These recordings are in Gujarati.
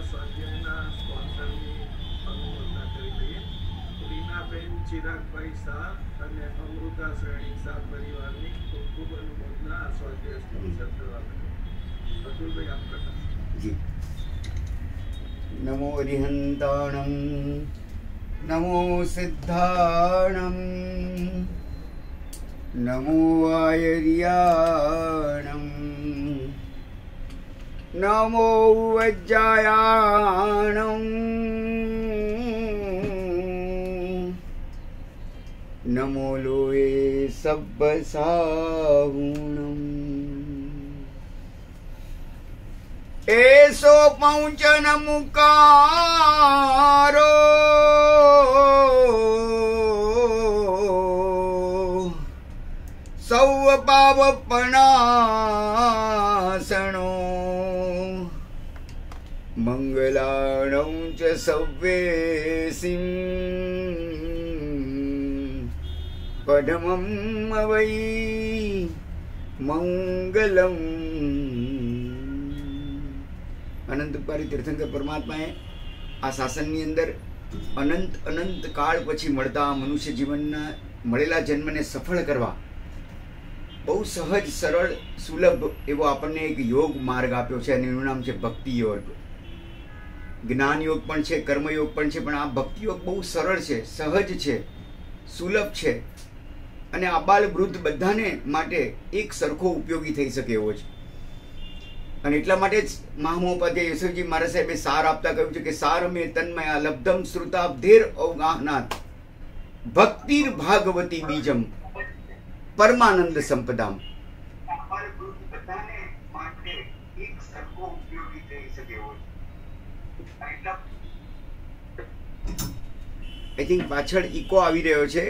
સ્વાધ્યાયના સ્પોન્સરની અનુમોદના કરી દઈએ. રીનાબેન ચિરાગભાઈ શાહ અને અમૃતા શ્રેણી શાહ પરિવારની ખૂબ ખૂબ અનુમોદના આ સ્વાધ્યાય સ્પોન્સર કરવા માટે. અતુલભાઈ આપ પ્રકાશ. જી. નમો અરિહંતાણમ, નમો સિદ્ધાણમ, નમો આયર્યાણમ, નમો વજ્જાયાણમ, નમો લોએ સબ્બ સાહુણમ. એસો પંચન મુકારો સૌ પાવપણાસણો મંગલાણં ચ સવ્યેસિં પદમં વૈ મંગલમ. અનંતકારી તીર્થંકર પરમાત્માએ આ શાસનની અંદર અનંત અનંત કાળ પછી મળતા મનુષ્ય જીવનના મળેલા જન્મને સફળ કરવા બહુ સહજ સરળ સુલભ એવો આપણને એક યોગ માર્ગ આપ્યો છે અને એનું નામ છે ભક્તિ યોગ. જ્ઞાન યોગ પણ છે, કર્મયોગ પણ છે, પણ આ ભક્તિ યોગ બહુ સરળ છે, સહજ છે, સુલભ છે અને આબાલ વૃદ્ધ બધાને માટે એક સરખો ઉપયોગી થઈ શકે એવો છે. અને એટલા માટે જ મહામહોપાધ્યાય યશવજી મહારાજ સાહેબે સાર આપતા કહ્યું છે કે સાર મે તન્મયા લબ્ધમ શ્રુતાબ્ધેર અવગાહનાથ ભક્તિર ભાગવતી બીજમ પરમાનંદ સંપદામ. આઈ થિંક પાછળ ઇકો આવી રહ્યો છે.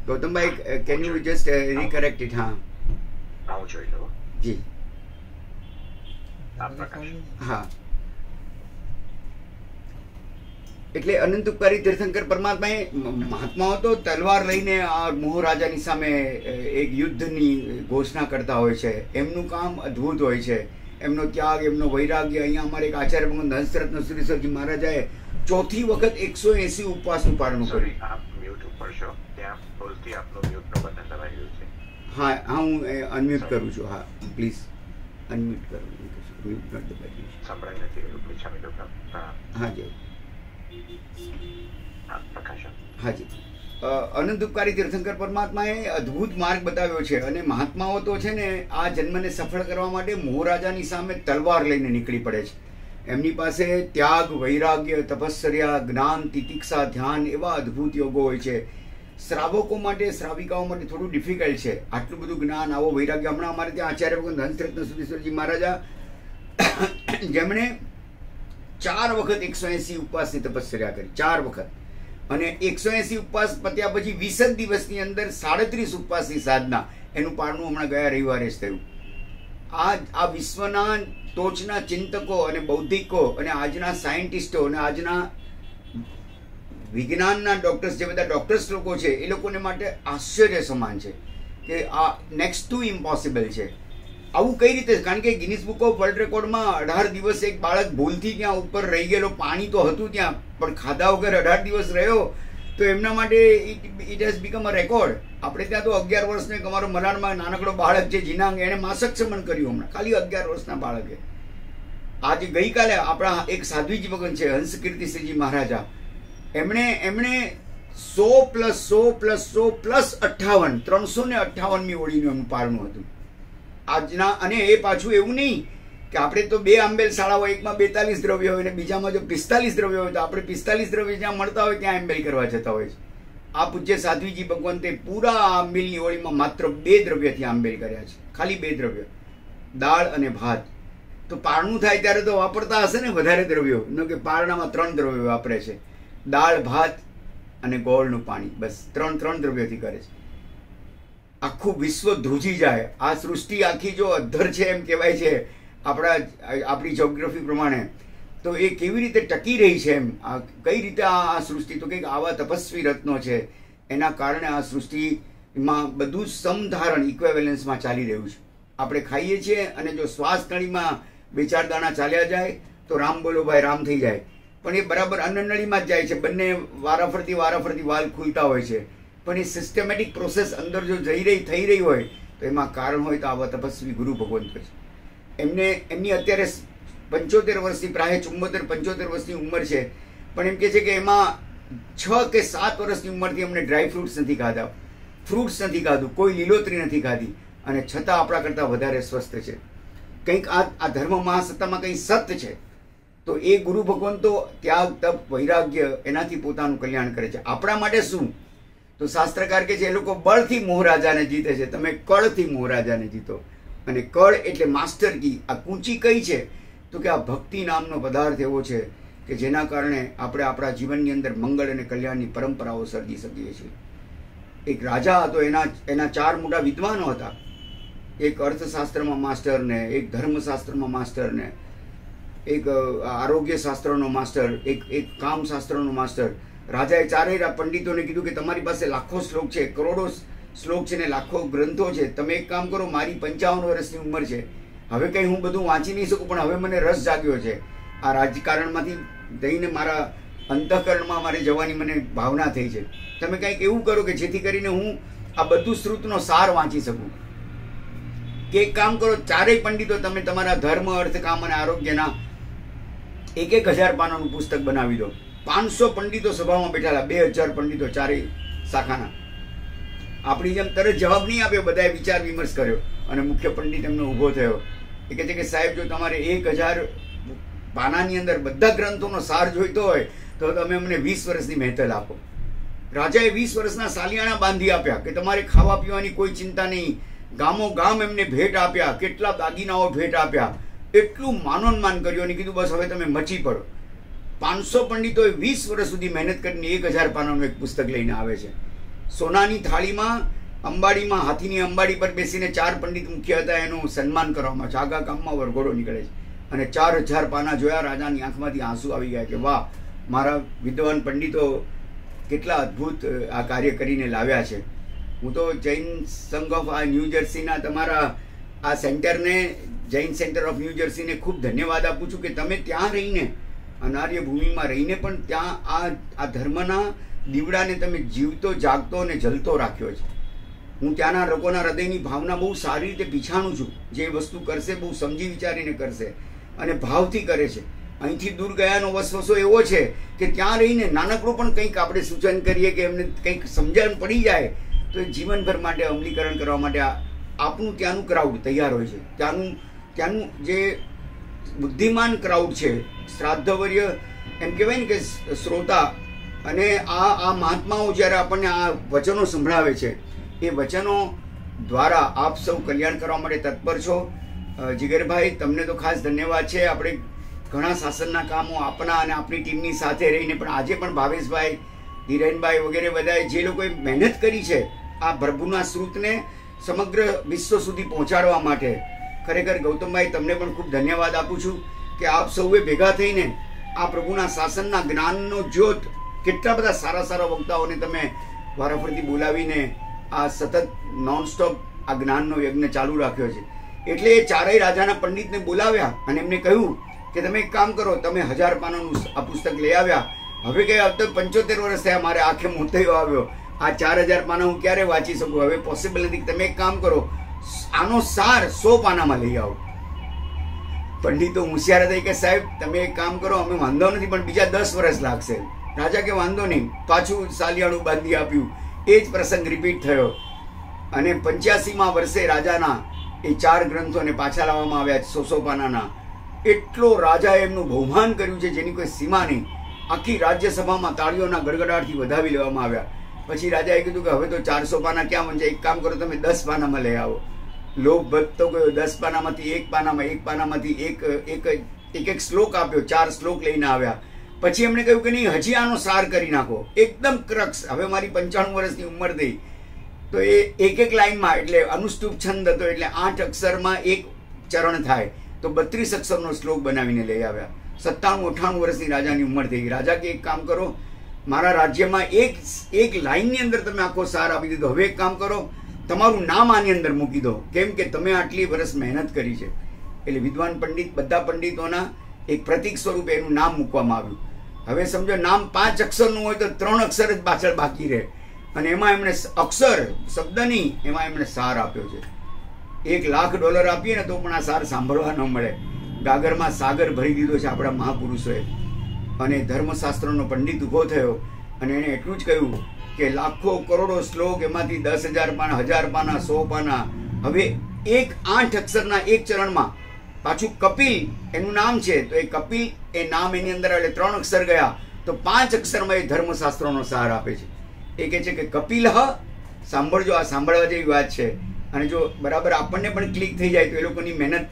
ગૌતમભાઈ, કેન યુ જસ્ટ રીકરેક્ટ ઇટ? હા જી. હા, એટલે અનંત ઉપકારી તીર્થંકર પરમાત્માએ મહાત્માઓ તો તલવાર લઈને આ મોહ રાજાની સામે એક યુદ્ધની ઘોષણા કરતા હોય છે. એમનું કામ અદ્ભુત હોય છે, એમનો ત્યાગ, એમનો વૈરાગ્ય. અહીંયા અમારે એક આચાર્ય ભગવાન હંસરત્ન સુરેશ્વરજી મહારાજાએ ચોથી વખત 180 ઉપવાસનું પારણું કર્યું. હા હા, હું અનમ્યુટ કરું છું. હા પ્લીઝ અનમ્યુટ કરો. હાજી હાજી. અનંત ઉપકારી તીર્થંકર પરમાત્માએ અદ્ભુત માર્ગ બતાવ્યો છે અને મહાત્માઓ તો છે ને આ જન્મને સફળ કરવા માટે મોહરાજાની સામે તલવાર લઈને નીકળી પડે છે. એમની પાસે ત્યાગ, વૈરાગ્ય, તપશ્ચર્યા, જ્ઞાન, તિતિક્ષા, ધ્યાન એવા અદ્ભુત યોગો હોય છે. શ્રાવકો માટે, શ્રાવિકાઓ માટે થોડું ડિફિકલ્ટ છે આટલું બધું જ્ઞાન, આવો વૈરાગ્ય. હમણાં અમારે ત્યાં આચાર્ય ભગવાન હંસરત્ન સુરેશ્વરજી મહારાજા જેમણે 4 વખત 180 ઉપવાસની તપશ્ચર્યા કરી, 4 વખત. અને 180 ઉપવાસ પત્યા પછી 20 દિવસની અંદર 37 ઉપવાસની સાધના, એનું પારણું હમણાં ગયા રવિવારે જ થયું. આ વિશ્વના ટોચના ચિંતકો અને બૌદ્ધિકો અને આજના સાયન્ટિસ્ટો અને આજના વિજ્ઞાનના ડોક્ટર્સ, જે બધા ડોક્ટર્સ લોકો છે, એ લોકોને માટે આશ્ચર્ય સમાન છે કે આ નેક્સ્ટ ટુ ઇમ્પોસિબલ છે. આવું કઈ રીતે? કારણ કે ગિનિસ બુક ઓફ વર્લ્ડ રેકોર્ડમાં 18 દિવસ એક બાળક ભૂલથી ત્યાં ઉપર રહી ગયેલો. પાણી તો હતું ત્યાં, પણ ખાધા વગર 18 દિવસ રહ્યો, તો એમના માટે it has become a record. આપણે ત્યાં તો 11 વર્ષનો એક અમારો મલાડમાં નાનકડો બાળક છે જીનાંગ, એણે માસક સમન કર્યું હમણાં, ખાલી 11 વર્ષના બાળકે. આજે ગઈકાલે આપણા એક સાધ્વીજી ભગવાન છે હંસકીર્તિસિંહજી મહારાજા, એમણે 100 + 100 + 100 + 58 358મી ઓળીનું એમનું પારણું હતું આજના. અને એ પાછું એવું નહીં કે આપણે તો 2 આંબેલ શાળા હોય, એકમાં 42 દ્રવ્ય હોય અને બીજામાં જો 45 દ્રવ્ય હોય, તો આપણે 45 દ્રવ્ય જ્યાં મળતા હોય ત્યાં આંબેલ કરવા જતા હોય છે. આ પૂજ્ય સાધ્વીજી ભગવાન તે પૂરા આંબેલની ઓળીમાં માત્ર 2 દ્રવ્યથી આંબેલ કર્યા છે, ખાલી 2 દ્રવ્ય, દાળ અને ભાત. તો પારણું થાય ત્યારે તો વાપરતા હશે ને વધારે દ્રવ્યો, ન કે પારણામાં 3 દ્રવ્યો વાપરે છે, દાળ, ભાત અને ગોળનું પાણી, બસ 3 દ્રવ્યોથી કરે છે. આખું વિશ્વ ધ્રુજી જાય. આ સૃષ્ટિ આખી જો અધ્ધર છે એમ કહેવાય છે આપણી જ્યોગ્રાફી પ્રમાણે, તો એ કેવી રીતે ટકી રહી છે એમ, કઈ રીતે આ સૃષ્ટિ, તો કંઈક આવા તપસ્વી રત્નો છે, એના કારણે આ સૃષ્ટિમાં બધું જ સમધારણ, ઇક્વેવેલન્સમાં ચાલી રહ્યું છે. આપણે ખાઈએ છીએ અને જો શ્વાસ નળીમાં 2-4 દાણા ચાલ્યા જાય તો રામ બોલો ભાઈ રામ થઈ જાય, પણ એ બરાબર અન્નનળીમાં જ જાય છે. બંને વારાફરતી વાલ ખુલતા હોય છે, પણ એ સિસ્ટમેટિક પ્રોસેસ અંદર જો થઈ રહી હોય તો એમાં કારણ હોય તો આવા તપસ્વી ગુરુ ભગવંતો છે. એમની અત્યારે 75 વર્ષની, પ્રાય 74-75 વર્ષની ઉંમર છે, પણ એમ કે છે કે એમાં 6 કે 7 વર્ષની ઉંમરથી અમને ડ્રાય ફ્રૂટ્સ નથી ખાધા, ફ્રૂટ્સ નથી ખાધું, કોઈ લીલોતરી નથી ખાધી, અને છતાં આપણા કરતાં વધારે સ્વસ્થ છે. કંઈક આ ધર્મ મહાસત્તામાં કંઈ સત્ય છે. તો એ ગુરુ ભગવંતો ત્યાગ, તપ, વૈરાગ્ય એનાથી પોતાનું કલ્યાણ કરે છે. આપણા માટે શું? તો શાસ્ત્રકાર કે છે એ લોકો બળથી મોહરાજાને જીતે છે, તમે કળથી મોહરાજાને જીતો. અને કળ એટલે માસ્ટર કી. આ કૂંચી કઈ છે? તો કે આ ભક્તિ નામનો પદાર્થ એવો છે કે જેના કારણે આપણે આપણા જીવનની અંદર મંગળ અને કલ્યાણની પરંપરાઓ સર્જી શકીએ છીએ. એક રાજા હતો, એના 4 મોટા વિદ્વાનો હતા. એક અર્થશાસ્ત્રમાં માસ્ટર ને, એક ધર્મશાસ્ત્રમાં માસ્ટર ને, એક આરોગ્ય શાસ્ત્રનો માસ્ટર, એક કામશાસ્ત્રનો માસ્ટર. રાજાએ 4 પંડિતોને કીધું કે તમારી પાસે લાખો શ્લોક છે, કરોડો શ્લોક છે ને લાખો ગ્રંથો છે, તમે એક કામ કરો, મારી 55 વર્ષની ઉંમર છે, હવે કંઈ હું બધું વાંચી નહીં શકું, પણ હવે મને રસ જાગ્યો છે. આ રાજકારણમાંથી દઈને મારા અંતઃકરણમાં મારે જવાની મને ભાવના થઈ છે. તમે કંઈક એવું કરો કે જેથી કરીને હું આ બધું શ્રુતનો સાર વાંચી શકું. કે એક કામ કરો, 4 પંડિતો તમે તમારા ધર્મ, અર્થ, કામ અને આરોગ્યના 1000 પાનાનું પુસ્તક બનાવી દો. 500 પંડિતો સભામાં બેઠેલા, 2000 પંડિતો 4 શાખાના. આપણી જેમ તરત જવાબ નહીં આપ્યો, બધાએ વિચાર વિમર્શ કર્યો અને મુખ્ય પંડિત એમનો ઊભો થયો. એ કહે છે કે સાહેબ, જો તમારે 1000 પાનાની અંદર બધા ગ્રંથોનો સાર જોઈતો હોય તો તમે અમને 20 વર્ષની મહેનત આપો. રાજાએ 20 વર્ષના સાલિયાણા બાંધી આપ્યા કે તમારે ખાવા પીવાની કોઈ ચિંતા નહીં. ગામો ગામ એમને ભેટ આપ્યા, કેટલા દાગીનાઓ ભેટ આપ્યા, એટલું માનોન્માન કર્યું અને કીધું બસ હવે તમે મચી પડો. 500 પંડિતોએ 20 વર્ષ સુધી મહેનત કરીને 1000 પાનાનું એક પુસ્તક લઈને આવે છે. સોનાની થાળીમાં અંબાડીમાં, હાથીની અંબાડી પર બેસીને 4 પંડિત મુખ્ય હતા, એનું સન્માન કરવામાં છે. આખા ગામમાં વરઘોડો નીકળે છે અને 4000 પાના જોયા, રાજાની આંખમાંથી આંસુ આવી ગયા કે વાહ, મારા વિદ્વાન પંડિતો કેટલા અદ્ભુત આ કાર્ય કરીને લાવ્યા છે. હું તો જૈન સંઘ ઓફ આ ન્યૂ જર્સીના તમારા આ સેન્ટરને, જૈન સેન્ટર ઓફ ન્યૂ જર્સીને ખૂબ ધન્યવાદ આપું છું કે તમે ત્યાં રહીને, અનાર્ય ભૂમિમાં રહીને પણ ત્યાં આ ધર્મના દીવડાને તમે જીવતો, જાગતો અને જલતો રાખ્યો છે. હું ત્યાંના લોકોના હૃદયની ભાવના બહુ સારી રીતે પીછાણું છું. જે વસ્તુ કરશે બહુ સમજી વિચારીને કરશે અને ભાવથી કરે છે. અહીંથી દૂર ગયાનો વસવસો એવો છે કે ત્યાં રહીને નાનકડું પણ કંઈક આપણે સૂચન કરીએ કે એમને કંઈક સમજણ પડી જાય તો એ જીવનભર માટે અમલીકરણ કરવા માટે આપણું ત્યાંનું ક્રાઉડ તૈયાર હોય છે. ત્યાંનું જે બુદ્ધિમાન ક્રાઉડ છે, શ્રાદ્ધવર્ય એમ કહેવાય ને કે શ્રોતા, અને આ મહાત્માઓ જ્યારે આપણને આ વચનો સંભળાવે છે, એ વચનો દ્વારા આપ સૌ કલ્યાણ કરવા માટે તત્પર છો. જીગરભાઈ, તમને તો ખાસ ધન્યવાદ છે. આપણે ઘણા શાસનના કામો આપણા અને આપણી ટીમની સાથે રહીને, પણ આજે પણ ભાવેશભાઈ, ધીરેનભાઈ વગેરે બધાએ જે લોકોએ મહેનત કરી છે આ પ્રભુના શ્રુતને સમગ્ર વિશ્વ સુધી પહોંચાડવા માટે, ખરેખર ગૌતમભાઈ તમને પણ ખૂબ ધન્યવાદ આપું છું કે આપ સૌએ ભેગા થઈને આ પ્રભુના શાસનના જ્ઞાનનો જ્યોત, કેટલા બધા સારા વક્તાઓને તમે વારાફરતી બોલાવીને આ સતત નોનસ્ટોપ આ જ્ઞાનનો યજ્ઞ ચાલુ રાખ્યો છે. એટલે એ 4 રાજાના પંડિતને બોલાવ્યા અને એમને કહ્યું કે તમે એક કામ કરો, તમે 1000 પાનાનું આ પુસ્તક લઈ આવ્યા. હવે કે હવે તો 75 વર્ષ થયા, મારે આંખે મોતિયો આવ્યો, આ 4000 પાના હું ક્યારે વાંચી શકું? હવે પોસિબલ નથી. તમે એક કામ કરો, આનો સાર 100 પાનામાં લઈ આવો. પંડિતો હોશિયાર થઈ કે સાહેબ તમે એક કામ કરો, અમે વાંધો નથી, પણ બીજા 10 વર્ષ લાગશે. રાજા કે વાંધો નહીં, પાછું સાલિયાણું બાંધી આપ્યું. એ જ પ્રસંગ રિપીટ થયો અને 85મા વર્ષે રાજાના એ 4 ગ્રંથોને પાછા લાવવામાં આવ્યા, 100 પાનાના. એટલો રાજાએ એમનું બહુમાન કર્યું છે જેની કોઈ સીમા નહીં. આખી રાજ્યસભામાં તાળીઓના ગડગડાટથી વધાવી લેવામાં આવ્યા. પછી રાજાએ કીધું કે હવે તો 400 પાના ક્યાં વંચાય, એક કામ કરો, તમે 10 પાનામાં લઈ આવો. લોક ભક્તો ગયો, 10 પાનામાંથી એક પાનામાંથી એક શ્લોક આપ્યો, 4 શ્લોક લઈને આવ્યા. પછી એમણે કહ્યું કે નહીં, હજી આનો સાર કરી નાખો, એકદમ ક્રક્સ. હવે મારી 95 વર્ષની ઉંમર થઈ તો એ એક લાઈનમાં, એટલે અનુષ્ટુપ છંદ હતો, એટલે 8 અક્ષરમાં એક ચરણ થાય તો 32 અક્ષરનો શ્લોક બનાવીને લઈ આવ્યા. 97-98 વર્ષની રાજાની ઉંમર થઈ ગઈ. રાજા કે એક કામ કરો, મારા રાજ્યમાં એક લાઈનની અંદર તમે આખો સાર આપી દીધો. હવે એક કામ કરો, તમારું નામ આની અંદર મૂકી દો, કેમ કે તમે આટલી વર્ષ મહેનત કરી છે. એટલે વિદ્વાન પંડિત, બધા પંડિતોના એક પ્રતીક સ્વરૂપે એનું નામ મૂકવામાં આવ્યું. હવે સમજો નામ 5 અક્ષરનું હોય તો 3 અક્ષર જ પાછળ બાકી રહે, અને એમાં એમણે અક્ષર શબ્દ નહીં, એમાં એમણે સાર આપ્યો છે. $1,00,000 આપીએ ને તો પણ આ સાર સાંભળવા ન મળે. ગાગરમાં સાગર ભરી દીધો છે આપણા મહાપુરુષોએ. અને ધર્મશાસ્ત્રનો પંડિત ઊભો થયો અને એણે એટલું જ કહ્યું કે લાખો કરોડો શ્લોક, એમાંથી 10,000 પાના, 1000 પાના, 100 પાના. હવે 8 અક્ષરના એક ચરણમાં પાછું કપિલ એનું નામ છે, તો એ કપિલ એ નામ એની અંદર એટલે 3 અક્ષર ગયા, તો 5 અક્ષરમાં એ ધર્મશાસ્ત્રોનો સાર આપે છે. એ કહે છે કે કપિલ સાંભળજો, આ સાંભળવા જેવી વાત છે. અને જો બરાબર આપણને પણ ક્લિક થઈ જાય તો એ લોકોની મહેનત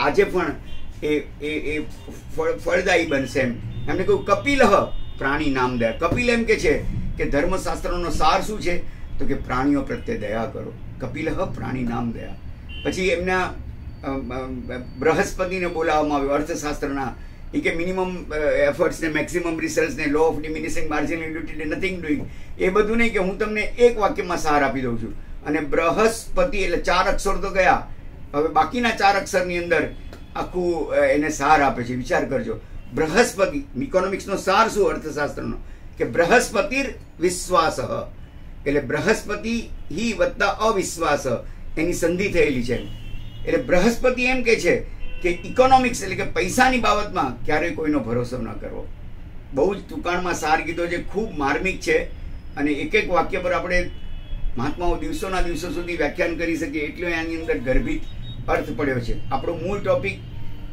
આજે પણ એ ફળદાયી બનશે. એમને કહ્યું કપિલ પ્રાણી નામ દયા. કપિલ એમ કે છે કે ધર્મશાસ્ત્રનો સાર શું છે, તો કે પ્રાણીઓ પ્રત્યે દયા કરો. કપિલ પ્રાણી નામ દયા. પછી એમના બૃહસ્પતિને બોલાવવામાં આવ્યો અર્થશાસ્ત્રના. એ કે મિનિમમ એફર્ટ્સ ને મેક્સિમમ રિઝલ્ટ્સ ને લો ઓફ ડિમિનિશિંગ માર્જિનાલિટી ને નથિંગ ડુઈંગ, એ બધું નહીં કે હું તમને એક વાક્યમાં સાર આપી દઉં છું. અને બૃહસ્પતિ એટલે 4 અક્ષર તો ગયા, હવે બાકીના 4 અક્ષરની અંદર આખું એને સાર આપે છે. વિચાર કરજો, બૃહસ્પતિ ઇકોનોમિક્સનો સાર શું અર્થશાસ્ત્રનો, કે બૃહસ્પતિર વિશ્વાસ, એટલે બૃહસ્પતિ હિ વત્તા અવિશ્વાસ એની સંધિ થયેલી છે. એટલે બૃહસ્પતિ એમ કે છે કે ઇકોનોમિક્સ એટલે કે પૈસાની બાબતમાં ક્યારેય કોઈનો ભરોસો ન કરવો. બહુ જ ટૂંકાણમાં સાર કીધો છે, ખૂબ માર્મિક છે. અને એક એક વાક્ય પર આપણે મહાત્માઓ દિવસોના દિવસો સુધી વ્યાખ્યાન કરી શકીએ એટલો એની અંદર ગર્ભિત અર્થ પડ્યો છે. આપણો મૂળ ટોપિક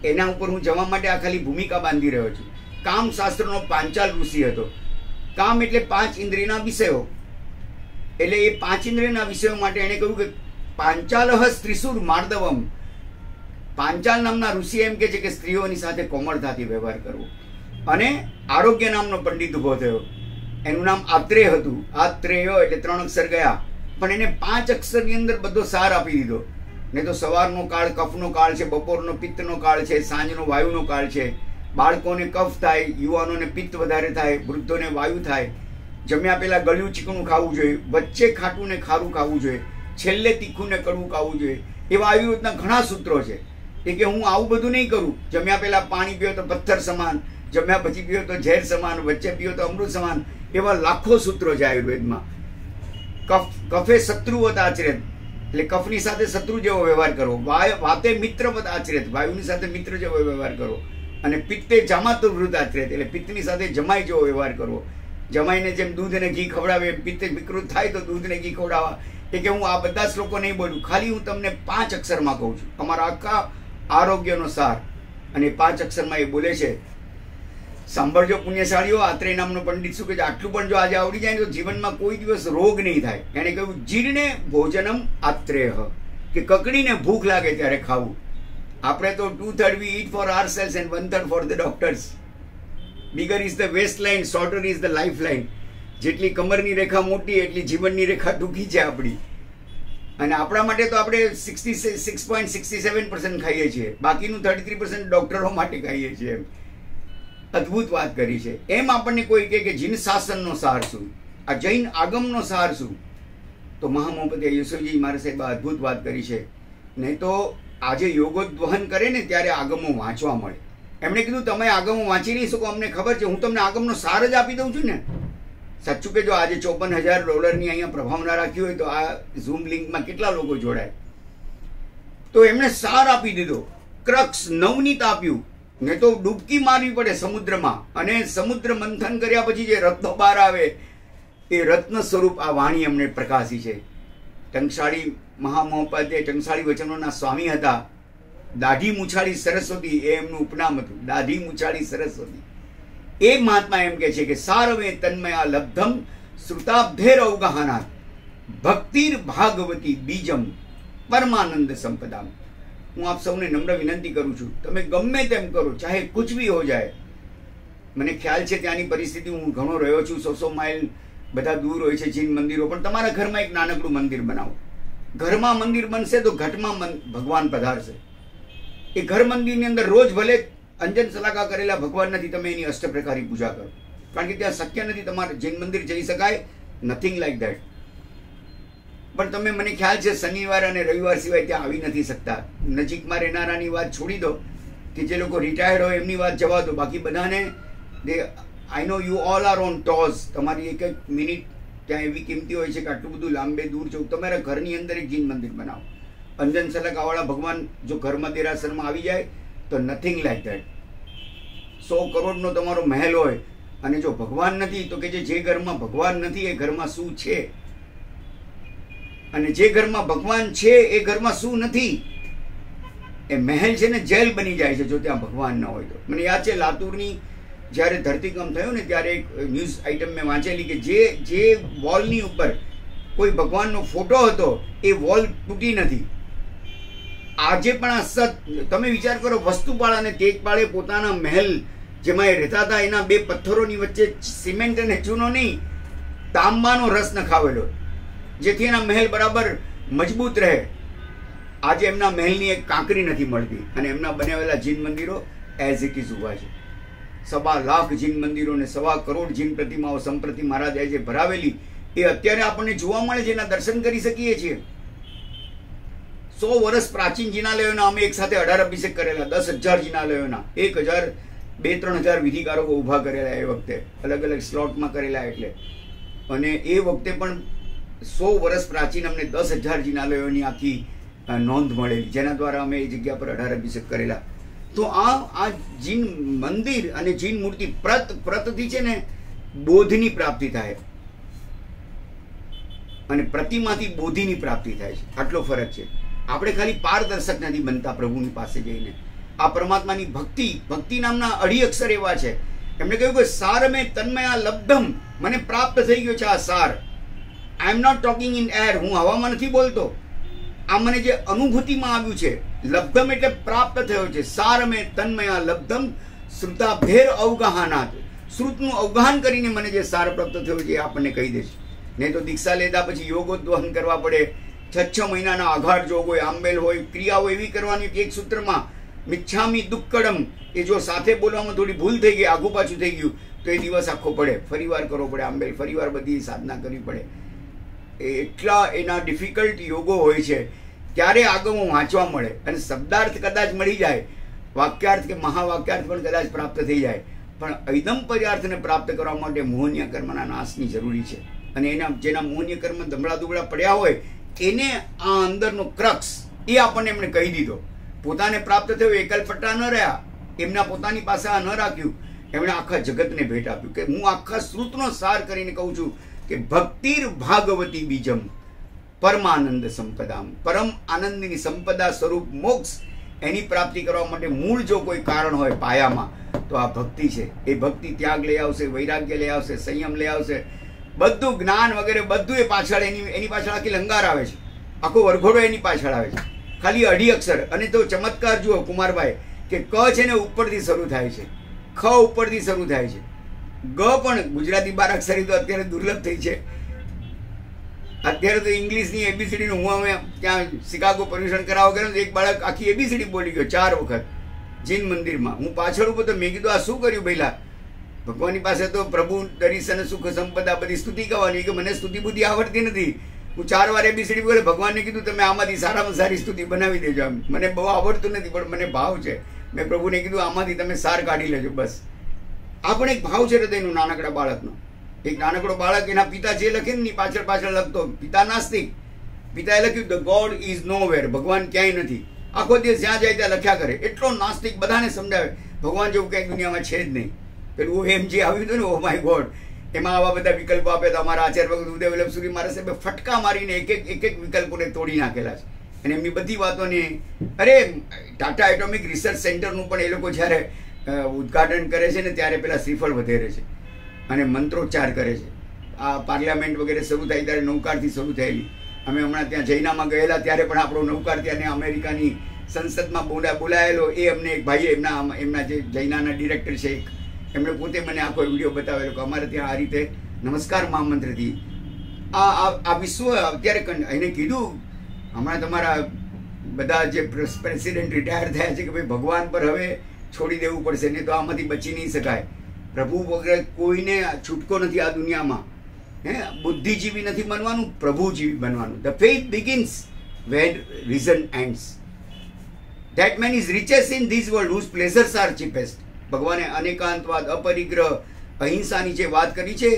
એના ઉપર હું જવા માટે આ ખાલી ભૂમિકા બાંધી રહ્યો છું. કામશાસ્ત્રનો પાંચાલ ઋષિ હતો. કામ એટલે 5 ઇન્દ્રિયના વિષયો, એટલે એ 5 ઇન્દ્રિયના વિષયો માટે એણે કહ્યું કે પાંચાલહ સ્ત્રીસુર માર્દવમ. પાંચાલ નામના ઋષિ એમ કે છે કે સ્ત્રીઓની સાથે કોમળતાથી વ્યવહાર કરવો. અને આરોગ્ય નામનો પંડિત ઉભો થયો, એનું નામ આત્રેય હતું. આત્રેય એટલે 3 અક્ષર ગયા, પણ એને 5 અક્ષરની અંદર બધો સાર આપી દીધો. નહીં તો સવારનો કાળ કફનો કાળ છે, બપોરનો પિત્તનો કાળ છે, સાંજનો વાયુનો કાળ છે. બાળકોને કફ થાય, યુવાનોને પિત્ત વધારે થાય, વૃદ્ધોને વાયુ થાય. જમ્યા પહેલા ગળ્યું ચીકણું ખાવું જોઈએ, વચ્ચે ખાટું ને ખારું ખાવું જોઈએ, છેલ્લે તીખું ને કડવું ખાવું જોઈએ. એવા આવી રીતના ઘણા સૂત્રો છે. એ કે હું આવું બધું નહીં કરું. જમ્યા પહેલા પાણી પીઓ તો પથ્થર સમાન, જમ્યા પછી પીઓ તો ઝેર સમાન, વચ્ચે પીઓ તો અમૃત સમાન. એવા લાખો સૂત્રો છે આયુર્વેદમાં. કફે શત્રુવત આચરેત, એટલે કફની સાથે શત્રુ જેવો વ્યવહાર કરવો. વાતે મિત્રવત આચરેત, વાયુની સાથે મિત્ર જેવો વ્યવહાર કરવો. અને પિત્તે જામાતુર વૃદ્ધ આચરેત, એટલે પિત્તની સાથે જમાઈ જેવો વ્યવહાર કરવો. જમાઈને જેમ દૂધ અને ઘી ખવડાવે એમ પિત્તે વિકૃત થાય તો દૂધ ને ઘી ખવડાવવા. એ કે હું આ બધા શ્લોકો નહીં બોલું, ખાલી હું તમને 5 અક્ષરમાં કહું છું, અમારા આખા આરોગ્યનો સાર. અને 5 અક્ષરમાં એ બોલે છે. સાંભળજો પુણ્યશાળીઓ, આત્રેય નામનો પંડિત શું કહે છે, આટલું પણ જો આજે આવડી જાય તો જીવનમાં કોઈ દિવસ રોગ નહીં થાય. એણે કહ્યું જીર્ણે ભોજનમ આત્રેય, કે કકડીને ભૂખ લાગે ત્યારે ખાવું. આપણે તો 2/3 we eat for ourselves and 1/3 for the doctors. Bigger is the waistline, shorter is the lifeline. જેટલી કમરની રેખા મોટી એટલી જીવનની રેખા ટૂંકી છે આપણી. અને આપણા માટે તો આપણે 66.67% ખાઈએ છીએ, બાકીનું 33% ડોક્ટરો માટે ખાઈએ છીએ. અદ્ભુત વાત કરી છે. એમ આપણને કોઈ કહે કે જીન શાસનનો સાર શું, આ જૈન આગમનો સાર શું, તો મહામહોપતિ યશોજી મારા સાહેબ અદ્ભુત વાત કરી છે. નહીં તો આજે યોગોદ્વહન કરે ને ત્યારે આગમો વાંચવા મળે. એમણે કીધું તમે આગમો વાંચી નહીં શકો, અમને ખબર છે, હું તમને આગમનો સાર જ આપી દઉં છું ને. સાચું કે જો આજે $54,000 અહીંયા પ્રભાવના રાખી હોય તો આ ઝૂમ લિંકમાં કેટલા લોકો જોડાય. તો એમણે સાર આપી દીધો, ક્રક્સ નવનીત આપ્યું. ને તો ડૂબકી મારવી પડે સમુદ્રમાં, અને સમુદ્ર મંથન કર્યા પછી જે રત્નો બહાર આવે એ રત્ન સ્વરૂપ આ વાણી એમણે પ્રકાશી છે. ટંકશાળી મહામહોપાધ્યાય ટંકશાળી વચનોના સ્વામી હતા. દાઢી મૂછાળી સરસ્વતી એ એમનું ઉપનામ હતું, દાઢી મૂછાળી સરસ્વતી. એ મહાત્મા એમ કે છે કે સારવે તન્મયા લબ્ધમ શ્રુતાબ્ધેર અવગાહનાત ભક્તિર ભાગવતી બીજમ પરમાનંદ સંપદામ. હું આપ સૌને નમ્ર વિનંતી કરું છું, તમે ગમે તેમ કરો, ચાહે કુછ ભી હો જાય. મને ખ્યાલ છે ત્યાંની પરિસ્થિતિ, હું ઘણો રહ્યો છું, 100 માઇલ બધા દૂર હોય છે જૈન મંદિરો, પણ તમારા ઘરમાં એક નાનકડું મંદિર બનાવો. ઘરમાં મંદિર બનશે તો ઘટમાં ભગવાન પધારશે. એ ઘર મંદિરની અંદર રોજ ભલે અંજન સલાકા કરેલા ભગવાન નથી, તમે એની અષ્ટપ્રકારી પૂજા કરો, કારણ કે ત્યાં શક્ય નથી તમારે જૈન મંદિર જઈ શકાય, નથિંગ લાઈક ધેટ. પણ તમે મને ખ્યાલ છે શનિવાર અને રવિવાર સિવાય ત્યાં આવી નથી શકતા. નજીકમાં રહેનારાની વાત છોડી દો, કે જે લોકો રિટાયર્ડ હોય એમની વાત જવા દો, બાકી બધાને I know you all are on toes. તમારી એક એક મિનિટ ત્યાં એવી કિંમતી હોય છે કે આટલું બધું લાંબે દૂર જવું. તમારા ઘરની અંદર એક જીન મંદિર બનાવો. અંજન સલકાવાળા ભગવાન જો ઘરમાં દેરાસરમાં આવી જાય તો નથિંગ લાઈક ધેટ. 100 કરોડનો તમારો મહેલ હોય અને જો ભગવાન નથી તો કે જે ઘરમાં ભગવાન નથી એ ઘરમાં શું છે, અને જે ઘરમાં ભગવાન છે એ ઘરમાં શું નથી. એ મહેલ છે ને જેલ બની જાય છે જો ત્યાં ભગવાન ન હોય તો. મને યાદ છે લાતુરની જ્યારે ધરતીકંપ થયો ને ત્યારે એક ન્યૂઝ આઇટમ મેં વાંચેલી કે જે વોલની ઉપર કોઈ ભગવાનનો ફોટો હતો એ વોલ તૂટી નથી. આજે પણ આ તમે વિચાર કરો, વસ્તુપાળ અને તેજપાળે પોતાના મહેલ જેમાં એ રહેતા હતા એના 2 પથ્થરોની વચ્ચે સિમેન્ટ અને ચૂનો નહીં, તાંબાનો રસ નખાવેલો જેથી એના મહેલ બરાબર મજબૂત રહે. આજે એમના મહેલની એક કાંકરી નથી મળતી અને એમના બનાવેલા જીન મંદિરો એઝ ઇટ ઇઝ ઉભા છે. 1.25 લાખ જીન મંદિરો અને 1.25 કરોડ જીન પ્રતિમાઓ સંપ્રતિ મહારાજાએ જે ભરાવેલી એ અત્યારે આપણને જોવા મળે છે, એના દર્શન કરી શકીએ છીએ. 100 વર્ષ પ્રાચીન જિનાલયોના અમે એક સાથે 18 અભિષેક કરેલા, 10,000 જિનાલયોના 1,000 2-3,000 વિધિકારકો ઊભા કરેલા એ વખતે, અલગ અલગ સ્લોટમાં કરેલા. એટલે અને એ વખતે પણ 100 વર્ષ પ્રાચીન અમને 10,000 જિનાલયોની આખી નોંધ મળેલી, જેના દ્વારા અમે એ જગ્યા પર 18 અભિષેક કરેલા. તો આ જીન મંદિર અને જીન મૂર્તિ પ્રતથી છે ને બોધની પ્રાપ્તિ થાય અને પ્રતિમાથી બોધિની પ્રાપ્તિ થાય છે. આટલો ફરક છે. આપણે ખાલી પારદર્શક નથી બનતા પ્રભુની પાસે જઈને. આ પરમાત્માની ભક્તિ નામના 2 અક્ષર એવા છે. એમણે કહ્યું કે સાર મેં તન્મયા લબ્ધમ, મને પ્રાપ્ત થઈ ગયો છે આ સાર. I am not talking in air, હું હવામાં નથી બોલતો. આ મને જે અનુભૂતિમાં આવ્યું છે, લબ્ધમ એટલે પ્રાપ્ત થયો છે. સાર મેં તન્મયા લબ્ધમ શ્રુતાભેર અવગાહનાત, શ્રુતનું અવગાહન કરીને મને જે સાર પ્રાપ્ત થયો છે એ આપણને કહી દેશે. નહીં તો દીક્ષા લેતા પછી યોગોદ્વહન કરવા પડે, 6 મહિનાના આઘાડ જોગ હોય, આંબેલ હોય, ક્રિયાઓ એવી કરવાની એક સૂત્રમાં મિચ્છામી દુક્કડમ, એ જો સાથે બોલવામાં થોડી ભૂલ થઈ ગઈ, આઘું પાછું થઈ ગયું તો એ દિવસ આખો પડે, ફરીવાર કરવો પડે આંબેલ, ફરીવાર બધી સાધના કરવી પડે. એટલા એના ડિફિકલ્ટ યોગો હોય છે. ત્યારે આગમો વાંચવા મળે અને શબ્દાર્થ કદાચ મળી જાય, વાક્યાર્થ કે મહાવાક્યાર્થ પણ કદાચ પ્રાપ્ત થઈ જાય, પણ ઐદમ પર્યાર્થને પ્રાપ્ત કરવા માટે મોહનીય કર્મના નાશની જરૂરી છે. અને એના જેના મોહનીય કર્મ દમડા દુબળા પડ્યા હોય એને આ અંદરનો ક્રક્સ એ આપણને એમણે કહી દીધો. પોતાને પ્રાપ્ત થયો એકલપટ્ટા ન રહ્યા, એમના પોતાની પાસે આ ન રાખ્યું, એમણે આખા જગતને ભેટ આપ્યું. કે હું આખા શ્રુતનો સાર કરીને કહું છું કે ભક્તિર ભાગવતી બીજમ પરમાનંદ સંપદામ, પરમ આનંદની સંપદા સ્વરૂપ મોક્ષ, એની પ્રાપ્તિ કરવા માટે મૂળ જો કોઈ કારણ હોય પાયામાં તો આ ભક્તિ છે. એ ભક્તિ ત્યાગ લઈ આવશે, વૈરાગ્ય લઈ આવશે, સંયમ લઈ આવશે, બધું જ્ઞાન વગેરે બધું એ પાછળ એની પાછળ આખી લંગાર આવે છે, આખો વરઘોડો એની પાછળ આવે છે. ખાલી 2 અક્ષર. અને તો ચમત્કાર જુઓ કુમારભાઈ કે ક છે ને ઉપરથી શરૂ થાય છે, ખ ઉપરથી શરૂ થાય છે, ગ પણ ગુજરાતી 12 અક્ષરી તો અત્યારે દુર્લભ થઈ છે. અત્યારે તો ઇંગ્લિશની એબીસીડીનું હું અમે ત્યાં શિકાગો પર્યુષણ કરાવવા ગયો તો એક બાળક આખી એબીસીડી બોલી ગયો 4 વખત જીન મંદિરમાં. હું પાછળ ઉભો તો મેં કીધું આ શું કર્યું ભઈલા? ભગવાનની પાસે તો પ્રભુ દર્શન સુખ સંપદા બધી સ્તુતિ ગાવાની, કે મને સ્તુતિ બુદ્ધિ આવડતી નથી. હું 4 વાર એબીસીડી બોલે, ભગવાનને કીધું તમે આમાંથી સારામાં સારી સ્તુતિ બનાવી દેજો. મને બહુ આવડતું નથી પણ મને ભાવ છે. મેં પ્રભુને કીધું આમાંથી તમે સાર કાઢી લેજો બસ. આ પણ એક ભાવ છે હૃદયનું નાનકડા બાળકનો. એક નાનકડો બાળક એના પિતા જે લખે ને પાછળ પાછળ લખતો, પિતા નાસ્તિક, પિતાએ લખ્યું ધ ગોડ ઇઝ નોવેર, ભગવાન ક્યાંય નથી. આખો દિવસ જ્યાં જાય ત્યાં લખ્યા કરે. એટલો નાસ્તિક, બધાને સમજાવે ભગવાન જેવું ક્યાંય દુનિયામાં છે જ નહીં. પેલું એમ જે આવ્યું હતું ને ઓ માય ગોડ, એમાં આવા બધા વિકલ્પો આપ્યા હતા. અમારા આચાર્ય ભગત ઉદય વલ્લભ સુરી મારા સાહેબે ફટકા મારીને એક એક વિકલ્પોને તોડી નાખેલા છે. અને એમની બધી વાતોને, અરે ટાટા એટોમિક રિસર્ચ સેન્ટરનું પણ એ લોકો જ્યારે ઉદ્ઘાટન કરે છે ને ત્યારે પેલા શ્રીફળ વધેરે છે અને મંત્રોચ્ચાર કરે છે. આ પાર્લામેન્ટ વગેરે શરૂ થાય ત્યારે નૌકારથી શરૂ થયેલી. અમે હમણાં ત્યાં જૈનામાં ગયેલા ત્યારે પણ આપણો નૌકાર ત્યાં અમેરિકાની સંસદમાં બોલાયેલો. એ અમને એક ભાઈએ એમના જે જૈનાના ડિરેક્ટર છે એમણે પોતે મને આખો વિડીયો બતાવેલો કે અમારે ત્યાં આ રીતે નમસ્કાર મહામંત્રથી આ વિશ્વ અત્યારે એને કીધું. હમણાં તમારા બધા જે પ્રેસિડેન્ટ રિટાયર થયા છે કે ભાઈ ભગવાન પર હવે છોડી દેવું પડશે, નહીં તો આમાંથી બચી નહીં શકાય. પ્રભુ વગર કોઈને છૂટકો નથી આ દુનિયામાં. બુદ્ધિજીવી નથી બનવાનું, પ્રભુજીવી બનવાનું. The faith begins when reason ends. That man is richest in this world whose pleasures are cheapest. ભગવાને અનેકાંતવાદ, અપરિગ્રહ, અહિંસાની જે વાત કરી છે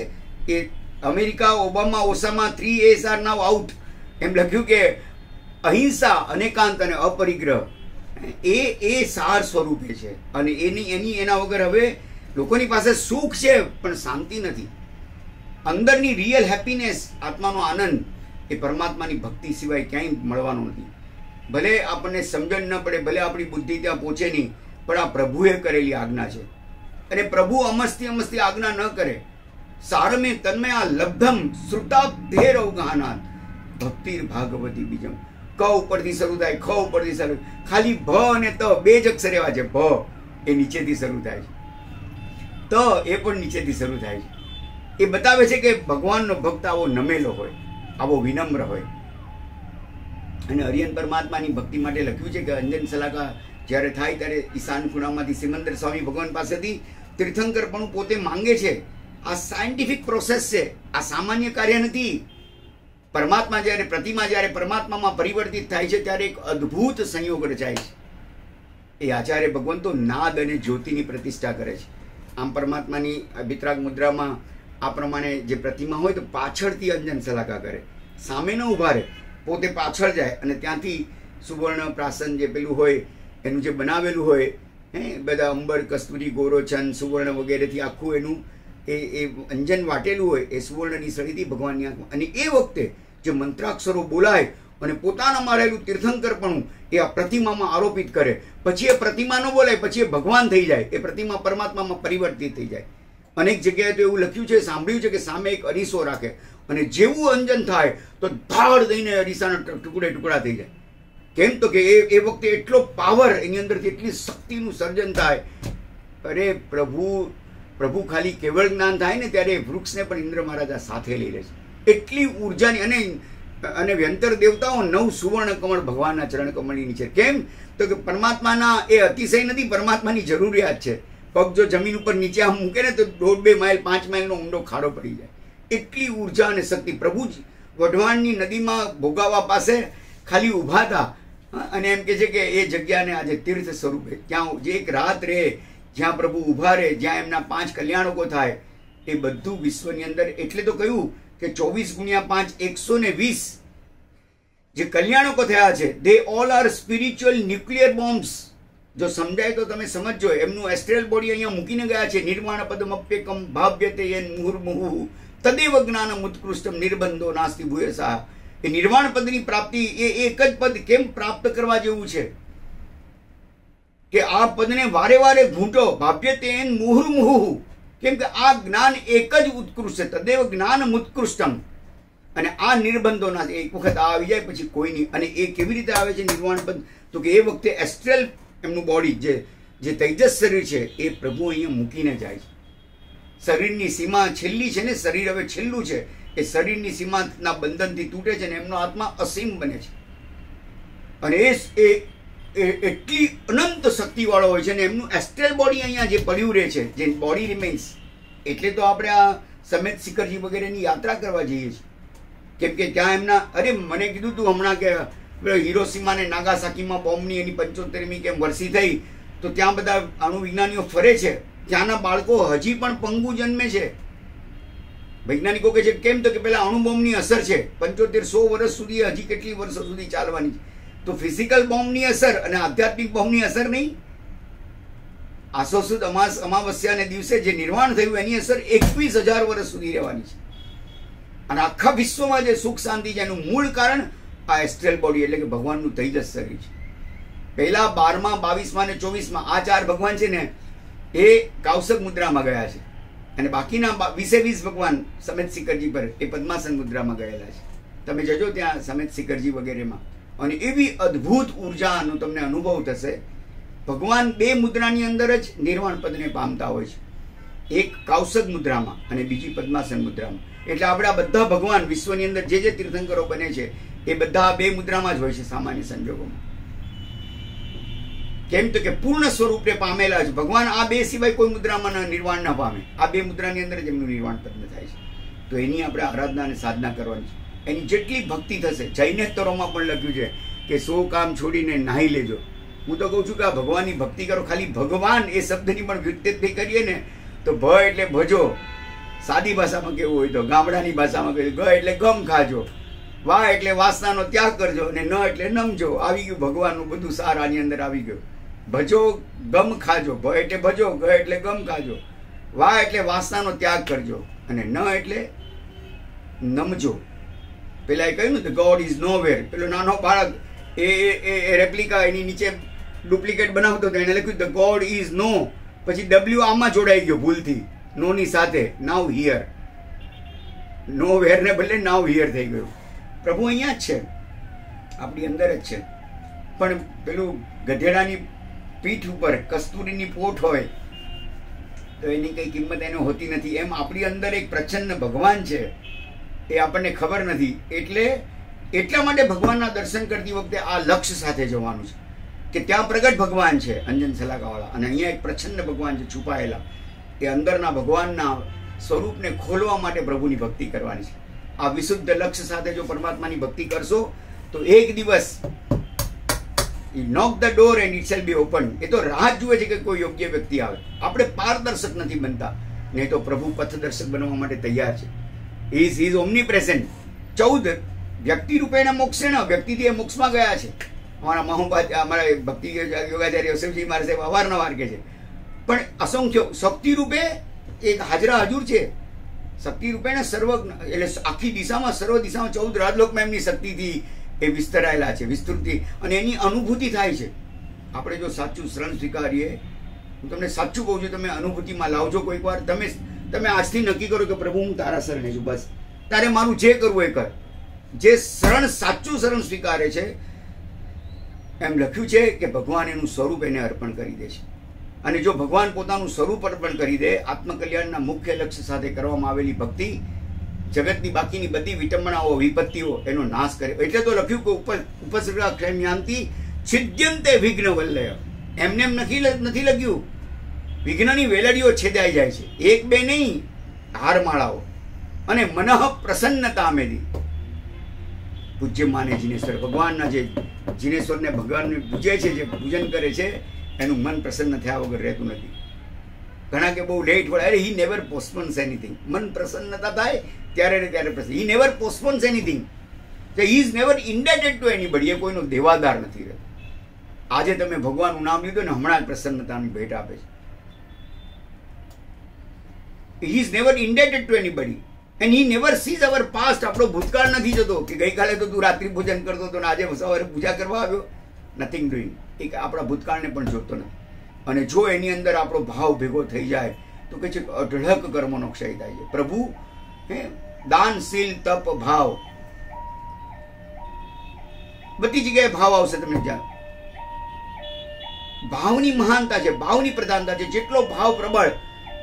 એ America, Obama, Osama 3A's are now out એમ લખ્યું કે અહિંસા, અનેકાંત અને અપરિગ્રહ એ સાર સ્વરૂપે છે. અને એના વગર હવે લોકોની પાસે સુખ છે પણ શાંતિ નથી. અંદરની રિયલ હેપીનેસ, આત્માનો આનંદ એ પરમાત્માની ભક્તિ સિવાય ક્યાંય મળવાનો નથી. ભલે આપણને સમજણ ન પડે, ભલે આપણી બુદ્ધિ ત્યાં પહોંચે નહીં, પણ આ પ્રભુએ કરેલી આજ્ઞા છે. અને પ્રભુ અમસ્તી આજ્ઞા ન કરે. સારમે તન્મયા લબ્ધમ શ્રુતાબ્ધેર અવગાહનાત ભક્તિ ભાગવતી બીજમ. ક ઉપરથી શરૂ થાય, ખ ઉપરથી શરૂ, ખાલી ભ અને ત બે જ અક્ષર એવા છે. ભ એ નીચેથી શરૂ થાય છે, ત એ પણ નીચેથી શરૂ થાય છે. એ બતાવે છે કે ભગવાનનો ભક્ત આવો નમેલો હોય, આવો વિનમ્ર હોય. અને હરિયન પરમાત્માની ભક્તિ માટે લખ્યું છે કે અંજન સલાકા જ્યારે થાય ત્યારે ઈશાન ખૂણામાંથી સિમંદર સ્વામી ભગવાન પાસેથી તીર્થંકરપણું પોતે માંગે છે. આ સાયન્ટિફિક પ્રોસેસ છે, આ સામાન્ય કાર્ય નથી. પરમાત્મા જ્યારે, પ્રતિમા જ્યારે પરમાત્મામાં પરિવર્તિત થાય છે ત્યારે એક અદ્ભુત સંયોગ રચાય છે. એ આચાર્ય ભગવંતો નાદ અને જ્યોતિની પ્રતિષ્ઠા કરે છે. આમ પરમાત્માની વિતરાગ મુદ્રામાં આ પ્રમાણે જે પ્રતિમા હોય તો પાછળથી અંજન સલાકા કરે, સામે ન ઉભા રહે, પોતે પાછળ જાય અને ત્યાંથી સુવર્ણ પ્રાસન જે પેલું હોય એનું જે બનાવેલું હોય, બધા અંબર, કસ્તુરી, ગોરોચન, સુવર્ણ વગેરેથી આખું એનું એ અંજન વાટેલું હોય એ સુવર્ણની સળીથી ભગવાનની આંખમાં. અને એ વખતે જે મંત્રાક્ષરો બોલાય અને પોતાના મારેલું તીર્થંકરપણું એ આ પ્રતિમામાં આરોપિત કરે, પછી એ પ્રતિમા ન બોલાય, પછી એ ભગવાન થઈ જાય, એ પ્રતિમા પરમાત્મામાં પરિવર્તિત થઈ જાય. અનેક જગ્યાએ તો એવું લખ્યું છે, સાંભળ્યું છે કે સામે એક અરીસો રાખે અને જેવું અંજન થાય તો ધાડ દઈને અરીસાના ટુકડે ટુકડા થઈ જાય. કેમ તો કે એ વખતે એટલો પાવર એની અંદરથી, એટલી શક્તિનું સર્જન થાય. અરે પ્રભુ ખાલી કેવળ જ્ઞાન થાય ને ત્યારે વૃક્ષને પણ ઇન્દ્ર મહારાજા સાથે લઈ લે છે. એટલી ઉર્જાની. અને વ્યંતર દેવતાઓ 9 સુવર્ણ કમળ ભગવાનના ચરણ કમળની નીચે. કેમ તો કે પરમાત્માના એ અતિશય નથી, પરમાત્માની જરૂરિયાત છે. પગ જો જમીન ઉપર નીચે આમ મૂકે ને તો 1.5 માઇલ 5 માઇલનો ઊંડો ખાડો પડી જાય. એટલી ઉર્જા અને શક્તિ. પ્રભુ જ વઢવાણની નદીમાં ભોગાવા પાસે ખાલી ઊભા હતા અને એમ કે છે કે એ જગ્યાને આજે તીર્થ સ્વરૂપે, ત્યાં જે એક રાત રહે, જ્યાં પ્રભુ ઊભા રહે, જ્યાં એમના 5 કલ્યાણકો થાય, એ બધું વિશ્વની અંદર. એટલે તો કહ્યું કે 24 × 5 120 જે કલ્યાણકો થયા છે, they all are spiritual nuclear bombs. જો સમજાય તો તમે સમજજો. એમનું એસ્ટ્રલ બોડી અહીંયા મૂકીને ગયા છે. નિર્માણ પદમપ્યેકમ ભાવ્યતે યન મુહુર્મુહુ તદેવ જ્ઞાનમ ઉત્કૃષ્ટમ નિર્બંધો નાસ્તિ ભૂયસા. એ નિર્વાણ પદની પ્રાપ્તિ એ એક જ પદ કેમ પ્રાપ્ત કરવા જેવું છે કે આ પદને વારે વારે ઘૂંટો. ભાવ્યતે યન મુહુર્મુહુ. કેમ કે આ જ્ઞાન એક જ ઉત્કૃષ્ટ છે, તદેવ જ્ઞાનમ ઉત્કૃષ્ટમ. અને આ નિર્બંધો ના, એક વખત આ આવી જાય પછી કોઈ નહીં. અને એ કેવી રીતે આવે છે નિર્વાણ પદ? તો કે એ વખતે એસ્ટ્રલ એમનું બોડી જે તેજસ શરીર છે એ પ્રભુ અહીંયા મૂકીને જાય છે. શરીરની સીમા છેલ્લી છે ને, શરીર હવે છેલ્લું છે. એ શરીરની સીમાના બંધનથી તૂટે છે અને એમનો આત્મા અસીમ બને છે. અને એ એટલી અનંત શક્તિવાળો હોય છે ને એમનું એસ્ટ્રલ બોડી અહીંયા જે પડ્યું રહે છે, જે બોડી રિમેન્સ. એટલે તો આપણે આ સમેત શિખરજી વગેરેની યાત્રા કરવા જઈએ છીએ. કેમ કે ત્યાં એમના, અરે મને કીધું તું હમણાં કે હિરોશીમા ને નાગાસાકીમાં બોમ્બની એની 75મી કેમ વર્ષી થઈ તો ત્યાં બધા અણુવિજ્ઞાનીઓ ફરે છે. ત્યાંના બાળકો હજી પણ પંગુ જન્મે છે. વૈજ્ઞાનિકો કહે છે કેમ તો કે પેલા અણુબોમ્બની અસર છે, 75-100 વર્ષ સુધી, હજી કેટલી વર્ષો સુધી ચાલવાની છે. તો ફિઝિકલ બોમ્બની અસર અને આધ્યાત્મિક બોમ્બની અસર નહીં. આસો સુદ અમાવસ્યાને દિવસે જે નિર્વાણ થયું એની અસર 21,000 વર્ષ સુધી રહેવાની છે. અને આખા વિશ્વમાં જે સુખ શાંતિ છે એનું મૂળ કારણ આ એસ્ટ્રલ બોડી એટલે કે ભગવાનનું તેજસ શરીર છે. પહેલા 12મા, 22મા અને 24મા આ 4 ભગવાન છે ને એ કાઉસક મુદ્રામાં ગયા છે. અને બાકીના 20 ભગવાન સમેત શિખરજી પર એ પદ્માસન મુદ્રામાં ગયેલા છે. તમે જજો ત્યાં સમેત શિખરજી વગેરેમાં. અને એવી અદ્ભુત ઉર્જાનો તમને અનુભવ થશે. ભગવાન 2 મુદ્રાની અંદર જ નિર્વાણ પદને પામતા હોય છે. એક કાઉસક મુદ્રામાં અને બીજી પદ્માસન મુદ્રામાં. એટલે આપણા બધા ભગવાન વિશ્વની અંદર જે તીર્થંકરો બને છે એ બધા 2 મુદ્રામાં જ હોય છે સામાન્ય સંજોગોમાં. કેમ તો કે પૂર્ણ સ્વરૂપે પામેલા છે ભગવાન. આ 2 સિવાય કોઈ મુદ્રામાં નિર્વાણ ન પામે. આ 2 મુદ્રાની અંદર જ એમનું નિર્વાણ પદ થાય છે. તો એની આપણે આરાધના અને સાધના કરવાની છે. એની જેટલી ભક્તિ થશે, જૈનેતરોમાં પણ લખ્યું છે કે 100 કામ છોડીને નાહી લેજો. હું તો કહું છું કે આ ભગવાનની ભક્તિ કરો. ખાલી ભગવાન એ શબ્દની પણ વ્યુત્પત્તિ કરીએ ને તો ભ એટલે ભજો, સાદી ભાષામાં કેવું હોય તો, ગામડાની ભાષામાં કહ્યું ગ એટલે ગમ ખાજો, વા એટલે વાસનાનો ત્યાગ કરજો, અને ન એટલે નમજો. આવી ગયું ભગવાનનું બધું સાર આની અંદર આવી ગયું. ભજો ગમ ખાજો, ભ એટલે ભજો, ગ એટલે ગમ ખાજો, વા એટલે વાસનાનો ત્યાગ કરજો, અને ન એટલે નમજો. પેલા એ કહ્યું ને ગોડ ઇઝ નો વેર. પેલો નાનો બાળક એ રેપ્લિકા એની નીચે ડુપ્લિકેટ બનાવતો હતો, એને લખ્યું ધ ગોડ ઇઝ નો, પછી ડબલ્યુ આમાં જોડાઈ ગયો ભૂલથી નો ની સાથે. નાવ હિયર, નો વેર ને બદલે નાવ હિયર થઈ ગયું. પ્રભુ અહીંયા જ છે, આપણી અંદર જ છે. પણ પેલું ગધેડાની પીઠ ઉપર કસ્તુરીની પોટ હોય તો એની કઈ કિંમત એને હોતી નથી. એમ આપણી અંદર એક પ્રચંડ ભગવાન છે, એ આપણને ખબર નથી. એટલા માટે ભગવાનના દર્શન કરતી વખતે આ લક્ષ્ય સાથે જવાનું છે કે ત્યાં પ્રગટ ભગવાન છે અંજન સલાકાવાળા, અને અહીંયા એક પ્રચંડ ભગવાન છે છુપાયેલા. એ અંદરના ભગવાનના સ્વરૂપને ખોલવા માટે પ્રભુની ભક્તિ કરવાની છે. આ વિશુદ્ધ લક્ષ્ય સાથે જો પરમાત્માની ભક્તિ કરશો તો એક દિવસ knock the door and it shall be open. એ તો રાહ જુએ છે કે કોઈ યોગ્ય વ્યક્તિ આવે. આપણે પારદર્શક નથી બનતા, નહીં તો પ્રભુ પથદર્શક બનવા માટે તૈયાર છે. Is is ઓમની present. 14 વ્યક્તિ રૂપેના મોક્ષેણ, વ્યક્તિથી એ મોક્ષમાં ગયા છે. અમારા મહોપાદ અમારા ભક્તિ યોગાચાર્ય શિવજી મહારાજ સાહેબ અવારનવાર કહે છે. પણ અસંખ્ય શક્તિ રૂપે એક હાજરા હજુર છે. શક્તિ રૂપેને સર્વજ્ઞ, એટલે આખી દિશામાં, સર્વ દિશામાં 14 રાજલોકમાં એમની શક્તિથી એ વિસ્તરાયેલા છે, વિસ્તૃતિ, અને એની અનુભૂતિ થાય છે. આપણે જો સાચું શરણ સ્વીકારીએ, હું તમને સાચું કહું છું, તમે અનુભૂતિમાં લાવજો કોઈક વાર. તમે આજથી નક્કી કરો કે પ્રભુ હું તારા શરણે છું, બસ તારે મારું જે કરવું એ કર. જે શરણ, સાચું શરણ સ્વીકારે છે, એમ લખ્યું છે કે ભગવાન એનું સ્વરૂપ એને અર્પણ કરી દે છે. અને જો ભગવાન પોતાનું સ્વરૂપ અર્પણ કરી દે, આત્મકલ્યાણના મુખ્ય લક્ષ્ય સાથે કરવામાં આવેલી ભક્તિ જગતની બાકીની બધી વિટંબણાઓ, વિપત્તિઓ એનો નાશ કરે. એટલે તો લખ્યું કે ઉપસર્ગાક્ષમ્યાંતિ છિદ્યંતે વિઘ્ન વલ્લય. એમને એમ નથી લખ્યું. વિઘ્નની વેલડીઓ છેદાઈ જાય છે, એક બે નહીં, હારમાળાઓ. અને મનઃ પ્રસન્નતા મેદી. પૂજ્ય માને જીનેશ્વર, ભગવાનના જે જીનેશ્વરને ભગવાનને પૂજે છે, જે પૂજન કરે છે, એનું મન પ્રસન્ન થયા વગર રહેતું નથી. ઘણા કે બહુ લેટ વળે, અરે હી નેવર પોસ્ટપોન્સ એનીથિંગ. મન પ્રસન્નતા થાય ત્યારે ને ત્યારે પ્રસન્ન. He never postpones anything. He is never indebted to anybody. એ કોઈનો દેવાદાર નથી રહેતો. આજે તમે ભગવાનનું નામ લીધું ને હમણાં જ પ્રસન્નતાની ભેટ આપે છે. He is never indebted to anybody and he never sees our past. આપણો ભૂતકાળ નથી જતો કે ગઈકાલે તો તું રાત્રિ ભોજન કરતો હતો ને આજે સવારે પૂજા કરવા આવ્યો. Nothing doing. એ આપણા ભૂતકાળને પણ જોતો નથી. અને જો એની અંદર આપણો ભાવ ભેગો થઈ જાય તો કે છે અઢળક કર્મોનો ક્ષય થાય છે. પ્રભુ દાનશીલ, તપ, ભાવ, બધી જગ્યાએ ભાવ આવશે. તમને જાણ ભાવની મહાનતા છે, ભાવની પ્રધાનતા છે. જેટલો ભાવ પ્રબળ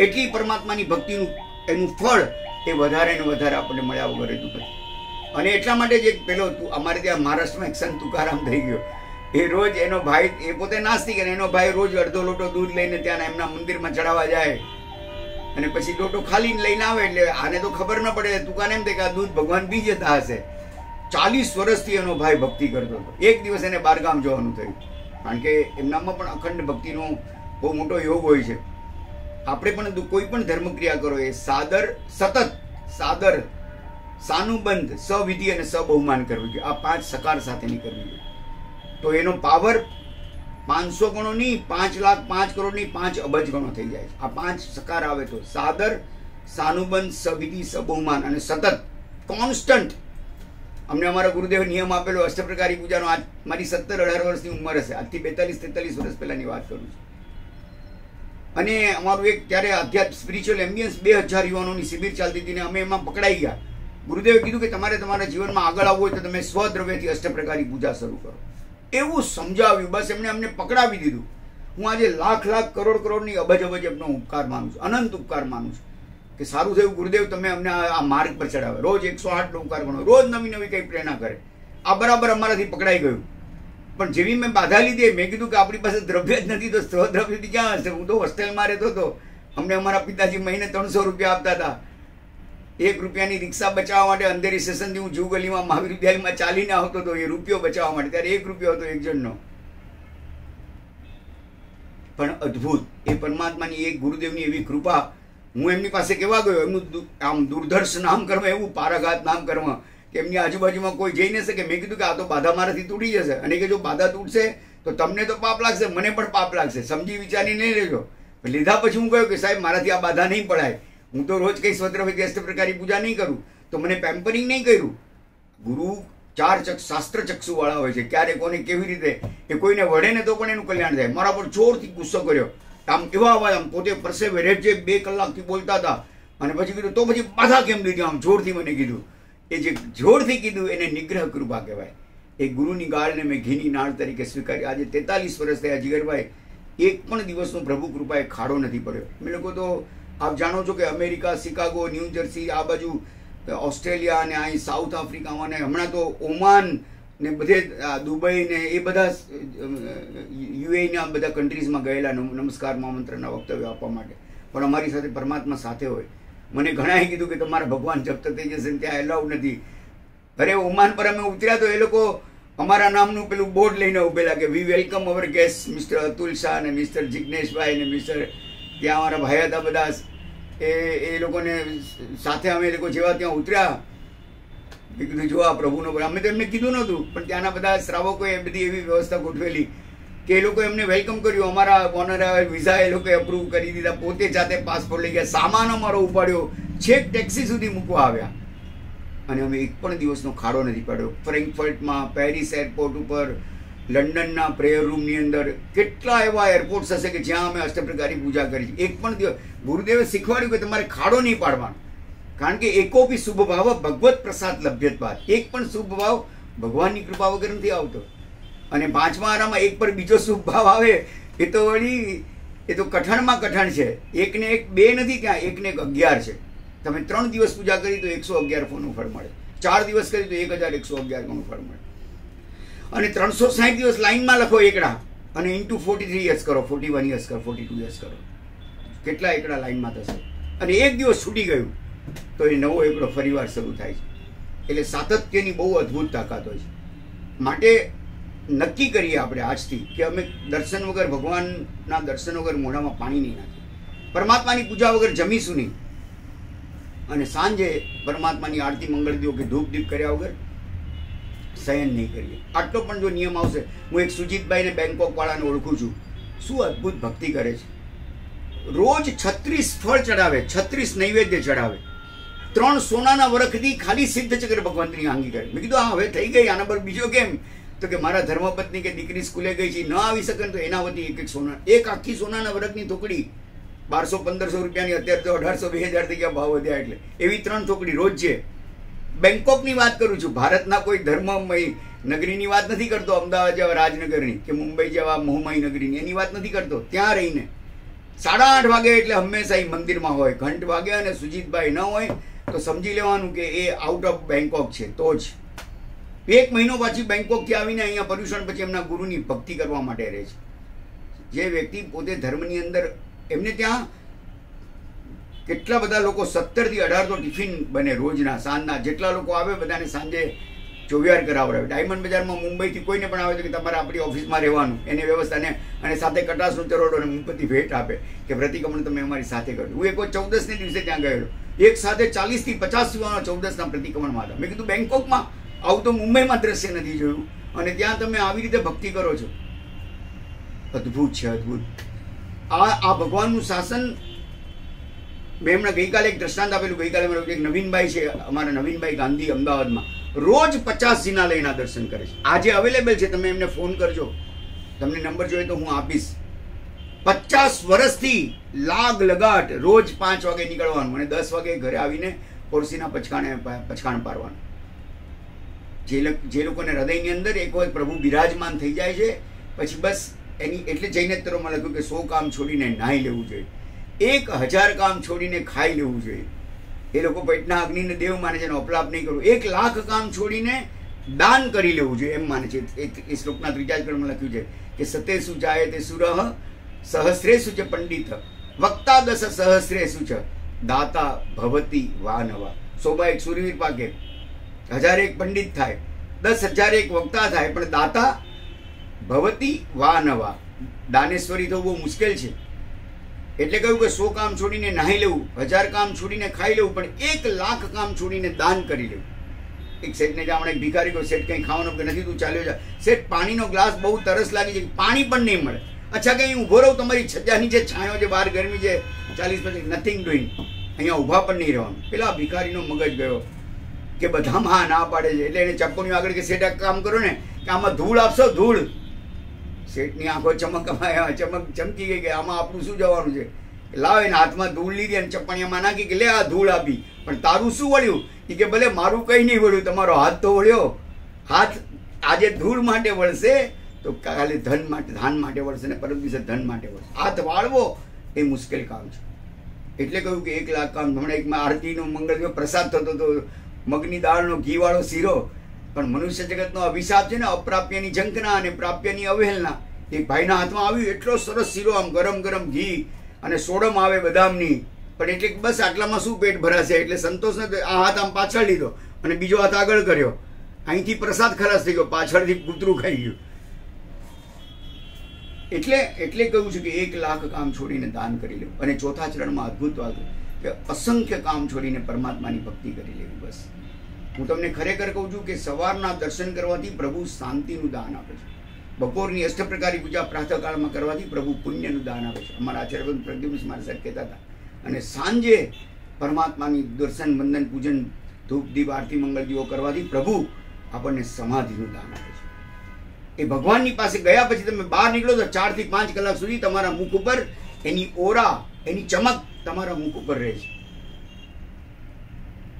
એટલી પરમાત્માની ભક્તિનું એનું ફળ એ વધારે ને વધારે આપણને મળ્યા વગર રહેતું નથી. અને એટલા માટે જ એક પેલો અમારે ત્યાં મહારાષ્ટ્રમાં એક સંત તુકારામ થઈ ગયો. એ રોજ એનો ભાઈ, એ પોતે નાસ્તિક, અને એનો ભાઈ રોજ અડધો લોટો દૂધ લઈને ત્યાં એમના મંદિરમાં ચડાવવા જાય, અને પછી લોટો ખાલી લઈને આવે. એટલે આને તો ખબર ન પડે, તુકાને એમ થાય કે આ દૂધ ભગવાન પી જતા હશે. 40 વર્ષથી એનો ભાઈ ભક્તિ કરતો હતો. એક દિવસ એને બારગામ જવાનું થયું, કારણ કે એમનામાં પણ અખંડ ભક્તિનો બહુ મોટો યોગ હોય છે. આપણે પણ કોઈ પણ ધર્મક્રિયા કરો એ સાદર, સતત સાદર, સાનુબંધ, સવિધિ અને સબહુમાન કરવું જોઈએ. આ 5 સકાર સાથેની કરવી જોઈએ. તો એનો પાવર 500 ગણો નહીં, 5 લાખ, 5 કરોડ નહીં, 5 અબજ ગણો થઈ જાય છે. આ 5 સકાર આવે તો સાદર, સાનુબંધ, સવિધિ, સબહુમાન અને સતત, કોન્સ્ટન્ટ. અમને અમારા ગુરુદેવ નિયમ આપેલો અષ્ટપ્રકારી પૂજાનો. આજ મારી 17-18 વર્ષની ઉંમર હશે. આજથી 42-43 વર્ષ પહેલાની વાત કરું છું. અને અમારું એક ત્યારે આધ્યાત્મ સ્પિરિચ્યુઅલ એમ્બિયન્સ 2000 યુવાનોની શિબિર ચાલતી હતી, ને અમે એમાં પકડાઈ ગયા. ગુરુદેવે કીધું કે તમારે તમારા જીવનમાં આગળ આવવું હોય તો તમે સ્વદ્રવ્યથી અષ્ટપ્રકારી પૂજા શરૂ કરો. એવું સમજાવ્યું. બસ એમને અમને પકડાવી દીધું. હું આજે લાખ કરોડ કરોડની અબજ એમનો ઉપકાર માનું છું, અનંત ઉપકાર માનું છું કે સારું થયું ગુરુદેવ તમે અમને આ માર્ગ પર ચડાવે. રોજ 108 ઉપકાર ગણો, રોજ નવી નવી કંઈ પ્રેરણા કરે. આ બરાબર અમારાથી પકડાઈ ગયું. પણ જેવી મેં બાધા લીધી, મેં કીધું કે આપણી પાસે દ્રવ્ય જ નથી તો સ્વદ્રવ્યથી ક્યાં હશે. હું તો હોસ્ટેલમાં રહેતો હતો. અમને અમારા પિતાજી મહિને 300 રૂપિયા આપતા હતા. 1 રૂપિયાની રિક્ષા બચાવવા માટે અંધેરી સ્ટેશનથી હું જૂ ગલીમાં મહાવીર વિદ્યાલયમાં ચાલીને આવતો હતો એ રૂપિયો બચાવવા માટે. ત્યારે 1 રૂપિયો હતો એક જણનો. પણ અદ્ભુત. એ પરમાત્માની એક ગુરુદેવની એવી કૃપા. હું એમની પાસે કહેવા ગયો, એમનું આમ દુર્ધર્ષ નામ કર્મ, એવું પારાઘાત નામ કર્મ કે એમની આજુબાજુમાં કોઈ જઈ ન શકે. મેં કીધું કે આ તો બાધા મારાથી તૂટી જશે, અને કે જો બાધા તૂટશે તો તમને તો પાપ લાગશે, મને પણ પાપ લાગશે, સમજી વિચારી નહીં લેજો. લીધા પછી હું કહ્યું કે સાહેબ મારાથી આ બાધા નહીં પડાય, હું તો રોજ કઈ સ્વતંત્ર અષ્ટપ્રકારી પૂજા નહીં કરું, તો મને પેમ્પરિંગ નહીં કર્યું. ગુરુ 4 શાસ્ત્ર ચક્ષુ વાળા હોય છે, ક્યારે કોને કેવી રીતે, એ કોઈને વઢે ને તો પણ એનું કલ્યાણ થાય. મારા પર જોરથી ગુસ્સો કર્યો, આમ એવા અવાજ, આમ પોતે પરસેવે રેજે 2 કલાકથી બોલતા હતા, અને પછી કીધું તો પછી બાધા કેમ દીધી, આમ જોરથી મને કીધું. એ જે જોરથી કીધું એને નિગ્રહ કૃપા કહેવાય. એ ગુરુની ગાળને મેં ઘીની નાળ તરીકે સ્વીકારી. આજે 43 વર્ષ થયા જીગરભાઈ, એક પણ દિવસનો પ્રભુ કૃપાએ ખાડો નથી પડ્યો. અમે લોકો તો આપ જાણો છો કે અમેરિકા, શિકાગો, ન્યૂ જર્સી, આ બાજુ ઓસ્ટ્રેલિયા અને અહીં સાઉથ આફ્રિકામાં ને હમણાં તો ઓમાન ને બધે દુબઈ ને એ બધા યુએના બધા કન્ટ્રીઝમાં ગયેલા નમસ્કાર આમંત્રણના વક્તવ્ય આપવા માટે. પણ અમારી સાથે પરમાત્મા સાથે હોય. મને ઘણાએ કીધું કે તમારા ભગવાન જપ્ત થઈ જશે ને ત્યાં એલાઉડ નથી. અરે ઓમાન પર અમે ઉતર્યા તો એ લોકો અમારા નામનું પેલું બોર્ડ લઈને ઉભેલા કે વી વેલકમ અવર ગેસ્ટ મિસ્ટર અતુલ શાહ ને મિસ્ટર જિગ્નેશભાઈ ને મિસ્ટર, ત્યાં અમારા ભાઈ હતા બધા, એ લોકોને સાથે અમે લોકો જેવા ત્યાં ઉતર્યા, મેં કીધું જો આ પ્રભુનો, અમે તો એમને કીધું નહોતું, પણ ત્યાંના બધા શ્રાવકોએ બધી એવી વ્યવસ્થા ગોઠવેલી કે એ લોકો એમને વેલકમ કર્યું. અમારા ઓનર વિઝા એ લોકોએ અપ્રૂવ કરી દીધા, પોતે જાતે પાસપોર્ટ લઈ ગયા, સામાન અમારો ઉપાડ્યો, છેક ટેક્સી સુધી મૂકવા આવ્યા. અને અમે એક પણ દિવસનો ખાડો નથી પાડ્યો. ફ્રેન્કફર્ટમાં, પેરિસ એરપોર્ટ ઉપર, લંડનના પ્રેયર રૂમની અંદર, કેટલા એવા એરપોર્ટ્સ હશે કે જ્યાં અમે અષ્ટપ્રકારી પૂજા કરી છે. એક પણ દિવસ ગુરુદેવે શીખવાડ્યું કે તમારે ખાડો નહીં પાડવાનો, કારણ કે એકોપી શુભ ભાવ ભગવત પ્રસાદ લભ્યત્વાદ. એક પણ શુભ ભાવ ભગવાનની કૃપા વગર નથી આવતો. અને 5મા આરામાં એક પર બીજો શુભ ભાવ આવે એ તો વળી, એ તો કઠણમાં કઠણ છે. 1 ને 1 2 નથી, ત્યાં 1 ને 1 11 છે. તમે 3 દિવસ પૂજા કરી તો 111 ફોનું ફળ મળે, 4 દિવસ કરી તો 1111 ફોનું ફળ મળે. અને 360 દિવસ લાઈનમાં લખો એકડા, અને ઇન્ટુ 43 યર્સ કરો, 41 યર્સ કરો, 42 યર્સ કરો, કેટલા એકડા લાઈનમાં થશે. અને એક દિવસ છૂટી ગયું તો એ નવો એકડો ફરીવાર શરૂ થાય છે. એટલે સાતત્યની બહુ અદ્ભુત તાકાત હોય છે. માટે નક્કી કરીએ આપણે આજથી કે અમે દર્શન વગર, ભગવાનના દર્શન વગર મોઢામાં પાણી નહીં નાખીએ, પરમાત્માની પૂજા વગર જમીશું નહીં, અને સાંજે પરમાત્માની આરતી મંગળદીઓ કે ધૂપ દીપ કર્યા વગર શયન નહીં કરીએ. આટલો પણ જો નિયમ આવશે. હું એક સુજીતભાઈને બેંકોક વાળાને ઓળખું છું, શું અદ્ભુત ભક્તિ કરે છે. રોજ 36 ફળ ચડાવે, 36 નૈવેદ્ય ચડાવે, 3 સોનાના વરખથી ખાલી સિદ્ધ ચક્ર ભગવંતની આંગી કરે. મેં કીધું હા હવે થઈ ગઈ, આના પર બીજો કેમ? તો કે મારા ધર્મપત્ની કે દીકરી સ્કૂલે ગઈ છે, ન આવી શકે તો એના વતી એક સોના, એક આખી સોનાના વરખની થોકડી 1200-1500 રૂપિયાની, અત્યારે તો 1800-2000 થઈ ગયા ભાવ વધ્યા, એટલે એવી 3 થોકડી રોજ છે. બેંકોકની વાત કરું છું, ભારતના કોઈ ધર્મમય નગરીની વાત નથી કરતો, અમદાવાદ જેવા રાજનગરની કે મુંબઈ જેવા મોહમય નગરીની, એની વાત નથી કરતો. ત્યાં રહીને 8:30 વાગે એટલે હંમેશા એ મંદિરમાં હોય, ઘંટ વાગે અને સુજીતભાઈ ન હોય તો સમજી લેવાનું કે એ આઉટ ઓફ બેંકોક છે. તો જ 1 મહિનો પછી બેંકોકથી આવીને અહીંયા પર્યુષણ પછી એમના ગુરુની ભક્તિ કરવા માટે રહે છે. જે વ્યક્તિ પોતે ધર્મની અંદર, એમને ત્યાં કેટલા બધા લોકો 17 થી 18 તો ટિફિન બને રોજના, સાંજના. જેટલા લોકો આવે બધાને સાંજે ચોવિયાર કરાવડાવે. ડાયમંડ બજારમાં મુંબઈથી કોઈને પણ આવે તો કે તમારે આપણી ઓફિસમાં રહેવાનું, એની વ્યવસ્થાને, અને સાથે કટાસનો ચરોડો અને મુંબઈથી ભેટ આપે કે પ્રતિક્રમણ તમે અમારી સાથે કરજો. હું એક 14ને દિવસે ત્યાં ગયેલો, એક સાથે 40 થી 50 સુવાના 14ના પ્રતિક્રમણમાં હતા. મેં કીધું બેંકોકમાં આવું તો મુંબઈમાં દ્રશ્ય નથી જોયું, અને ત્યાં તમે આવી રીતે ભક્તિ કરો છો. અદ્ભુત છે, અદ્ભુત. આ ભગવાનનું શાસન. મેં હમણાં ગઈકાલે એક દ્રષ્ટાંત આપેલું. ગઈકાલે મારું એક નવીનભાઈ છે, અમારા નવીનભાઈ ગાંધી, અમદાવાદમાં રોજ 50 જિનાલયના દર્શન કરે છે. આજે અવેલેબલ છે, તમે એમને ફોન કરજો, તમને નંબર જોઈએ તો હું આપીશ. 50 વર્ષથી લાગ લગાટ રોજ 5 વાગે નીકળવાનું અને 10 વાગે ઘરે આવીને ઓરસીના પચકાણ પારવાનું. જે લોકોને હૃદયની અંદર એક વખત પ્રભુ બિરાજમાન થઈ જાય છે, પછી બસ એની, એટલે જઈને તરોમાં લખ્યું કે 100 કામ છોડીને નાહી લેવું જોઈએ, 1000 કામ છોડીને ખાઈ લેવું જોઈએ. એ લોકો પેટના અગ્નિને દેવ માને છે, એનો અપલાપ નહીં કરવું. 1 લાખ કામ છોડીને દાન કરી લેવું જોઈએ એમ માને છે. એ શ્લોકના 3જા સ્કંદમાં લખ્યું છે કે સતેષુ જાયતે સુરઃ સહસ્રેષુ ચ પંડિત વક્તા 10 સહસ્રેષુ ચ દાતા ભવતી વા નવા. 100 સૂરવીર પાકે, 1001 પંડિત થાય, 10,001 વક્તા થાય, પણ દાતા ભવતી વા નવા. દાનેશ્વરી થવું બહુ મુશ્કેલ છે. એટલે કહ્યું કે 100 કામ છોડીને નાહી લેવું, 1000 કામ છોડીને ખાઈ લેવું, પણ 1,00,000 કામ છોડીને દાન કરી લેવું. એક શેઠને જામણે એક ભિખારી કહ્યું, શેઠ કંઈ ખાવાનું કે નથી, તું ચાલ્યો જા. શેઠ પાણીનો ગ્લાસ બહુ તરસ લાગી છે, પાણી પણ નહીં મળે. અચ્છા કંઈ ઊભો રહું, તમારી છજા નીચે છાંયો છે, બહાર ગરમી છે 40-50, નથિંગ ડુઈંગ, અહીંયા ઊભા પણ નહીં રહેવાનું. પેલા ભિખારીનો મગજ ગયો કે બધામાં ના પાડે છે, એટલે એને ચપ્પુની આગળ કે શેઠ એક કામ કરો ને કે આમાં ધૂળ આપશો, ધૂળ. શેઠની આંખો ચમકી ગઈ કે આમાં આપણું શું જવાનું છે. લાવ, એને હાથમાં ધૂળ લીધી અને ચપ્પણીયામાં નાખી કે લે આ ધૂળ આપી, પણ તારું શું વળ્યું? એ કે ભલે મારું કંઈ નહીં વળ્યું, તમારો હાથ તો વળ્યો. હાથ આજે ધૂળ માટે વળશે તો કાલે ધાન માટે વળશે ને પરમ દિવસે ધન માટે વળશે. હાથ વાળવો એ મુશ્કેલ કામ છે. એટલે કહ્યું કે 1,00,000 કામ. હમણાં એક આરતીનો મંગળ પ્રસાદ થતો હતો, મગની દાળનો ઘીવાળો શીરો. પણ મનુષ્ય જગતનો અભિશાપ છે ને, અપ્રાપ્યની ઝંખના અને પ્રાપ્યની અવહેલના. એક ભાઈના હાથમાં આવ્યું એટલો સરસ શીરો, આમ ગરમ ગરમ ઘી અને સોડમ આવે બદામની, પણ એટલે બસ આટલામાં શું પેટ ભરાશે, એટલે સંતોષ ને આ હાથ આમ પાછળ લીધો અને બીજો હાથ આગળ કર્યો. અહીંથી પ્રસાદ ખલાસ થઈ ગયો, પાછળથી કૂતરું ખાઈ ગયું. એટલે કહ્યું છે કે 1,00,000 કામ છોડીને દાન કરી લેવું. અને ચોથા ચરણમાં અદ્ભુત વાત કે અસંખ્ય કામ છોડીને પરમાત્માની ભક્તિ કરી લેવી. બસ હું તમને ખરેખર કહું છું કે સવારના દર્શન કરવાથી પ્રભુ શાંતિનું દાન આપે છે. બપોરની અષ્ટપ્રકારી પૂજા પ્રાતઃકાળમાં કરવાથી પ્રભુ પુણ્યનું દાન આપે છે. અમારા આચાર્ય પ્રદ્યુમ્ન મહારાજ સાહેબ કહેતા હતા. અને સાંજે પરમાત્માની દર્શન, વંદન, પૂજન, ધૂપ, દીપ, આરતી, મંગળ દીવો કરવાથી પ્રભુ આપણને સમાધિનું દાન આપે છે. એ ભગવાનની પાસે ગયા પછી તમે બહાર નીકળો તો 4 થી 5 કલાક સુધી તમારા મુખ ઉપર એની ઓરા, એની ચમક તમારા મુખ ઉપર રહે છે.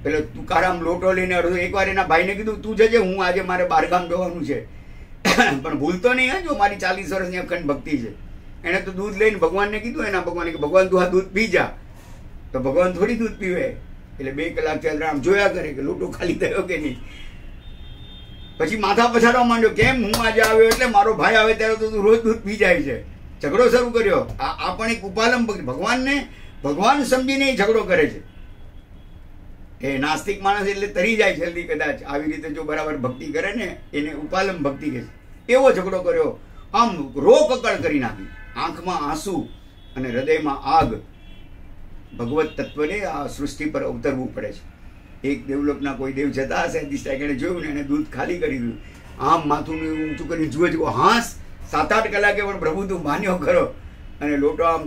પેલો તુકારામ લોટો લઈને અડધો, એકવાર એના ભાઈને કીધું તું જજે, હું આજે મારે બહારગામ જવાનું છે, પણ ભૂલતો નહીં જો મારી 40 વર્ષની અખંડ ભક્તિ છે. એને તો દૂધ લઈને ભગવાનને કીધું, એના ભગવાને કે ભગવાન તું આ દૂધ પી જા. તો ભગવાન થોડી દૂધ પીવે. એટલે 2 કલાક થયા આમ જોયા કરે કે લોટો ખાલી થયો કે નહીં. પછી માથા પછાડવા માંડ્યો, કેમ હું આજે આવ્યો એટલે મારો ભાઈ આવે ત્યારે તો તું રોજ દૂધ પી જાય છે. ઝઘડો શરૂ કર્યો. આ પણ એક ઉપાલમ ભક્તિ. ભગવાન સમજીને ઝઘડો કરે છે. એ નાસ્તિક માણસ એટલે તરી જાય જલ્દી, કદાચ આવી રીતે જો બરાબર ભક્તિ કરે ને એને ઉપાલમ ભક્તિ કહે છે. એવો ઝઘડો કર્યો, આમ રોકકળ કરી નાખી, આંખમાં આંસુ અને હૃદયમાં આગ. ભગવત તત્વને આ સૃષ્ટિ પર અવતરવું પડે છે. એક દેવલોકના કોઈ દેવ જતા હશે, દિશા એને જોયું ને એને દૂધ ખાલી કરી દીધું. આમ માથું ઊંચું કરીને જુએ હાંસ 7-8 કલાકે પણ પ્રભુ તું માન્યો કરો. અને લોટો આમ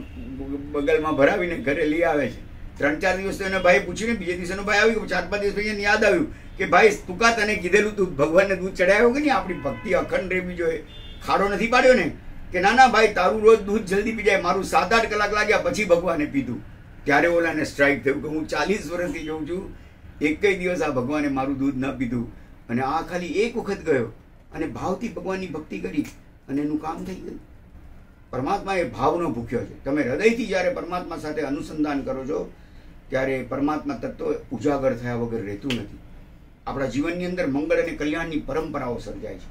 બગલમાં ભરાવીને ઘરે લઈ આવે છે. 3-4 દિવસ તો એને ભાઈ પૂછ્યું ને, બીજે દિવસનો ભાઈ આવી ગયો. 4-5 દિવસ પછી એને યાદ આવ્યું કે ભાઈ તુકા તને કીધેલું તું ભગવાનને દૂધ ચડાવ્યો કે નહીં, આપણી ભક્તિ અખંડ રહેવી જોઈએ, ખાડો નથી પાડ્યો ને. કે ના ના ભાઈ તારું રોજ દૂધ જલ્દી પી જાય, મારું 7-8 કલાક લાગ્યા પછી ભગવાને પીધું. ત્યારે ઓલાને સ્ટ્રાઇક થયું કે હું 40 વર્ષથી જોઉં છું, એકય દિવસ આ ભગવાને મારું દૂધ ન પીધું. અને આ ખાલી એક વખત ગયો અને ભાવથી ભગવાનની ભક્તિ કરી અને એનું કામ થઈ ગયું. પરમાત્મા એ ભાવનો ભૂખ્યો છે. તમે હૃદયથી જ્યારે પરમાત્મા સાથે અનુસંધાન કરો છો ત્યારે પરમાત્મા તત્વ ઉજાગર થયા વગર રહેતું નથી. આપણા જીવનની અંદર મંગળ અને કલ્યાણની પરંપરાઓ સર્જાય છે.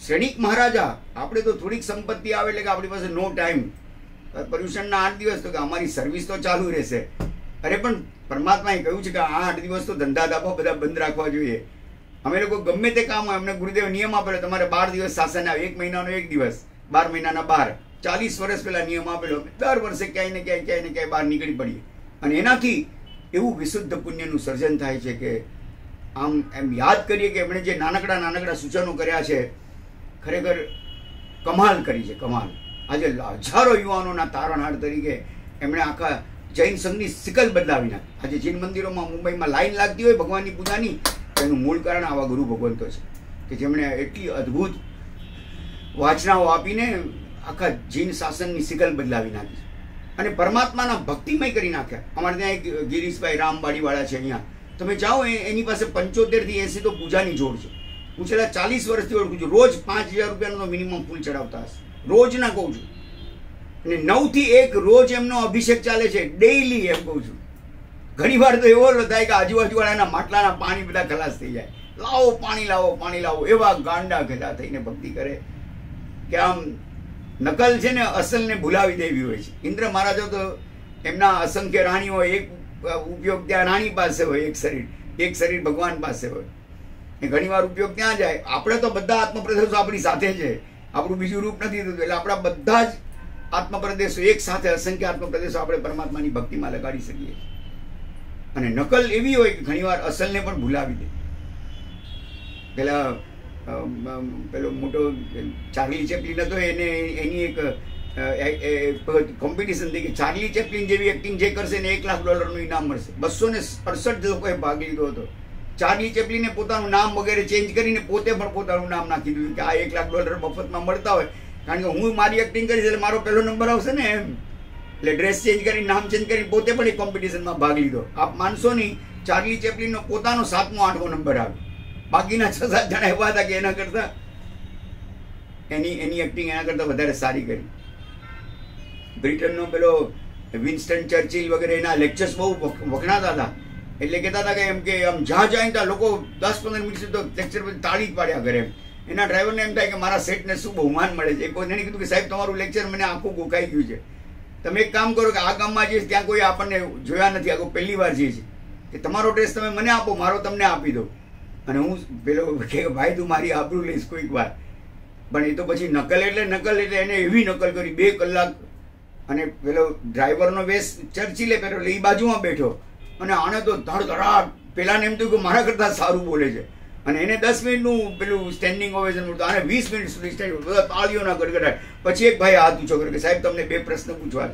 શ્રેણિક મહારાજા, આપણે તો થોડીક સંપત્તિ આવે એટલે કે આપણી પાસે નો ટાઈમ, પર્યુષણના 8 દિવસ, તો કે અમારી સર્વિસ તો ચાલુ રહેશે. અરે પણ પરમાત્માએ કહ્યું છે કે આ 8 દિવસ તો ધંધા ધાબા બધા બંધ રાખવા જોઈએ. અમે લોકો ગમે તે કામ હોય, અમને ગુરુદેવ નિયમ આપેલો તમારે 12 દિવસ શાસન આવે, 1 મહિનાનો 1 દિવસ, 12 મહિનાના 12, 40 વર્ષ પહેલા નિયમ આપેલો. દર વર્ષે ક્યાંય ને ક્યાંય બહાર નીકળી પડીએ. અને એનાથી એવું વિશુદ્ધ પુણ્યનું સર્જન થાય છે કે આમ એમ યાદ કરીએ કે એમણે જે નાનકડા સૂચનો કર્યા છે, ખરેખર કમાલ કરી છે, કમાલ. આજે હજારો યુવાનોના તારણહાર તરીકે એમણે આખા જૈન સંઘની સિકલ બદલાવી નાખી. આજે જૈન મંદિરોમાં મુંબઈમાં લાઈન લાગતી હોય ભગવાનની પૂજાની, એનું મૂળ કારણ આવા ગુરુ ભગવંતો છે કે જેમણે એટલી અદ્ભુત વાચનાઓ આપીને આખા જૈન શાસનની સિકલ બદલાવી નાખી અને પરમાત્માના ભક્તિમય કરી નાખ્યા. અમારે ત્યાં એક ગિરીશભાઈ રામવાડીવાળા છે અહીંયા, તમે જાઓ એની પાસે 75 થી 80 તો પૂજાની જોડ છે. હું છેલ્લા 40 વર્ષથી ઓળખું છું. રોજ 5000 રૂપિયાનો મિનિમમ ફૂલ ચડાવતા હશે, રોજના કહું છું. અને 9 થી 1 રોજ એમનો અભિષેક ચાલે છે, ડેઈલી એમ કહું છું. ઘણી વાર તો એવો થાય કે આજુબાજુવાળાના માટલાના પાણી બધા ખલાસ થઈ જાય, લાવો પાણી લાવો. એવા ગાંડા ગધા થઈને ભક્તિ કરે કે આમ નકલ છે ને અસલને ભૂલાવી દેવી હોય છે. ઇન્દ્ર મહારાજો તો એમના અસંખ્ય રાણીઓ, એક ઉપયોગ ત્યાં રાણી પાસે હોય, એક શરીર ભગવાન પાસે હોય. એ ઘણી વાર ઉપયોગ ત્યાં જાય. આપણે તો બધા આત્મપ્રદર્શો આપણી સાથે છે, આપણું બીજું રૂપ નથી થતું. એટલે આપણા બધા જ આત્મપ્રદેશો એક સાથે, અસંખ્ય આત્મપ્રદેશો આપણે પરમાત્માની ભક્તિમાં લગાડી શકીએ. અને નકલ એવી હોય કે ઘણીવાર અસલને પણ ભૂલાવી દે. પેલો મોટો ચાર્લી ચેપ્લિન હતો, એને એની એક કોમ્પિટિશન થઈ કે ચાર્લી ચેપ્લિન જેવી એક્ટિંગ જે કરશે ને $1,00,000 ઇનામ મળશે. 268 લોકોએ ભાગ લીધો હતો. ચાર્લી ચેપ્લિને પોતાનું નામ વગેરે ચેન્જ કરીને પોતે પણ પોતાનું નામ નાખી દીધું કે આ $1,00,000 મફતમાં મળતા હોય, કારણ કે હું મારી એક્ટિંગ કરીશ એટલે મારો પહેલો નંબર આવશે ને એમ. એટલે ડ્રેસ ચેન્જ કરી, નામ ચેન્જ કરી, પોતે પણ એક કોમ્પિટિશનમાં ભાગ લીધો. આપ માનશો નહીં, ચાર્લી ચેપ્લિનનો પોતાનો 7મો 8મો નંબર આવ્યો. બાકીના 6-7 જણા એવા હતા કે એના કરતા એની એક્ટિંગ એના કરતા વધારે સારી કરી. બ્રિટનનો પેલો વિન્સ્ટન ચર્ચિલ વગેરે એના લેક્ચર્સ બહુ વખણાતા હતા. એટલે કહેતા હતા કે એમ કે આમ જ્યાં જાય ત્યાં લોકો 10-15 મિનિટ સુધી તો લેક્ચર પછી તાળી જ પાડ્યા કરે. એના ડ્રાઈવરને એમ થાય કે મારા સેટને શું બહુમાન મળે છે. કોઈને કીધું કે સાહેબ તમારું લેક્ચર મને આખું ગોખાઈ ગયું છે, તમે એક કામ કરો કે આ ગામમાં જઈશ ત્યાં કોઈ આપણને જોયા નથી, આખું પહેલી વાર જઈએ છીએ, કે તમારો ડ્રેસ તમે મને આપો, મારો તમને આપી દો. અને હું પેલો કે ભાઈ તું મારી આબરૂ લઈશ કોઈક વાર. પણ એ તો પછી નકલ એટલે એને એવી નકલ કરી 2 કલાક. અને પેલો ડ્રાઈવરનો વેશ ચર્ચિલે પહેર્યો એટલે એ બાજુમાં બેઠો અને આને તો ધડધડાટ. પેલાને એમ થયું કે મારા કરતાં સારું બોલે છે. અને એને 10 મિનિટનું પેલું સ્ટેન્ડિંગ ઓવેશન મળતું, આને 20 મિનિટ સુધી સ્ટેન્ડિંગ, બધા તાળીઓના ગડગડાટ. પછી એક ભાઈ હાથ ઊંચો કર્યો કે સાહેબ તમને 2 પ્રશ્ન પૂછવા.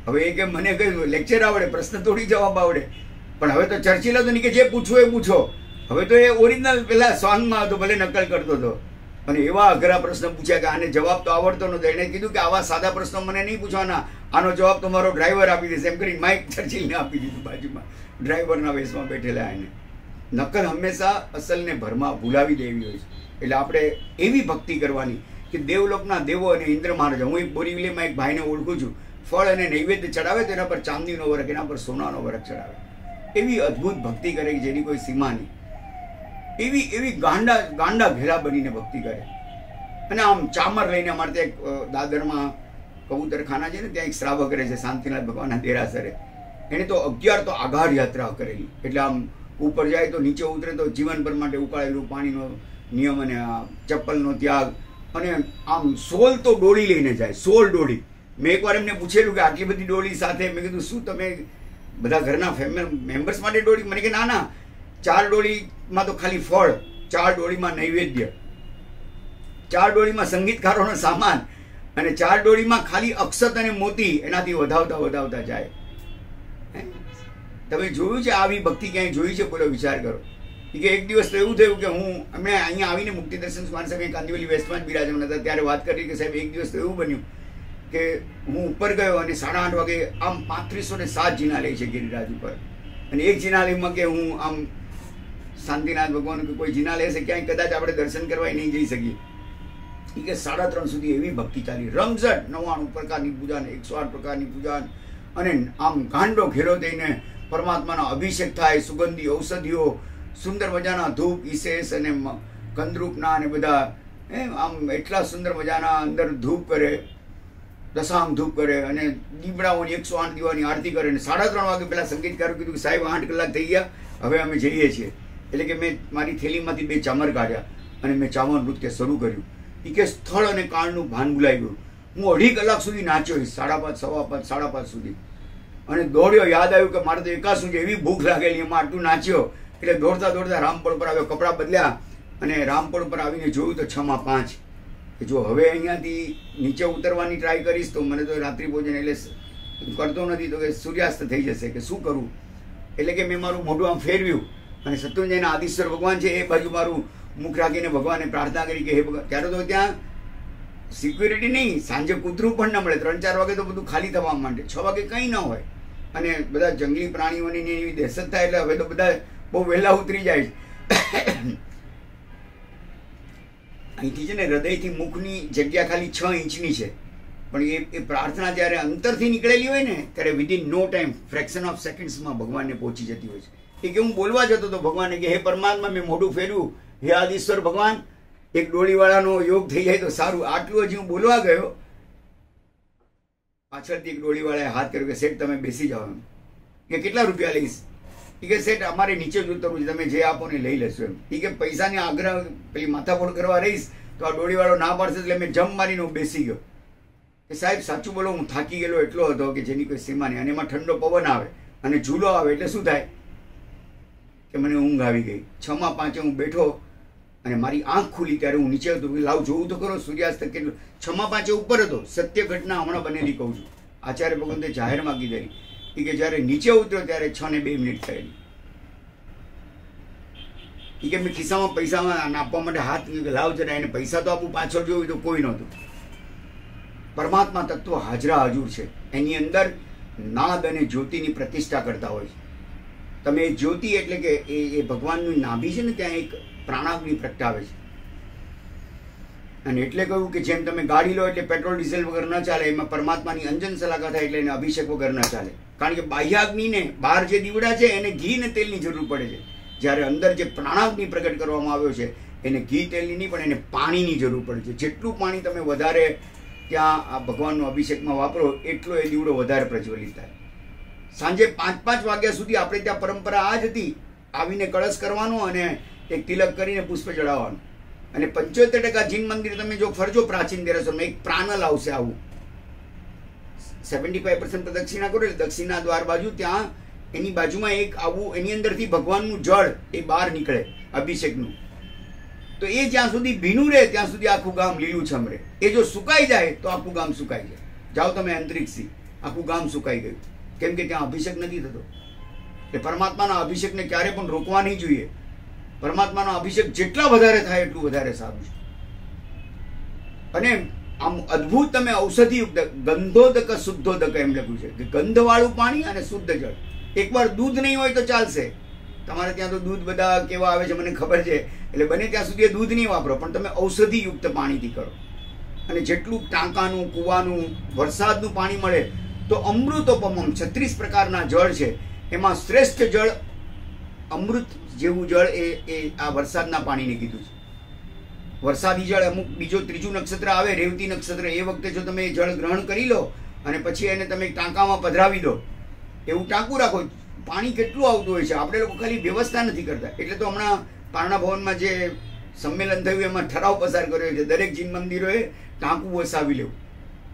હવે એ કે મને કહ્યું લેક્ચર આવડે, પ્રશ્ન થોડી જવાબ આવડે. પણ હવે તો ચર્ચિલ હતો નહીં કે જે પૂછવું એ પૂછો. હવે તો એ ઓરિજિનલ પેલા સોંગમાં હતો, ભલે નકલ કરતો હતો. અને એવા અઘરા પ્રશ્ન પૂછ્યા કે આને જવાબ તો આવડતો નહોતો. એણે કીધું કે આવા સાદા પ્રશ્નો મને નહીં પૂછવાના, આનો જવાબ તો મારો ડ્રાઈવર આપી દેશે. એમ કરીને માઇક ચર્ચિલને આપી દીધું બાજુમાં ડ્રાઈવરના વેશમાં બેઠેલા એને. નકલ હંમેશા અસલને ભરમાં ભૂલાવી દેવી હોય છે. એટલે આપણે એવી ભક્તિ કરવાની કે દેવલોકના દેવો અને ઇન્દ્ર મહારાજ. હું એક બોરીવલીમાં એક ભાઈને ઓળખું છું, ફળ અને નૈવેદ્ય ચડાવે તો એના પર ચાંદીનો વરખ, એના પર સોનાનો વરખ ચડાવે. એવી અદ્ભુત ભક્તિ કરે કે જેની કોઈ સીમા નહીં. એવી ગાંડા ઘેરા બનીને ભક્તિ કરે. અને આમ ચામર લઈને અમારે ત્યાં એક દાદરમાં કબૂતરખાના છે ને, ત્યાં એક શ્રાવક રહે છે શાંતિનાથ ભગવાનના દેરાસરે. એને તો 11 તો આઘાર યાત્રા કરેલી. એટલે આમ ઉપર જાય તો નીચે ઉતરે તો જીવનભર માટે ઉકાળેલું પાણીનો નિયમ અને ચપ્પલનો ત્યાગ. અને આમ 16 તો ડોળી લઈને જાય, 16 ડોળી. મેં એકવાર એમને પૂછેલું કે આટલી બધી ડોળી સાથે, મેં કીધું શું તમે બધા ઘરના મેમ્બર્સ માટે ડોળી? મને કે ના 4 ડોળીમાં તો ખાલી ફળ, 4 ડોળીમાં નૈવેદ્ય, 4 ડોળીમાં સંગીતકારોનો સામાન, અને 4 ડોળીમાં ખાલી અક્ષત અને મોતી. એનાથી વધાવતા જાય. તમે જોયું છે આવી ભક્તિ ક્યાંય જોઈ છે? બોલો, વિચાર કરો. કે એક દિવસ તો એવું થયું કે અમે અહીંયા આવીને મુક્તિ દર્શન મારી સાહેબ કાંદિવલી વેસ્ટમાં જ બિરાજમાન હતા, ત્યારે વાત કરી કે સાહેબ એક દિવસ તો એવું બન્યું કે હું ઉપર ગયો અને 8:30 વાગે આમ 3507 જિનાલય છે ગિરિરાજ ઉપર. અને એક જિનાલયમાં કે હું આમ શાંતિનાથ ભગવાન કે કોઈ જિનાલય છે ક્યાંય કદાચ આપણે દર્શન કરવા નહીં જઈ શકીએ. એ કે 3:30 સુધી એવી ભક્તિ ચાલી, રમઝટ 99 પ્રકારની પૂજા ને 108 પ્રકારની પૂજા. અને આમ ગાંડો ઘેરો થઈને પરમાત્માના અભિષેક થાય, સુગંધી ઔષધિઓ, સુંદર મજાના ધૂપ ઈસેસ અને કંદરૂપના અને બધા આમ એટલા સુંદર મજાના અંદર ધૂપ કરે, દશાંગ ધૂપ કરે અને દીવડાઓની 108 દીવાની આરતી કરે. અને 3:30 વાગે પેલા સંગીતકારો કીધું કે સાહેબ 8 કલાક થઈ ગયા, હવે અમે જઈએ છીએ. એટલે કે મેં મારી થેલીમાંથી 2 ચામર કાઢ્યા અને મેં ચામર નૃત્ય શરૂ કર્યું. એ કે સ્થળ અને કાળનું ભાન ભૂલાઈ ગયું. હું 2.5 કલાક સુધી નાચ્યો, 5:30, 5:15, 5:30 સુધી. અને દોડ્યો, યાદ આવ્યું કે મારે તો એકાસું છે, એવી ભૂખ લાગેલી, એમાં આટલું નાચ્યો. એટલે દોડતા રામપળ પર આવ્યો, કપડાં બદલ્યા અને રામપળ પર આવીને જોયું તો 6:05 કે જો હવે અહીંયાથી નીચે ઉતરવાની ટ્રાય કરીશ તો મને તો રાત્રિ ભોજન એટલે કરતો નથી તો કે સૂર્યાસ્ત થઈ જશે, કે શું કરું? એટલે કે મેં મારું મોઢું આમ ફેરવ્યું અને સત્યુંજયના આદિશ્વર ભગવાન છે એ બાજુ મારું મુખ રાખીને ભગવાનને પ્રાર્થના કરી કે હે ભગવાન. ત્યારે તો ત્યાં સિક્યુરિટી નહીં, સાંજે કૂતરું પણ ન મળે, 3-4 વાગે તો બધું ખાલી થવા માંડે, 6 વાગે કંઈ ન હોય. અને બધા જંગલી પ્રાણીઓની એવી દહેશત થાય એટલે હવે તો બધા બહુ વહેલા ઉતરી જાય. અહીંથી છે ને હૃદયથી મુખની જગ્યા ખાલી 6 ઇંચની છે, પણ એ પ્રાર્થના જ્યારે અંતરથી નીકળેલી હોય ને ત્યારે within no time, fraction of સેકન્ડ્સમાં ભગવાનને પહોંચી જતી હોય છે. એ કે હું બોલવા જતો હતો ભગવાનને કે હે પરમાત્મા, મેં મોઢું ફેરવ્યું, હે આદિશ્વર ભગવાન, એક ડોળીવાળાનો યોગ થઈ જાય તો સારું. આટલું હજી હું બોલવા ગયો, પાછળથી એક ડોળીવાળાએ હાથ કર્યો કે શેઠ તમે બેસી જાઓ. એમ કે કેટલા રૂપિયા લઈશ? એ કે શેઠ અમારે નીચે જ ઉતરવું છે, તમે જે આપો ને લઈ લેશો. એમ એ કે પૈસાની આગ્રહ પેલી માથાફોડ કરવા રહીશ તો આ ડોળીવાળો ના પાડશે એટલે મેં જમ્પ મારીને હું બેસી ગયો કે સાહેબ સાચું બોલો, હું થાકી ગયેલો એટલો હતો કે જેની કોઈ સીમા નહીં, અને એમાં ઠંડો પવન આવે અને ઝૂલો આવે એટલે શું થાય કે મને ઊંઘ આવી ગઈ. 6:05 હું બેઠો અને મારી આંખ ખુલી ત્યારે હું નીચે હતો, લાવ જોવું તો ખરો સૂર્યાસ્ત કેટલું. 6:05 ઉપર હતો. સત્ય ઘટના હમણાં બનેલી કહું છું. આચાર્ય ભગવંતે જાહેરમાં કીધેલી કે જ્યારે નીચે ઉતર્યો ત્યારે 6:02 થયેલી. એ કે મેં ખિસ્સામાં પૈસામાં આપવા માટે હાથ લાવ જરા એને પૈસા તો આપું, પાછળ જોયું તો કોઈ નહોતું. પરમાત્મા તત્વ હાજરા હજુર છે. એની અંદર નાદ અને જ્યોતિની પ્રતિષ્ઠા કરતા હોય છે. તમે જ્યોતિ એટલે કે એ ભગવાનનું નાભી છે ને, ત્યાં એક પ્રાણાગ્નિ પ્રગટાવે છે. અને એટલે કહ્યું કે જેમ તમે ગાડી લો એટલે પેટ્રોલ ડીઝલ વગર ન ચાલે, એમાં પરમાત્માની અંજન સલાકા થાય એટલે એને અભિષેક વગર ન ચાલે. કારણ કે બાહ્યાગ્નિને બહાર જે દીવડા છે એને ઘી ને તેલની જરૂર પડે છે. જ્યારે અંદર જે પ્રાણાગ્નિ પ્રગટ કરવામાં આવ્યો છે એને ઘી તેલની નહીં પણ એને પાણીની જરૂર પડે છે. જેટલું પાણી તમે વધારે ત્યાં આ ભગવાનનો અભિષેકમાં વાપરો એટલો એ દીવડો વધારે પ્રજ્વલિત થાય. સાંજે 5-5 વાગ્યા સુધી આપણે ત્યાં પરંપરા આ જ હતી, આવીને કળશ કરવાનો અને એક તિલક કરીને પુષ્પ ચડાવવાનું. અને 75% જીન મંદિર તમે જો ફરજો પ્રાચીન દેરાસરમાં એક પ્રાનલ આવશે આવું, 75% પ્રદક્ષિણા કરો એટલે દક્ષિણા દ્વાર બાજુ ત્યાં એની બાજુમાં એક આવું એની અંદરથી ભગવાનનું જળ એ બહાર નીકળે અભિષેકનું. તો એ જ્યાં સુધી ભીનું રહે ત્યાં સુધી આખું ગામ લીલુંછમ રહે. એ જો સુકાઈ જાય તો આખું ગામ સુકાઈ જાય. જાઓ તમે અંતરિક્ષથી, આખું ગામ સુકાઈ ગયું, કેમ કે ત્યાં અભિષેક નથી થતો. એ પરમાત્માના અભિષેકને ક્યારે પણ રોકવા નહીં જોઈએ. પરમાત્માનો અભિષેક જેટલા વધારે થાય એટલું વધારે સારું છે. અને આમ અદ્ભુત તમે ઔષધિયુક્ત ગંધોદક શુદ્ધોદક એમ લખ્યું છે કે ગંધવાળું પાણી અને શુદ્ધ જળ. એકવાર દૂધ નહીં હોય તો ચાલશે. તમારે ત્યાં તો દૂધ બધા કેવા આવે છે મને ખબર છે, એટલે બને ત્યાં સુધી દૂધ નહીં વાપરો, પણ તમે ઔષધિયુક્ત પાણીથી કરો. અને જેટલું ટાંકાનું, કૂવાનું, વરસાદનું પાણી મળે તો અમૃતોપમમ 36 પ્રકારના જળ છે. એમાં શ્રેષ્ઠ જળ અમૃત જેવું જળ એ આ વરસાદના પાણીને કીધું છે. વરસાદી જળ અમુક બીજો ત્રીજું નક્ષત્ર આવે રેવતી નક્ષત્ર, એ વખતે જો તમે જળ ગ્રહણ કરી લો અને પછી એને તમે ટાંકામાં પધરાવી દો, એવું ટાંકું રાખો. પાણી કેટલું આવતું હોય છે, આપણે લોકો ખાલી વ્યવસ્થા નથી કરતા. એટલે તો હમણાં પારણા ભવનમાં જે સંમેલન થયું એમાં ઠરાવ પસાર કર્યો છે દરેક જીન મંદિરોએ ટાંકું વસાવી લેવું.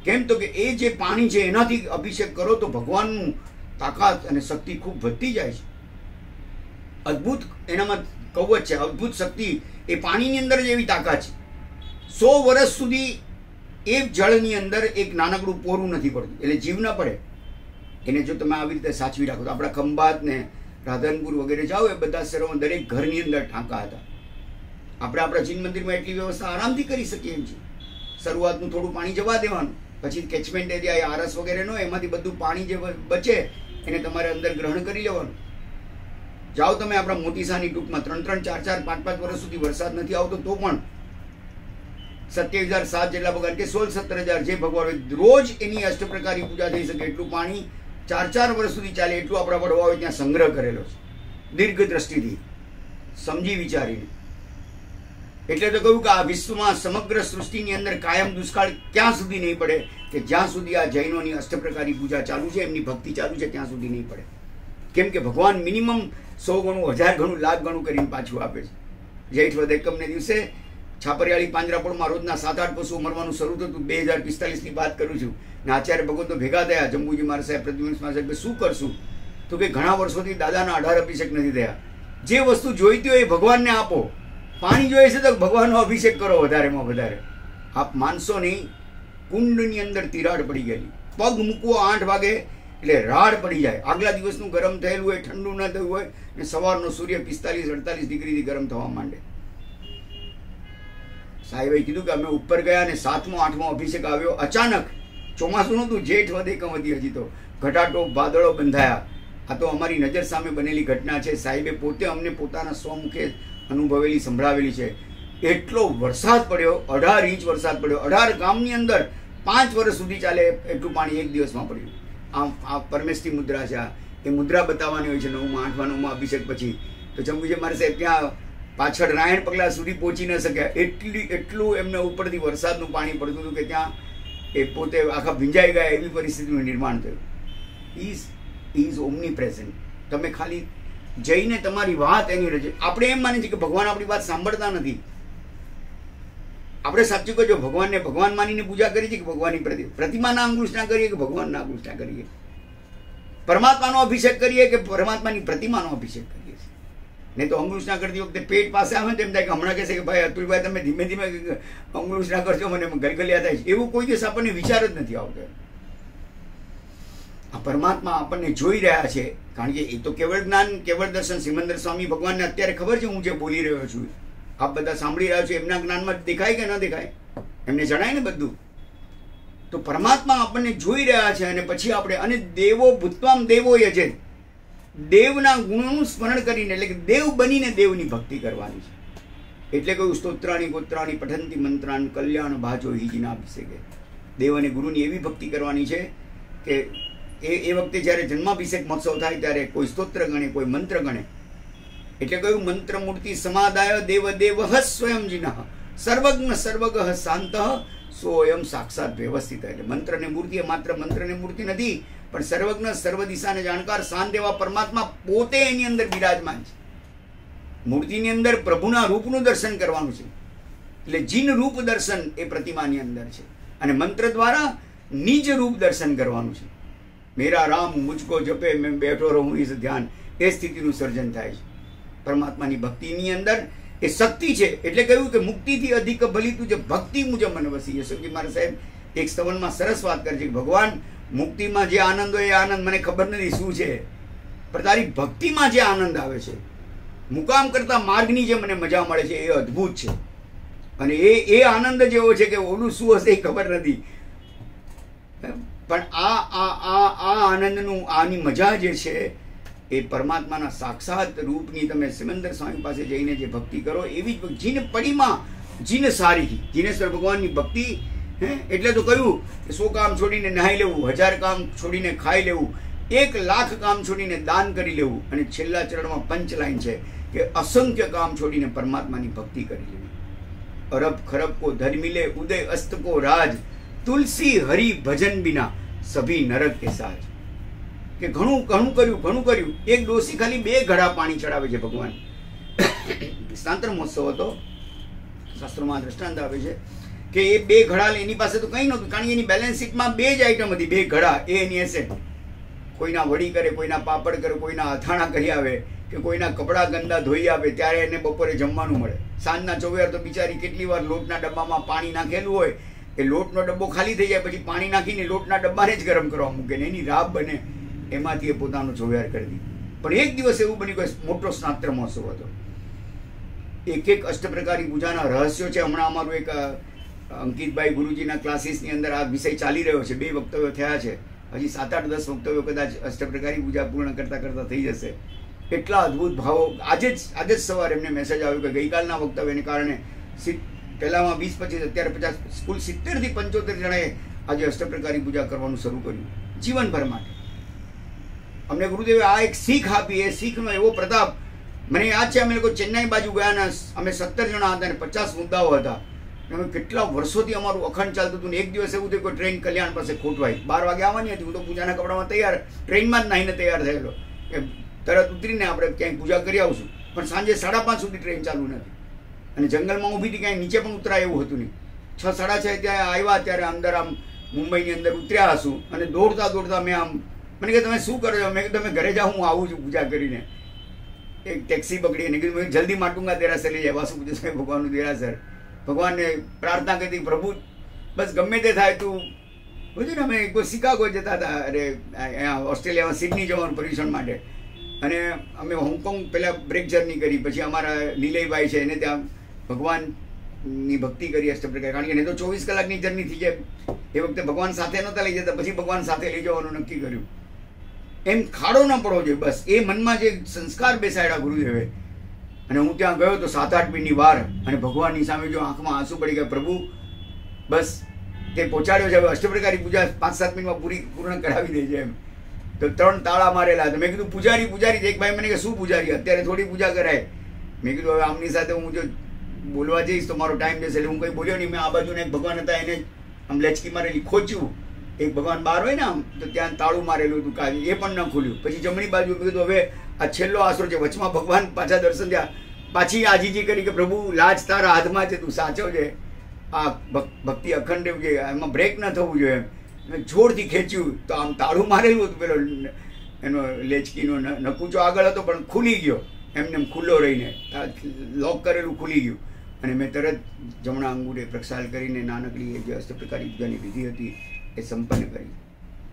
કેમ તો કે એ જે પાણી છે એનાથી અભિષેક કરો તો ભગવાનનું તાકાત અને શક્તિ ખૂબ વધતી જાય છે. અદ્ભુત એનામાં કવચ છે, અદ્ભુત શક્તિ એ પાણીની અંદર જ એવી તાકાત છે. 100 વર્ષ સુધી એક જળની અંદર એક નાનકડું પોરું નથી પડતું, એટલે જીવ ન પડે. એને જો તમે આવી રીતે સાચવી રાખો તો આપણા ખંભાત ને રાધનપુર વગેરે જાઓ એ બધા શહેરોમાં દરેક ઘરની અંદર ટાંકા હતા. આપણે આપણા જીન મંદિરમાં એટલી વ્યવસ્થા આરામથી કરી શકીએ એમ છે. શરૂઆતનું થોડું પાણી જવા દેવાનું, પછી કેચમેન્ટ એરિયા આરસ વગેરે નો એમાંથી બધું પાણી જે બચે એને તમારે અંદર ગ્રહણ કરી લેવાનું. જાઓ તમે આપણા મોટીસાની ટૂંકમાં 3-3, 4-4, 5-5 વર્ષ સુધી વરસાદ નથી આવતો તો પણ 27,007 જેટલા ભગવાન કે 16-17 જે ભગવાન રોજ એની અષ્ટપ્રકારી પૂજા થઈ શકે એટલું પાણી 4-4 વર્ષ સુધી ચાલે એટલું આપણા વડવાઓએ ત્યાં સંગ્રહ કરેલો છે, દીર્ઘ દ્રષ્ટિથી સમજી વિચારીને. એટલે તો કહ્યું કે આ વિશ્વમાં સમગ્ર સૃષ્ટિની અંદર કાયમ દુષ્કાળ ક્યાં સુધી નહીં પડે કે જ્યાં સુધી આ જૈનોની અષ્ટપ્રકારી પૂજા ચાલુ છે, એમની ભક્તિ ચાલુ છે ત્યાં સુધી નહીં પડે. કેમ કે ભગવાન મિનિમમ 100 ગણું, 1000 ગણું, લાખ ગણું કરીને પાછું આપે છે. જેઠ વદ એકમને દિવસે છાપરિયાળી પાંજરાપોળમાં રોજના 7-8 પશુઓ મરવાનું શરૂ થતું. 2045ની વાત કરું છું. ને આચાર્ય ભગવંતો ભેગા થયા, જંબુજી મહારાજ સાહેબ, પ્રદ્યુમ્ન સાહેબ કે શું કરશું? તો કે ઘણા વર્ષોથી દાદાના 18 અભિષેક નથી થયા. જે વસ્તુ જોઈતી હોય એ ભગવાનને આપો. પાણી જોઈએ છે તો ભગવાનનો અભિષેક કરો વધારેમાં વધારે. આપ માનસો નહીં, કુંડની અંદર તિરાડ પડી ગયેલી, પગ મૂકવો 8 વાગે એટલે રાડ પડી જાય. આગલા દિવસનું ગરમ થયેલું હોય, ઠંડુ ન થયું હોય, ને સવારનો સૂર્ય 45-48 ડિગ્રીથી ગરમ થવા માંડે. સાહેબે કીધું કે અમે ઉપર ગયા અને 7મો 8મો અભિષેક આવ્યો. અચાનક ચોમાસું નહોતું, જેઠ વદ એકમ હતી હજી તો, ઘટાટો વાદળો બંધાયા. આ તો અમારી નજર સામે બનેલી ઘટના છે. સાહેબે પોતે અમને પોતાના સ્વમુખે અનુભવેલી, સંભળાવેલી છે. એટલો વરસાદ પડ્યો, 18 ઇંચ વરસાદ પડ્યો. 18 ગામની અંદર 5 વર્ષ સુધી ચાલે એટલું પાણી એક દિવસમાં પડ્યું. આ પરમેશની મુદ્રા છે. એ મુદ્રા બતાવવાની હોય છે 9મા 8મા 9મા અભિષેક પછી. તો જંબુજી મારે સાહેબ ત્યાં પાછળ રાયણ પગલા સુધી પહોંચી ન શક્યા. એટલું એમને ઉપરથી વરસાદનું પાણી પડતું હતું કે ત્યાં એ પોતે આખા ભીંજાઈ ગયા એવી પરિસ્થિતિનું નિર્માણ થયું. Is ઓમની present. તમે ખાલી જઈને તમારી વાત એની રજૂ. આપણે એમ માની છીએ કે ભગવાન આપણી વાત સાંભળતા નથી. આપણે સાચું કહેજો, ભગવાનને ભગવાન માનીને પૂજા કરી છે કે ભગવાનની પ્રતિમાના અંગુષ્ઠા કરીએ કે ભગવાનના અંગુષ્ઠા કરીએ? પરમાત્માનો અભિષેક કરીએ કે પરમાત્માની પ્રતિમાનો અભિષેક કરીએ છીએ? નહીં તો અંગુષ્ઠા કરતી વખતે પેટ પાસે આવે તો એમ થાય કે હમણાં કહેશે કે ભાઈ અતુલભાઈ તમે ધીમે ધીમે અંગુષ્ઠા કરજો, મને ગલગલિયા થાય છે. એવું કોઈ દિવસ આપણને વિચાર જ નથી આવતો. આ પરમાત્મા આપણને જોઈ રહ્યા છે, કારણ કે એ તો કેવળ જ્ઞાન, કેવળ દર્શન. સિમંદર સ્વામી ભગવાનને અત્યારે ખબર છે હું જે બોલી રહ્યો છું, આપ બધા સાંભળી રહ્યા છો, એમના જ્ઞાનમાં દેખાય કે ન દેખાય? એમને જણાય ને બધું. તો પરમાત્મા આપણને જોઈ રહ્યા છે, અને પછી આપણે, અને દેવો ભૂતવામ દેવો યજે, દેવના ગુણોનું સ્મરણ કરીને, એટલે કે દેવ બનીને દેવની ભક્તિ કરવાની છે. એટલે કહ્યું સ્તોત્રાણી ગોત્રાણી પઠંતી મંત્રાન કલ્યાણ ભાજો હિજીના અભિષેકે. દેવ અને ગુરુની એવી ભક્તિ કરવાની છે કે એ વખતે જ્યારે જન્માભિષેક મહોત્સવ થાય ત્યારે કોઈ સ્તોત્ર ગણે, કોઈ મંત્ર ગણે. એટલે કહ્યું મંત્ર મૂર્તિ સમાદાય દેવ દેવ સ્વયં જીન સર્વજ્ઞ સર્વગઃ શાંત સોયમ સાક્ષાત વ્યવસ્થિત. એટલે મંત્ર ને મૂર્તિ એ માત્ર મંત્ર ને મૂર્તિ નથી, પણ સર્વજ્ઞ સર્વ દિશાને જાણકાર શાંત એવા પરમાત્મા પોતે એની અંદર બિરાજમાન છે. મૂર્તિની અંદર પ્રભુના રૂપનું દર્શન કરવાનું છે, એટલે જીન રૂપ દર્શન એ પ્રતિમાની અંદર છે, અને મંત્ર દ્વારા નિજ રૂપ દર્શન કરવાનું છે. મેરા રામ મુજકો જપે મેં બેઠો રહું ઇસ ધ્યાન, એ સ્થિતિનું સર્જન થાય છે. પરમાત્માની ભક્તિની અંદર એ શક્તિ છે. એટલે કહ્યું કે મુક્તિથી અધિક ભલી તું જે ભક્તિ મુજબ મને વસી. યશોજી મારા સાહેબ એક સ્તવનમાં સરસ વાત કરે છે કે ભગવાન મુક્તિમાં જે આનંદ હોય એ આનંદ મને ખબર નથી શું છે, પણ તારી ભક્તિમાં જે આનંદ આવે છે, મુકામ કરતા માર્ગની જે મને મજા મળે છે, એ અદ્ભુત છે. અને એ આનંદ જેવો છે કે ઓલું શું હશે એ ખબર નથી, પણ આ આનંદનું, આની મજા જે છે એ પરમાત્માના સાક્ષાત રૂપની. તમે સિમંદર સ્વામી પાસે જઈને જે ભક્તિ કરો એવી જ જીન પડીમાં જીન સારી, જીનેશ્વર ભગવાનની ભક્તિ. એટલે તો કહ્યું કે 100 કામ છોડીને નહાઈ લેવું, 1000 કામ છોડીને ખાઈ લેવું, 1,00,000 કામ છોડીને દાન કરી લેવું, અને છેલ્લા ચરણમાં પંચલાઈન છે કે અસંખ્ય કામ છોડીને પરમાત્માની ભક્તિ કરી લેવી. અરબ ખરબ કો ધર મિલે ઉદય અસ્ત કો રાજ, તુલસી હરિ ભજન બિના સભી નરક કે સાજ. કે ઘણું કર્યું. એક ડોસી ખાલી 2 ઘડા પાણી ચડાવે છે ભગવાન. શાસ્ત્ર મહોત્સવ હતો, શાસ્ત્રોમાં દ્રષ્ટાંત આવે છે કે એ 2 ઘડા એની પાસે તો કંઈ નહોતું, કારણ કે એની બેલેન્સ શીટમાં 2 જ આઈટમ હતી, 2 ઘડા એ એની એસેટ. કોઈના વડી કરે, કોઈના પાપડ કરે, કોઈના અથાણા કરી આવે, કે કોઈના કપડાં ગંદા ધોઈ આવે, ત્યારે એને બપોરે જમવાનું મળે. સાંજના 24 તો બિચારી કેટલી વાર લોટના ડબ્બામાં પાણી નાખેલું હોય, એ લોટનો ડબ્બો ખાલી થઈ જાય પછી પાણી નાખીને લોટના ડબ્બાને જ ગરમ કરવા મૂકે ને એની રાબ બને, એમાંથી એ પોતાનો ચોવ્યાર કરી દી. પણ એક દિવસ એવું બન્યું કે મોટો સ્નાત્ર મહોત્સવ હતો. એક અષ્ટપ્રકારી પૂજાના રહસ્યો છે. હમણાં અમારું એક અંકિતભાઈ ગુરુજીના ક્લાસીસની અંદર આ વિષય ચાલી રહ્યો છે. 2 વક્તવ્યો થયા છે, હજી 7, 8, 10 વક્તવ્યો કદાચ અષ્ટપ્રકારી પૂજા પૂર્ણ કરતા થઈ જશે. એટલા અદ્ભુત ભાવો. આજે જ સવારે એમને મેસેજ આવ્યો કે ગઈકાલના વક્તવ્યને કારણે પહેલામાં 20, 25, અત્યારે 50, કુલ 70 થી 75 જણાએ આજે અષ્ટપ્રકારી પૂજા કરવાનું શરૂ કર્યું જીવનભર માટે. અમને ગુરુદેવે આ એક શીખ આપી. એ શીખનો એવો પ્રતાપ મને યાદ છે. અમે લોકો ચેન્નાઈ બાજુ ગયા ને અમે 17 જણા હતા અને 50 મુદ્દાઓ હતા. અમે કેટલા વર્ષોથી અમારું અખંડ ચાલતું હતું. ને એક દિવસ એવું થયું કે ટ્રેન કલ્યાણ પાસે ખોટવાઈ 12 વાગે આવવાની હતી. હું તો પૂજાના કપડામાં તૈયાર, ટ્રેનમાં જ નાહીને તૈયાર થયેલો કે તરત ઉતરીને આપણે ક્યાંય પૂજા કરી આવશું. પણ સાંજે 5:30 સુધી ટ્રેન ચાલુ નથી, અને જંગલમાં ઊભી હતી, ક્યાંય નીચે પણ ઉતરાય એવું હતું નહીં. 6, 6:30 ત્યાં આવ્યા ત્યારે અંદર આમ મુંબઈની અંદર ઉતર્યા હશું, અને દોડતા મેં આમ, મને કે તમે શું કરો છો? મેં કીધું તમે ઘરે જાઓ, હું આવું છું પૂજા કરીને. એક ટેક્સી પકડી અને કીધું જલ્દી માટુંગા દેરાસર લઈ જાય. વાસુ પૂજે સાહેબ ભગવાનનું દેરાસર. ભગવાનને પ્રાર્થના કરી પ્રભુ બસ ગમે તે થાય તું બધું. ને અમે કોઈ શિકાગો જતા હતા, અરે અહીંયા ઓસ્ટ્રેલિયામાં સિડની જવાનું પર્યુષણ માટે, અને અમે હોંગકોંગ પહેલાં બ્રેક જર્ની કરી. પછી અમારા નિલયભાઈ છે એને ત્યાં ભગવાનની ભક્તિ કરી અષ્ટપ્રકાર, કારણ કે નહીં તો 24 કલાકની જર્ની થઈ જાય. એ વખતે ભગવાન સાથે નહોતા લઈ જતા, પછી ભગવાન સાથે લઈ જવાનું નક્કી કર્યું. એમ ખાડો ન પડવો જોઈએ, બસ એ મનમાં જે સંસ્કાર બેસાડ્યા ગુરુદેવે. અને હું ત્યાં ગયો તો 7-8 મિનિટની વાર, અને ભગવાનની સામે જો આંખમાં આંસુ પડી ગયા, પ્રભુ બસ તે પહોંચાડ્યો છે, હવે અષ્ટપ્રકારી પૂજા 5-7 મિનિટમાં પૂર્ણ કરાવી દે છે એમ. તો 3 તાળા મારેલા. તો મેં કીધું પૂજારી. એક ભાઈ મને કે શું પૂજારી, અત્યારે થોડી પૂજા કરાય. મેં કીધું હવે આમની સાથે હું જો બોલવા જઈશ તો મારો ટાઈમ જશે, એટલે હું કંઈ બોલ્યો નહીં. મેં આ બાજુને એક ભગવાન હતા, એને આમ લચકી મારેલી ખોચ્યું. એક ભગવાન બહાર હોય ને આમ, તો ત્યાં તાળું મારેલું હતું કાજી, એ પણ ન ખુલ્યું. પછી જમણી બાજુ મેં કીધું હવે આ છેલ્લો આશરો છે, વચમાં ભગવાન પાછા દર્શન થયા. પાછી આજીજી કરી કે પ્રભુ લાજ તારા હાથમાં છે, તું સાચો છે. આ ભક્તિ અખંડ રહેવું જોઈએ, એમાં બ્રેક ન થવું જોઈએ. મેં જોરથી ખેંચ્યું તો આમ તાળું મારેલું હતું, પેલો એનો લેચકીનો નકુચો આગળ હતો પણ ખુલી ગયો, એમને એમ ખુલ્લો રહીને લોક કરેલું ખુલી ગયું. અને મેં તરત જમણા અંગૂઠે પ્રક્ષાલ કરીને નાનકડી એ જે અષ્ટપ્રકારી પૂજાની વિધિ હતી એ સંપન્ન કરી.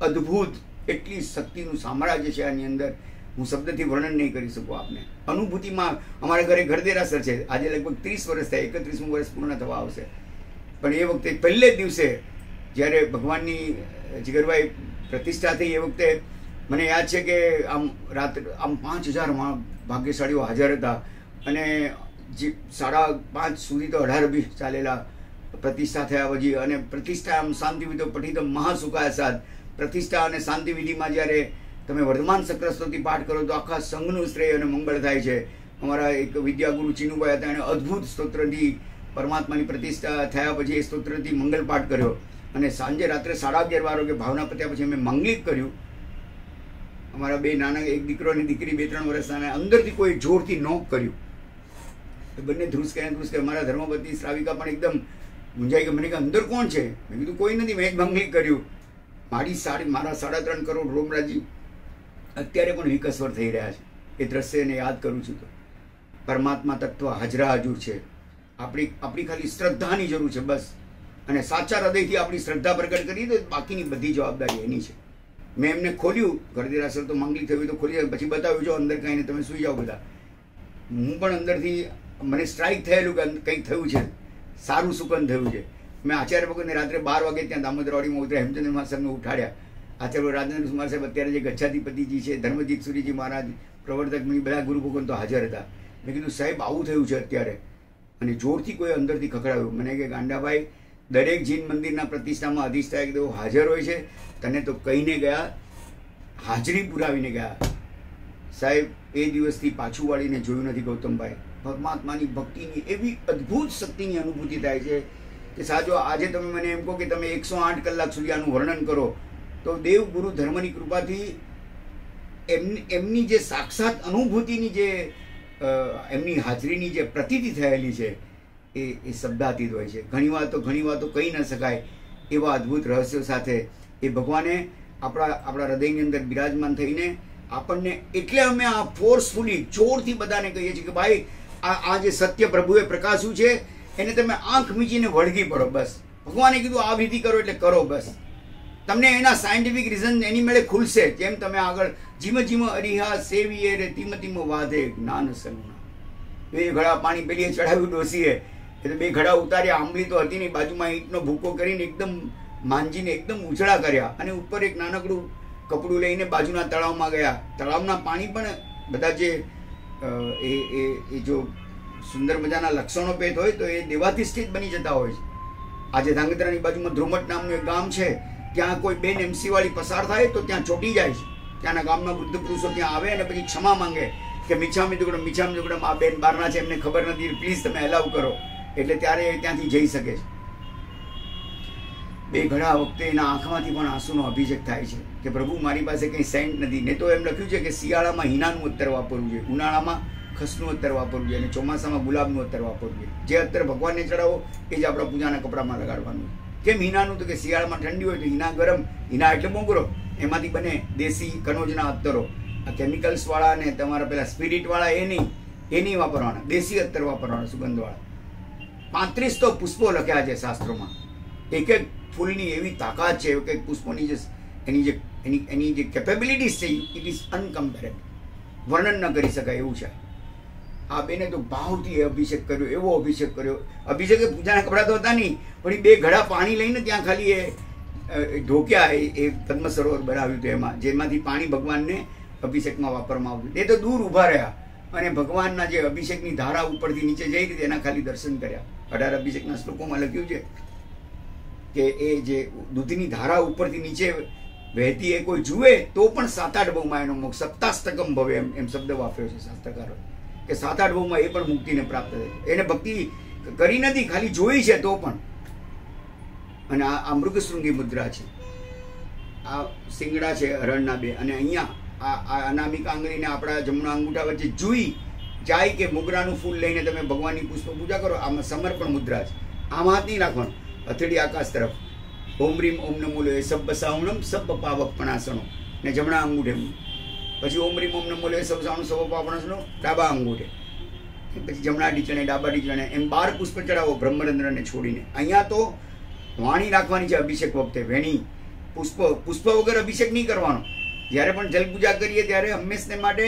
અદ્ભુત એટલી શક્તિનું સામ્રાજ્ય છે આની અંદર, હું શબ્દથી વર્ણન નહીં કરી શકું આપને. અનુભૂતિમાં અમારા ઘરે ઘર દેરાસર છે, આજે લગભગ 30 વર્ષ થાય, 31મું વર્ષ પૂર્ણ થવા આવશે. પણ એ વખતે પહેલે જ દિવસે જ્યારે ભગવાનની જીગરભાઈ પ્રતિષ્ઠા થઈ એ વખતે મને યાદ છે કે આમ રાત્રે આમ 5000 ભાગ્યશાળીઓ હાજર હતા. અને જે 5:30 સુધી તો 18 ચાલેલા પ્રતિષ્ઠા થયા પછી. અને પ્રતિષ્ઠા આમ શાંતિવિધિ પઠિતમ મહાસુખાય. પ્રતિષ્ઠા અને શાંતિ વિધિમાં જ્યારે તમે વર્ધમાન સક્રસ્તોથી પાઠ કરો તો આખા સંઘનું શ્રેય અને મંગળ થાય છે. અમારા એક વિદ્યાગુરુ ચીનુભાઈ હતા, એણે અદ્ભુત સ્તોત્રથી પરમાત્માની પ્રતિષ્ઠા થયા પછી એ સ્તોત્રથી મંગલ પાઠ કર્યો. અને સાંજે રાત્રે 11:30 વાગે ભાવના પત્યા પછી અમે મંગલિક કર્યું. અમારા બે નાના, એક દીકરો અને દીકરી 2-3 વર્ષના, અંદરથી કોઈ જોરથી નોક કર્યું. એ બંને ધ્રુસકે અમારા ધર્મપત્ની શ્રાવિકા પણ એકદમ મૂંઝાઈ ગઈ. મને કે અંદર કોણ છે? મેં કીધું કોઈ નથી, મેં જ મંગલિક કર્યું. મારા 3.5 કરોડ રોમરાજી અત્યારે પણ વિકસવર થઈ રહ્યા છે. એ દ્રશ્યને યાદ કરું છું તો પરમાત્મા તત્વ હાજરા હજુર છે. આપણી ખાલી શ્રદ્ધાની જરૂર છે બસ. અને સાચા હૃદયથી આપણી શ્રદ્ધા પ્રગટ કરીએ તો બાકીની બધી જવાબદારી એની છે. મેં એમને ખોલ્યું, ઘરદેરાસર તો મંગલિક થયું તો ખોલી પછી બતાવ્યું, જો અંદર કાંઈ તમે સુઈ જાઓ બધા. હું પણ અંદરથી મને સ્ટ્રાઇક થયેલું કે કંઈક થયું છે, સારું સુકન થયું છે. મેં આચાર્ય ભગતને રાત્રે 12 વાગે ત્યાં દામોદરવાડીમાં ઉતર્યા, હેમચંદ્ર મહાસાહેબને ઉઠાડ્યા. આચાર્ય રાજેન્દ્ર કુમાર સાહેબ અત્યારે જે ગચ્છાધિપતિજી છે, ધર્મજીત સુરીજી મહારાજ, પ્રવર્તક મુનિ, બધા ગુરુ ભગવાન તો હાજર હતા. મેં કીધું સાહેબ આવું થયું છે અત્યારે. અને જોરથી કોઈ અંદરથી ખખડાવ્યું. મને કે ગાંડાભાઈ, દરેક જૈન મંદિરના પ્રતિષ્ઠામાં અધિષ્ઠાયક દેવો હાજર હોય છે, તને તો કહીને ગયા, હાજરી પુરાવીને ગયા. સાહેબ એ દિવસથી પાછું વાળીને જોયું નથી ગૌતમભાઈ. પરમાત્માની ભક્તિની એવી અદ્ભુત શક્તિની અનુભૂતિ થાય છે કે સાજો આજે તમે મને એમ કહો કે તમે 108 કલાક સુધી આનું વર્ણન કરો તો દેવ ગુરુ ધર્મની કૃપાથી એમની જે સાક્ષાત અનુભૂતિની જે એમની હાજરીની જે પ્રતીતિ થયેલી છે એ શબ્દાતીત હોય છે. ઘણી વાર તો કહી ન શકાય એવા અદ્ભુત રહસ્યો સાથે એ ભગવાને આપણા હૃદયની અંદર બિરાજમાન થઈને આપણને, એટલે અમે આ ફોર્સફુલી જોરથી બધાને કહીએ છીએ કે ભાઈ આ જે સત્ય પ્રભુએ પ્રકાશ્યું છે એને તમે આંખ મીચીને વળગી પડો બસ. ભગવાને કીધું આ વિધિ કરો એટલે કરો બસ. તમને એના સાયન્ટિફિક રીઝન એની મેળે ખુલશે. જેમ તમે આગળ જીમ અરિહા સેવીએ રે તીમ વાધે જ્ઞાન સગુણા. 2 ઘડા પાણી પેલીએ ચડાવ્યું ડોસીએ, એટલે 2 ઘડા ઉતાર્યા. આંબલી તો હતી નહીં, બાજુમાં ઈંટનો ભૂકો કરીને એકદમ માંજીને એકદમ ઉજળા કર્યા. અને ઉપર એક નાનકડું કપડું લઈને બાજુના તળાવમાં ગયા. તળાવના પાણી પણ બધા જે એ જો સુંદર મજાના લક્ષણો પેટ હોય તો એ દેવાધિષ્ઠિત બની જતા હોય છે. આજે ધાંગધ્રાની બાજુમાં ધ્રુમટ નામનું એક ગામ છે, ત્યાં કોઈ બેન MC વાળી પસાર થાય તો ત્યાં ચોંટી જાય છે. ત્યાંના ગામના વૃદ્ધ પુરુષો ત્યાં આવે અને પછી ક્ષમા માંગે કે મીછામી દુકડમ આ બેન બહારના છે, એમને ખબર નથી, પ્લીઝ તમે એલાવ કરો. એટલે ત્યારે એ ત્યાંથી જઈ શકે છે. 2 ઘડા વખતે એના આંખમાંથી પણ આંસુનો અભિષેક થાય છે કે પ્રભુ મારી પાસે કંઈ સેન્ટ નથી. ને તો એમ લખ્યું છે કે શિયાળામાં હિનાનું અત્તર વાપરવું જોઈએ, ઉનાળામાં ખસનું અત્તર વાપરવું જોઈએ, અને ચોમાસામાં ગુલાબનું અત્તર વાપરવું જોઈએ. જે અત્તર ભગવાનને ચડાવો એ જ આપણા પૂજાના કપડામાં લગાડવાનું. કેમ હિનાનું? તો કે શિયાળામાં ઠંડી હોય તો હિના ગરમ, હિના એટલે મોગરો, એમાંથી બને દેશી કનોજના અત્તરો. આ કેમિકલ્સવાળા ને તમારા પેલા સ્પિરિટવાળા એ નહીં વાપરવાના, દેશી અત્તર વાપરવાના સુગંધવાળા. 35 તો પુષ્પો લખ્યા છે શાસ્ત્રોમાં. એક ફૂલની એવી તાકાત છે, એક એક પુષ્પોની જે એની જે કેપેબિલિટીઝ છે ઇટ ઇઝ અનકમ્પેરેબલ, વર્ણન ન કરી શકાય એવું છે. આ બેને તો ભાવથી અભિષેક કર્યો, એવો અભિષેક કર્યો. અભિષેક પૂજાના કપડા તો હતા નહીં, પણ 2 ઘડા પાણી લઈને ત્યાં ખાલી એ ઢોક્યા, એ પદ્મ સરોવર બનાવ્યું હતું એમાં, જેમાંથી પાણી ભગવાનને અભિષેકમાં વાપરવામાં આવ્યું. એ તો દૂર ઊભા રહ્યા અને ભગવાનના જે અભિષેકની ધારા ઉપરથી નીચે જઈ હતી એના ખાલી દર્શન કર્યા. 18 અભિષેકના શ્લોકોમાં લખ્યું છે કે એ જે દૂધની ધારા ઉપરથી નીચે વહેતી એ કોઈ જુએ તો પણ 7-8 ભવમાં એનો મોક્ષ, સપ્તાસ્તકમ ભવે એમ શબ્દ વાપર્યો છે શાસ્ત્રકારો, કે 7-8 ભવમાં એ પણ મુક્તિને પ્રાપ્ત થાય. એને ભક્તિ કરી નથી, ખાલી જોઈ છે તો પણ. અને આ મૃગશૃંગી મુદ્રા છે, આ શિંગડા છે હરણના 2, અને અહીંયા આ અનામિકા આંગળીને આપણા જમણા અંગૂઠા વચ્ચે જોઈ જાય કે મોગરાનું ફૂલ લઈને તમે ભગવાનની પુષ્પ પૂજા કરો. આમાં સમર્પણ મુદ્રા છે. આમ હાથ નહીં રાખવાનો, હથેળી આકાશ તરફ. ઓમ રીમ ઓમ નમો લે સબ બસાવણમ સબ પાવક પણાસણો ને જમણા અંગૂઠે. પછી ઓમ રીમ ઓમ નમો લે સબ સાવણ સબ પાપણાસણો ડાબા અંગૂઠે. પછી જમણા ઢીચણે ડાબા ઢીચણે એમ 12 પુષ્પ ચડાવો બ્રહ્મરંધ્રને છોડીને. અહીંયા તો વાણી રાખવાની છે અભિષેક વખતે, વેણી પુષ્પ વગર અભિષેક નહીં કરવાનો. જ્યારે પણ જલ પૂજા કરીએ ત્યારે હંમેશને માટે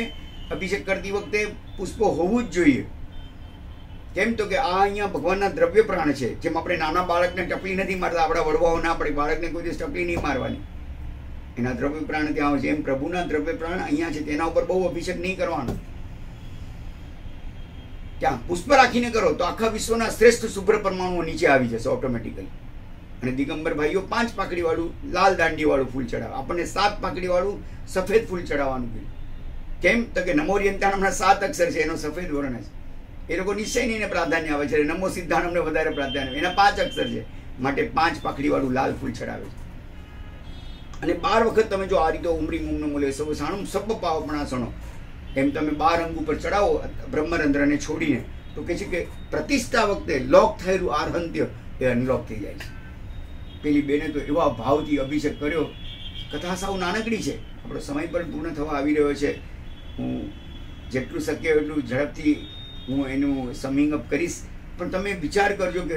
અભિષેક કરતી વખતે પુષ્પ હોવું જ જોઈએ. કેમ તો કે આ અહીંયા ભગવાનના દ્રવ્ય પ્રાણ છે. જેમ આપણે નાના બાળકને ટપલી નથી મારતા, આપણા વડવાઓ ના પડે, બાળકને કોઈ દિવસ ટપલી નહીં મારવાની, એના દ્રવ્ય પ્રાણ ત્યાં આવે છે. એમ પ્રભુના દ્રવ્ય પ્રાણ અહીંયા છે, તેના ઉપર બહુ અભિષેક નહીં કરવાનો. ત્યાં પુષ્પ રાખીને કરો તો આખા વિશ્વના શ્રેષ્ઠ શુભ્ર પરમાણુઓ નીચે આવી જશે ઓટોમેટિકલી. અને દિગંબર ભાઈઓ 5 પાંખડી વાળું લાલ દાંડી વાળું ફૂલ ચડાવે. આપણને 7 પાંખડી વાળું સફેદ ફૂલ ચડાવવાનું કીધું. કેમ તો કે નમોરિયંતાણમના 7 અક્ષર છે, એનો સફેદ વર્ણ છે. એ લોકો નિશ્ચય નહીં પ્રાધાન્ય આવે છે, નમો સિદ્ધાણમને વધારે પ્રાધાન્ય, એના 5 અક્ષર છે, માટે 5 પાંખડી વાળું લાલ ફૂલ ચડાવે છે. અને 12 વખત તમે જો આ રીતે ઉમરી મુમનો મૂલે સૌ સાણું સબ પાવપણાસણો એમ તમે 12 અંગ ઉપર ચડાવો બ્રહ્મરંધ્રને છોડીને, તો કહે છે કે પ્રતિષ્ઠા વખતે લોક થયેલું આરહંત્ય એ અનલોક થઈ જાય છે. પેલી બેને તો એવા ભાવથી અભિષેક કર્યો. કથા સાવ નાનકડી છે, આપણો સમય પણ પૂર્ણ થવા આવી રહ્યો છે. હું જેટલું શક્ય એટલું ઝડપથી હું એનું સમિંગ અપ કરીશ. પણ તમે વિચાર કરજો કે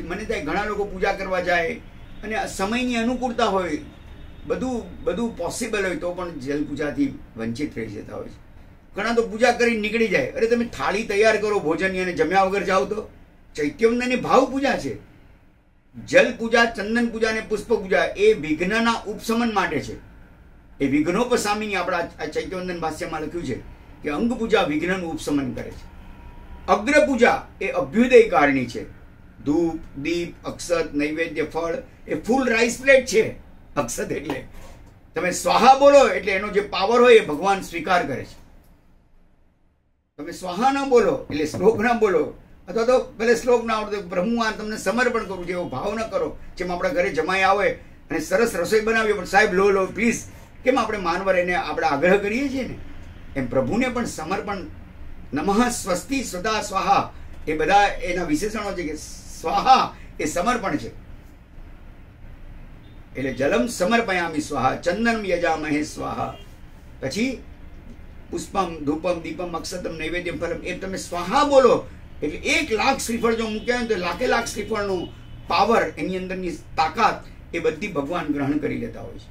મને થાય ઘણા લોકો પૂજા કરવા જાય અને સમયની અનુકૂળતા હોય, બધું પોસિબલ હોય, તો પણ જલ પૂજાથી વંચિત રહી જતા હોય છે. ઘણા તો પૂજા કરીને નીકળી જાય. અરે તમે થાળી તૈયાર કરો ભોજનની અને જમ્યા વગર જાઓ તો? ચૈત્યવંદનની ભાવ પૂજા છે. જલ પૂજા, ચંદન પૂજા અને પુષ્પ પૂજા એ વિઘ્નના ઉપશમન માટે છે. એ વિઘ્નોપસામીની આપણા ચૈત્યવંદન ભાષ્યમાં લખ્યું છે કે અંગ પૂજા વિઘ્નનું ઉપશમન કરે છે. અગ્ર પૂજા એ અભ્યુદય કારણી છે. ધૂપ, દીપ, અક્ષત, નૈવેદ્ય, ફળ એ ફૂલ રાઈસ પ્લેટ છે. અક્ષત એટલે તમે સ્વાહા બોલો એટલે એનો જે પાવર હોય એ ભગવાન સ્વીકાર કરે છે. તમે સ્વાહા ના બોલો એટલે શ્લોક ના બોલો, અથવા તો ભલે શ્લોક ના આવડતો, પ્રભુ આ તમને સમર્પણ કરું છે એવો ભાવ ન કરો. જેમ આપણા ઘરે જમાઈ આવે અને સરસ રસોઈ બનાવીએ પણ સાહેબ લો લો પ્લીઝ, કેમ આપણે માનવર એને આપણે આગ્રહ કરીએ છીએ ને, એમ પ્રભુને પણ સમર્પણ. નમઃ સ્વસ્તિ સદા સ્વાહા એ બધા એના વિશેષણો છે કે સ્વાહા એ સમર્પણ છે. એટલે જલમ સમર્પયામિ સ્વાહા, ચંદનમ યજામહે સ્વાહા. પછી પુષ્પમ, ધૂપમ, દીપમ, અક્ષતમ, નૈવેદ્યમ, ફલમ એ તમે સ્વાહા બોલો એટલે 1,00,000 શ્રીફળ જો મૂક્યા હોય તો લાખે શ્રીફળનું પાવર, એની અંદરની તાકાત એ બધી ભગવાન ગ્રહણ કરી લેતા હોય છે.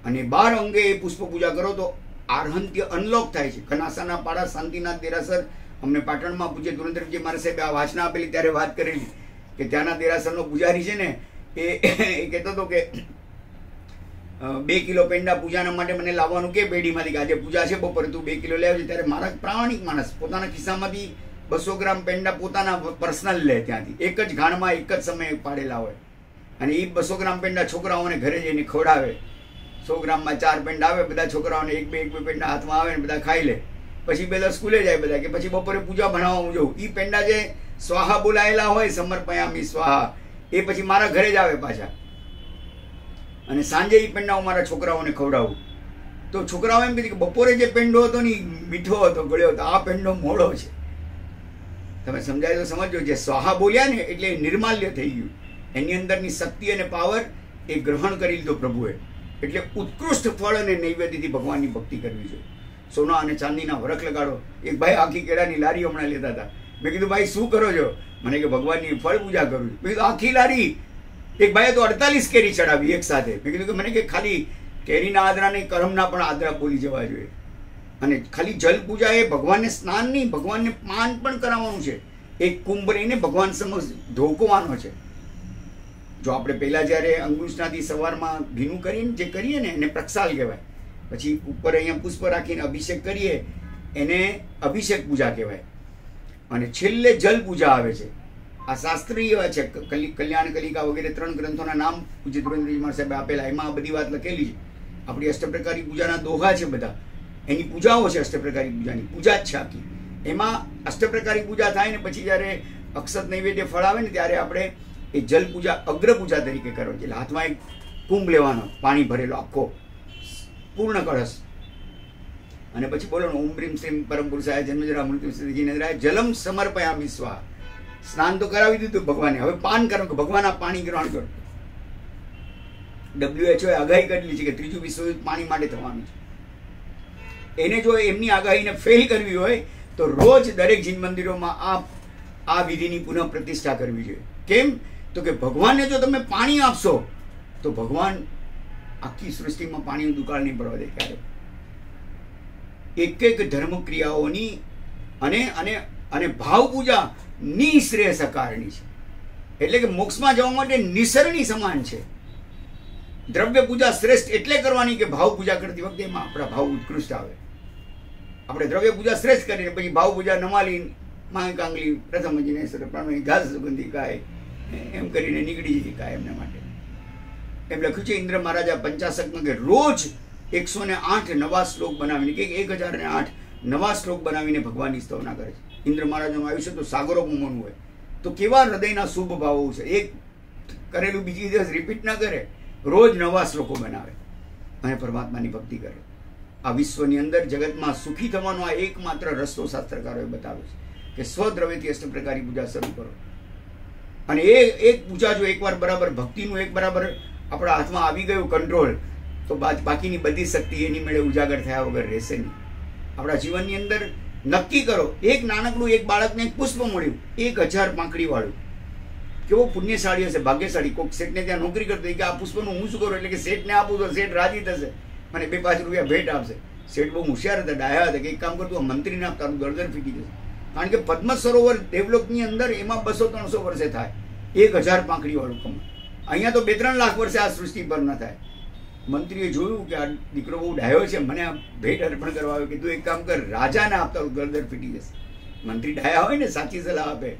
અને 12 અંગે એ પુષ્પ પૂજા કરો તો આરહંત્ય અનલોક થાય છે. કનાસાના પાડા શાંતિનાથ દેરાસર, અમને પાટણમાં પૂજ્ય ધુરંધરજી મારા સાહેબે આ વાંચના આપેલી ત્યારે વાત કરેલી કે ત્યાંના દેરાસરનો પૂજારી છે ને એ કહેતો હતો કે 2 કિલો પેંડા પૂજાના માટે મને લાવવાનું કે પેઢીમાંથી, કે આજે પૂજા છે બપોરે તું 2 કિલો લેવજે. ત્યારે મારા પ્રામાણિક માણસ પોતાના ખિસ્સામાંથી 200 ગ્રામ પેંડા પોતાના પર્સનલ લે, ત્યાંથી એક જ ઘાણમાં એક જ સમયે પાડેલા હોય. અને એ 200 ગ્રામ પેંડા છોકરાઓને ઘરે જઈને ખવડાવે. 100 ગ્રામમાં 4 પેંડા આવે, બધા છોકરાઓને એક બે પેંડા હાથમાં આવે ને બધા ખાઈ લે. પછી બધા સ્કૂલે જાય બધા, કે પછી બપોરે પૂજા ભણાવવા હું જઉં. એ પેંડા જે સ્વાહા બોલાયેલા હોય સમર્પયામી સ્વાહા, એ પછી મારા ઘરે જ આવે પાછા. અને સાંજે એ પેંડા હું મારા છોકરાઓને ખવડાવું. તો છોકરાઓ એમ કીધું કે બપોરે જે પેંડો હતો ને મીઠો હતો, ગળ્યો હતો, આ પેંડો મોળો છે. તમે સમજાય તો સમજો. જે સ્વાહા બોલ્યા ને એટલે નિર્માલ્ય થઈ ગયું. એની અંદરની શક્તિ અને પાવર એ ગ્રહણ કરી લીધો પ્રભુએ. એટલે ઉત્કૃષ્ટ ફળ અને નૈવેદ્યથી ભગવાનની ભક્તિ કરવી જોઈએ. સોના અને ચાંદીના વરખ લગાડો. એક ભાઈ આખી કેળાની લારી હમણાં લેતા હતા. મેં કીધું ભાઈ શું કરો છો? મને કે ભગવાનની ફળ પૂજા કરું. મેં કીધું આખી લારી? એક ભાઈએ તો 48 કેરી ચડાવી એક સાથે. મેં કીધું કે મને કે ખાલી કેરીના આદરા નહીં, કરમના પણ આદરા બોલી જવા જોઈએ. અને ખાલી જલ પૂજા એ ભગવાનને સ્નાન નહીં, ભગવાનને પાન પણ કરાવવાનું છે. એક કુંભ લઈને ભગવાન સમક્ષ ધોકવાનો છે. જો આપણે પહેલાં જ્યારે અંગુષ્ઠાથી સવારમાં ભીનું કરીને જે કરીએ ને એને પ્રક્ષાલ કહેવાય. પછી ઉપર અહીંયા પુષ્પ રાખીને અભિષેક કરીએ એને અભિષેક પૂજા કહેવાય. અને છેલ્લે જલ પૂજા આવે છે. આ શાસ્ત્રીય છે. કલ્યાણ કલિકા વગેરે 3 ગ્રંથોના નામ પૂજ્ય ધુરંધરજી મહારાજ સાહેબે આપેલા. એમાં આ બધી વાત લખેલી છે. આપણી અષ્ટપ્રકારી પૂજાના દોહા છે બધા, એની પૂજાઓ છે. અષ્ટપ્રકારી પૂજાની પૂજા જ છે આખી. એમાં અષ્ટપ્રકારી પૂજા થાય ને પછી જ્યારે અક્ષત નૈવેદ્ય ફળ આવે ને ત્યારે આપણે એ જલ પૂજા અગ્ર પૂજા તરીકે કરો. એટલે હાથમાં એક કુંભ લેવાનો, પાણી ભરેલો આખો પૂર્ણ કળશ, અને પછી બોલો ઓમ રીમ શ્રીમ પરમ પુરુષાય જન્મજરા મૃત્યુ સ્થિતિ જલમ સમર્પયામિ સ્વાહા. સ્નાન તો કરાવી દીધું ભગવાને, હવે પાન કરો કે ભગવાન આ પાણી ગ્રહણ કરો. WHO આગાહી કરેલી છે કે ત્રીજું વિશ્વયુદ્ધ પાણી માટે થવાનું છે. એને જો એમની આગાહીને ફેલ કરવી હોય તો રોજ દરેક જૈન મંદિરોમાં આ વિધિની પુનઃ પ્રતિષ્ઠા કરવી જોઈએ. કેમ તો કે ભગવાનને જો તમે પાણી આપશો તો ભગવાન આખી સૃષ્ટિમાં પાણીનું દુકાળ નહીં પડવા દે ક્યારે. એક એક ધર્મ ક્રિયાઓની અને ભાવ પૂજા નિશ્રેયસકારની છે, એટલે કે મોક્ષમાં જવા માટે નિસરણી સમાન છે. દ્રવ્ય પૂજા શ્રેષ્ઠ એટલે કરવાની કે ભાવ પૂજા કરતી વખતે એમાં આપણા ભાવ ઉત્કૃષ્ટ આવે. આપણે દ્રવ્ય પૂજા શ્રેષ્ઠ કરીને પછી ભાવ પૂજા નમાલી માંગ કાંગલી પ્રથમ જીને ઘાસ સુગંધી ગાય એમ કરીને નીકળી જઈએ કાય એમના માટે. એમ લખ્યું છે ઇન્દ્ર મહારાજા પંચાશકમાં કે રોજ 108 નવા શ્લોક બનાવીને કે 1008 નવા શ્લોક બનાવીને ભગવાનની સ્તવના કરે છે. ઇન્દ્ર મહારાજાનું આયુષ્ય તો સાગરો પૂમોનું હોય, તો કેવા હૃદયના શુભ ભાવો છે. એક કરેલું બીજી દિવસ રિપીટ ના કરે, રોજ નવા શ્લોકો બનાવે અને પરમાત્માની ભક્તિ કરે. આ વિશ્વની અંદર જગતમાં સુખી થવાનો આ એકમાત્ર રસ્તો શાસ્ત્રકારોએ બતાવ્યો છે કે સ્વદ્રવ્યથી અષ્ટપ્રકારી પૂજા શરૂ કરો. અને એક પૂજા જો એકવાર બરાબર ભક્તિનું એક બરાબર આપણા હાથમાં આવી ગયું કંટ્રોલ, તો બાકીની બધી શક્તિ એની મેળે ઉજાગર થયા વગર રહેશે નહીં. આપણા જીવનની અંદર નક્કી કરો, એક નાનકડું એક બાળકને એક પુષ્પ મળ્યું 1000 પાંખડી વાળું, કેવો પુણ્યશાળી હશે, ભાગ્યશાળી. કોઈક શેઠને ત્યાં નોકરી કરતો કે આ પુષ્પનું હું શું કરું, એટલે કે શેઠને આપું તો શેઠ રાજી થશે, મને 2-5 રૂપિયા ભેટ આપશે. શેઠ બહુ હોશિયાર હતા, ડાયા હતા, કે એક કામ કરતું મંત્રીને આપતા ગરદર ફીટી જશે. કારણ કે પદ્મ સરોવર ડેવલપની અંદર એમાં 200-300 વર્ષે થાય 1000 પાંખડી વાળું કમ. અહીંયા તો 2-3 લાખ વર્ષે આ સૃષ્ટિ પર ન થાય. મંત્રીએ જોયું કે આ દીકરો બહુ ડાયો છે, મને આ ભેટ અર્પણ કરવા આવ્યો, કે તું એક કામ કર, રાજાને આપતા ગરદર ફીટી જશે. મંત્રી ડાયા હોય ને, સાચી સલાહ આપે.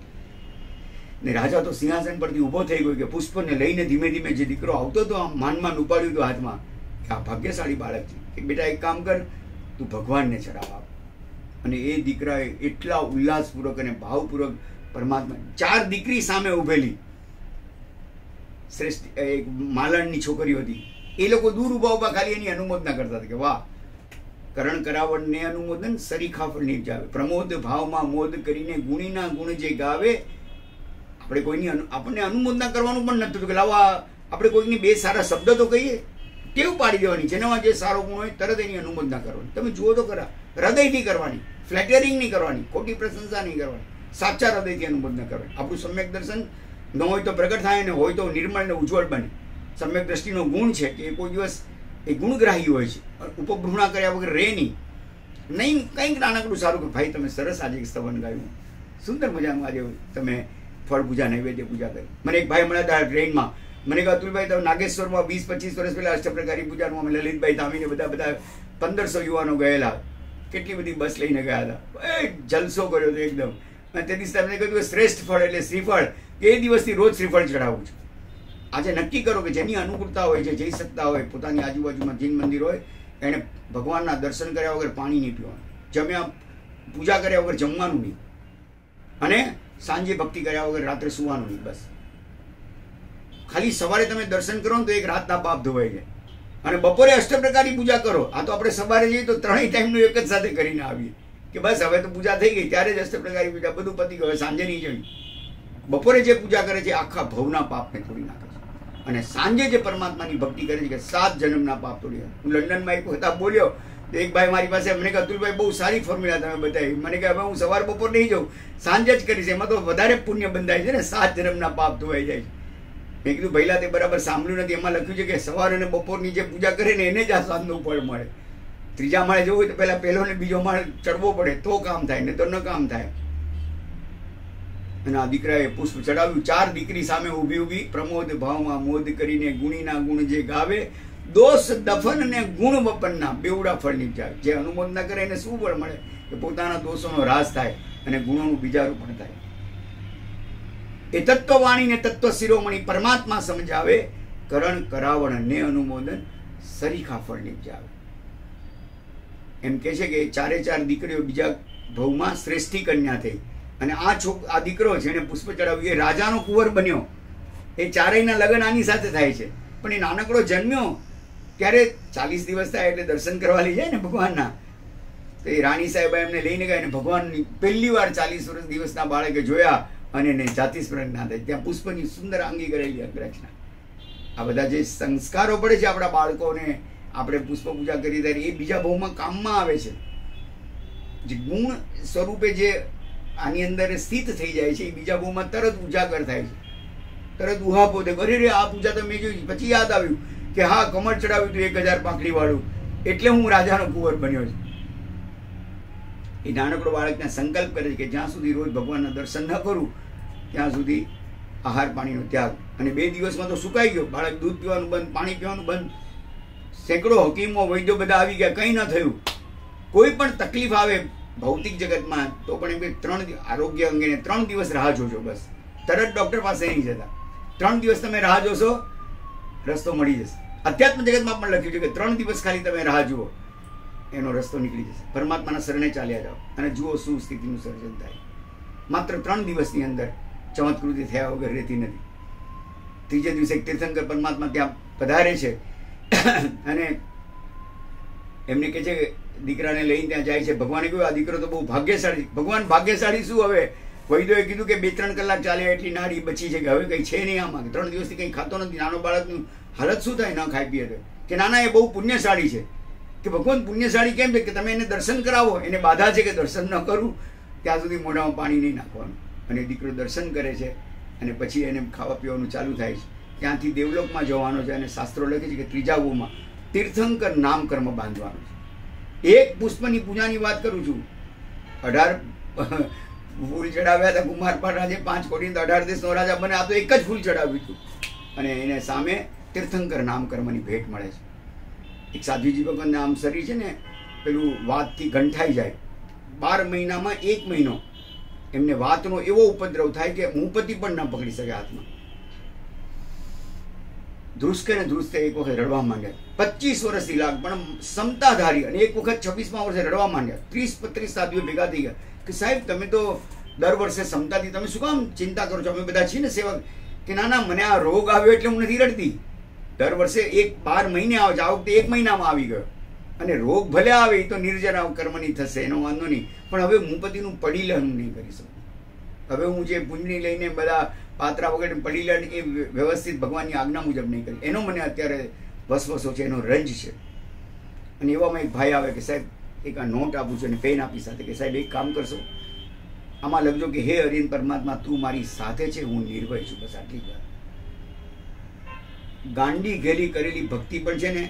ને રાજા તો સિંહાસન પરથી ઊભો થઈ ગયો કે પુષ્પને લઈને ધીમે ધીમે જે દીકરો આવતો હતો આમ માનમાં ઉપાડ્યું હતું હાથમાં, કે આ ભાગ્યશાળી બાળક છે, કે બેટા એક કામ કર, તું ભગવાનને ચડાવ આપ. અને એ દીકરાએ એટલા ઉલ્લાસપૂર્વક અને ભાવપૂર્વક પરમાત્મા 4 દીકરી સામે ઉભેલી શ્રેષ્ઠ એક માલણની છોકરીઓ હતી, એ લોકો દૂર ઉભા ઉભા ખાલી એની અનુમોદના કરતા હતા કે વાહ, કરણ કરાવણને અનુમોદન સરીખા ફળ નિપજાવે, પ્રમોદ ભાવમાં મોદ કરીને ગુણીના ગુણ જે ગાવે. આપણે કોઈની આપણને અનુમોદના કરવાનું પણ નથી કે લાવો આપણે કોઈની 2 સારા શબ્દ તો કહીએ, ટેવ પાડી દેવાની, જેનામાં જે સારો ગુણ હોય તરત એની અનુમોદના કરવાની. તમે જુઓ તો ખરા, હૃદયથી કરવાની, ફ્લેટરિંગ નહીં કરવાની, ખોટી પ્રશંસા નહીં કરવાની, સાચા હૃદયથી અનુમોદના કરવાની. આપણું સમ્યક દર્શન ન હોય તો પ્રગટ થાય ને હોય તો નિર્મળ ને ઉજ્જવળ બને. સમ્યક દ્રષ્ટિનો ગુણ છે કે કોઈ દિવસ એ ગુણગ્રાહી હોય છે, ઉપભૃણા કર્યા વગર રહે નહીં. કંઈક નાનકડું સારું કે ભાઈ તમે સરસ આજે સ્તવન ગાયું, સુંદર મજાનું આજે તમે ફળ પૂજા નૈવેદ્ય પૂજા કરી. મને એક ભાઈ મળ્યા હતા ટ્રેનમાં, મને કહ્યું અતુલભાઈ તમે નાગેશ્વરમાં 20-25 વર્ષ પહેલા અષ્ટપ્રકારી પૂજાનું અમે લલિતભાઈ ધામીને બધા 1500 યુવાનો ગયેલા, કેટલી બધી બસ લઈને ગયા હતા, જલસો કર્યો હતો એકદમ. અને તે દિવસે તમને કહ્યું શ્રેષ્ઠ ફળ એટલે શ્રીફળ, એ દિવસથી રોજ શ્રીફળ ચડાવવું છે. આજે નક્કી કરો કે જેની અનુકૂળતા હોય છે, જઈ શકતા હોય, પોતાની આજુબાજુમાં જૈન મંદિર હોય, એણે ભગવાનના દર્શન કર્યા વગર પાણી નહીં પીવાનું, જમ્યા પૂજા કર્યા વગર જમવાનું નહીં, અને સાંજે ભક્તિ કર્યા વગર રાત્રે સુવાનું નહીં. બસ ખાલી સવારે તમે દર્શન કરો ને તો એક રાતના પાપ ધોવાઈ જાય, અને બપોરે અષ્ટપ્રકારની પૂજા કરો. આ તો આપણે સવારે જઈએ તો 3 ટાઈમનું એક જ સાથે કરીને આવીએ કે બસ હવે તો પૂજા થઈ ગઈ, ત્યારે જ અષ્ટપ્રકારી પૂજા બધું પતી ગયું, સાંજે નહીં જઈ. બપોરે જે પૂજા કરે છે આખા ભવના પાપને તોડી નાખે છે, અને સાંજે જે પરમાત્માની ભક્તિ કરે છે કે 7 જન્મના પાપ તોડી. હું લંડનમાં એક વખત બોલ્યો તો એક ભાઈ મારી પાસે મને કહે અતુલભાઈ બહુ સારી ફોર્મ્યુલા તમે બતાવી. મને કહે હવે હું સવાર બપોર નહીં જાઉં, સાંજે જ કરીશ, એમાં તો વધારે પુણ્ય બંધાય છે ને, 7 જન્મના પાપ ધોવાઈ જાય છે. મેં કીધું પહેલા તે બરાબર સાંભળ્યું નથી, એમાં લખ્યું છે કે સવાર અને બપોરની જે પૂજા કરે ને એને જ આ સાંજનું ફળ મળે. 3જા માળે જવું હોય તો પહેલા પહેલો ને બીજો માળ ચડવો પડે તો કામ થાય, ને તો ન કામ થાય. અને આ દીકરાએ પુષ્પ ચડાવ્યું, 4 દીકરી સામે ઊભી પ્રમોદ ભાવમાં મોદ કરીને ગુણીના ગુણ જે ગાવે, દોષ દફન ને ગુણ વપનના બેવડા ફળ નિપજાવે. જે અનુમોદના કરે એને શું ફળ મળે કે પોતાના દોષોનો રાસ થાય અને ગુણોનું બીજારૂપણ થાય. એ તત્વવાણી ને તત્વ શિરોમણી પરમાત્મા સમજાવે, કરણ કરાવણ ને અનુમોદન સરીખા ફળ નિપજાવે. એમ કે છે કે 4 દીકરીઓ બીજા ભવમાં શ્રેષ્ઠી કન્યા થઈ, અને આ દીકરો જેને પુષ્પ ચડાવ્યું એ રાજાનો કુંવર બન્યો. એ 4ના લગ્ન આની સાથે થાય છે, પણ એ નાનકડો જન્મ્યો ત્યારે 40 દિવસ થાય એટલે દર્શન કરવા લઈ જાય ને ભગવાનના. તો એ રાણી સાહેબ એમને લઈને ગયા, અને ભગવાનની પહેલી વાર 40 દિવસના બાળકે જોયા, અને એને જાતિ સ્મરણ ના થાય. ત્યાં પુષ્પની સુંદર આંગી કરેલી અંગરચના. આ બધા જે સંસ્કારો પડે છે આપણા બાળકોને આપણે પુષ્પ પૂજા કરી ત્યારે એ બીજા ભાવમાં કામમાં આવે છે. જે ગુણ સ્વરૂપે જે આની અંદર સ્થિત થઈ જાય છે એ બીજા ભાવમાં તરત ઉજાગર થાય છે, તરત ઉહાપો થાય. અરે રે આ પૂજા તો મેં જોઈ. પછી યાદ આવ્યું કે હા, કમળ ચડાવ્યું હતું 1000 પાંખડી વાળું, એટલે હું રાજાનો કુંવર બન્યો છું. એ નાનકડો બાળકને સંકલ્પ કરે છે કે જ્યાં સુધી રોજ ભગવાનના દર્શન ન કરું ત્યાં સુધી આહાર પાણીનો ત્યાગ. અને 2 દિવસમાં તો સુકાઈ ગયો. બાળક દૂધ પીવાનું બંધ, પાણી પીવાનું બંધ. સેંકડો હકીમો વૈદ્યો બધા આવી ગયા, કંઈ ન થયું. કોઈ પણ તકલીફ આવે ભૌતિક જગતમાં તો પણ એમ 3 આરોગ્ય અંગેને 3 દિવસ રાહ જોજો. બસ તરત ડૉક્ટર પાસે નહીં જતા. 3 દિવસ તમે રાહ જોશો, રસ્તો મળી જશે. અધ્યાત્મ જગતમાં પણ લખ્યું છે કે 3 દિવસ ખાલી તમે રાહ જુઓ, એનો રસ્તો નીકળી જશે. પરમાત્માના શરણે ચાલ્યા જાઓ અને જુઓ શું સ્થિતિનું સર્જન થાય. માત્ર 3 દિવસની અંદર ચમત્કૃતિ થયા વગર રહેતી નથી. ત્રીજે દિવસે એક તીર્થંકર પરમાત્મા ત્યાં પધારે છે અને એમને કહે છે કે દીકરાને લઈને ત્યાં જાય છે. ભગવાને કહ્યું આ દીકરો તો બહુ ભાગ્યશાળી. ભગવાન ભાગ્યશાળી શું, હવે વૈદ્યોએ કીધું કે 2-3 કલાક ચાલ્યા એટલી નાડી બચી છે, કે હવે કંઈ છે નહીં આમાં. 3 દિવસથી કંઈ ખાતો નથી. નાનો બાળકનું હાલત શું થાય ન ખાઈ પીએ તો? કે નાના એ બહુ પુણ્યશાળી છે. કે ભગવાન પુણ્યશાળી કેમ છે? કે તમે એને દર્શન કરાવો. એને બાધા છે કે દર્શન ન કરું ત્યાં સુધી મોઢામાં પાણી નહીં નાખવાનું. અને દીકરો દર્શન કરે છે અને પછી એને ખાવા પીવાનું ચાલુ થાય છે. ત્યાંથી દેવલોકમાં જવાનો છે અને શાસ્ત્રો લખે છે કે 3જા ગોમાં તીર્થંકર નામકર્મ બાંધવાનું છે. એક પુષ્પની પૂજાની વાત કરું છું. 18 ફૂલ ચડાવ્યા હતા કુમારપાળ રાજે, 5 કોટી 18 દેશનો રાજા બને. આ તો એક જ ફૂલ ચડાવ્યું હતું અને એને સામે તીર્થંકર નામકર્મની ભેટ મળે છે. એક સાધ્વીજી ભગવાનને આમ શરીર છે ને પેલું વાતથી ગંઠાઈ જાય. 12 મહિનામાં 1 મહિનો એમને વાતનો એવો ઉપદ્રવ થાય કે મુપતિ પણ ન પકડી શકે હાથમાં. ધ્રુસકે ને ધ્રુસતે એક વખત રડવા માંડ્યા. 25 વર્ષથી લાગ પણ ક્ષમતાધારી, અને એક વખત 26મા વર્ષે રડવા માંડ્યા. 30-35 સાધુઓ ભેગા થઈ ગયા કે સાહેબ તમે તો દર વર્ષે ક્ષમતાથી તમે શું કામ ચિંતા કરો છો? અમે બધા છીએ ને સેવક. કે ના ના, મને આ રોગ આવ્યો એટલે હું નથી રડતી. દર વર્ષે 12 મહિને આવે છે, આ વખતે 1 મહિનામાં આવી ગયો. અને રોગ ભલે આવે એ તો નિર્જરા કર્મની થશે, એનો વાંધો નહીં. પણ હવે મુપતિનું પડીલન નહીં કરી શકું. હવે હું જે પુણ્યની લઈને બધા પાત્રા વગેરે પડીલન એ વ્યવસ્થિત ભગવાનની આજ્ઞા મુજબ નહીં કરી. એનો મને અત્યારે વસવસો છે, એનો રંજ છે. અને એવામાં એક ભાઈ આવે કે સાહેબ એક આ નોટ આપું છું અને પેન આપી સાથે કે સાહેબ એક કામ કરશો, આમાં લખજો કે હે હરિન પરમાત્મા તું મારી સાથે છે, હું નિર્ભય છું. બસ આટલી વાત. ગાંડી ઘેલી કરેલી ભક્તિ પણ છે ને.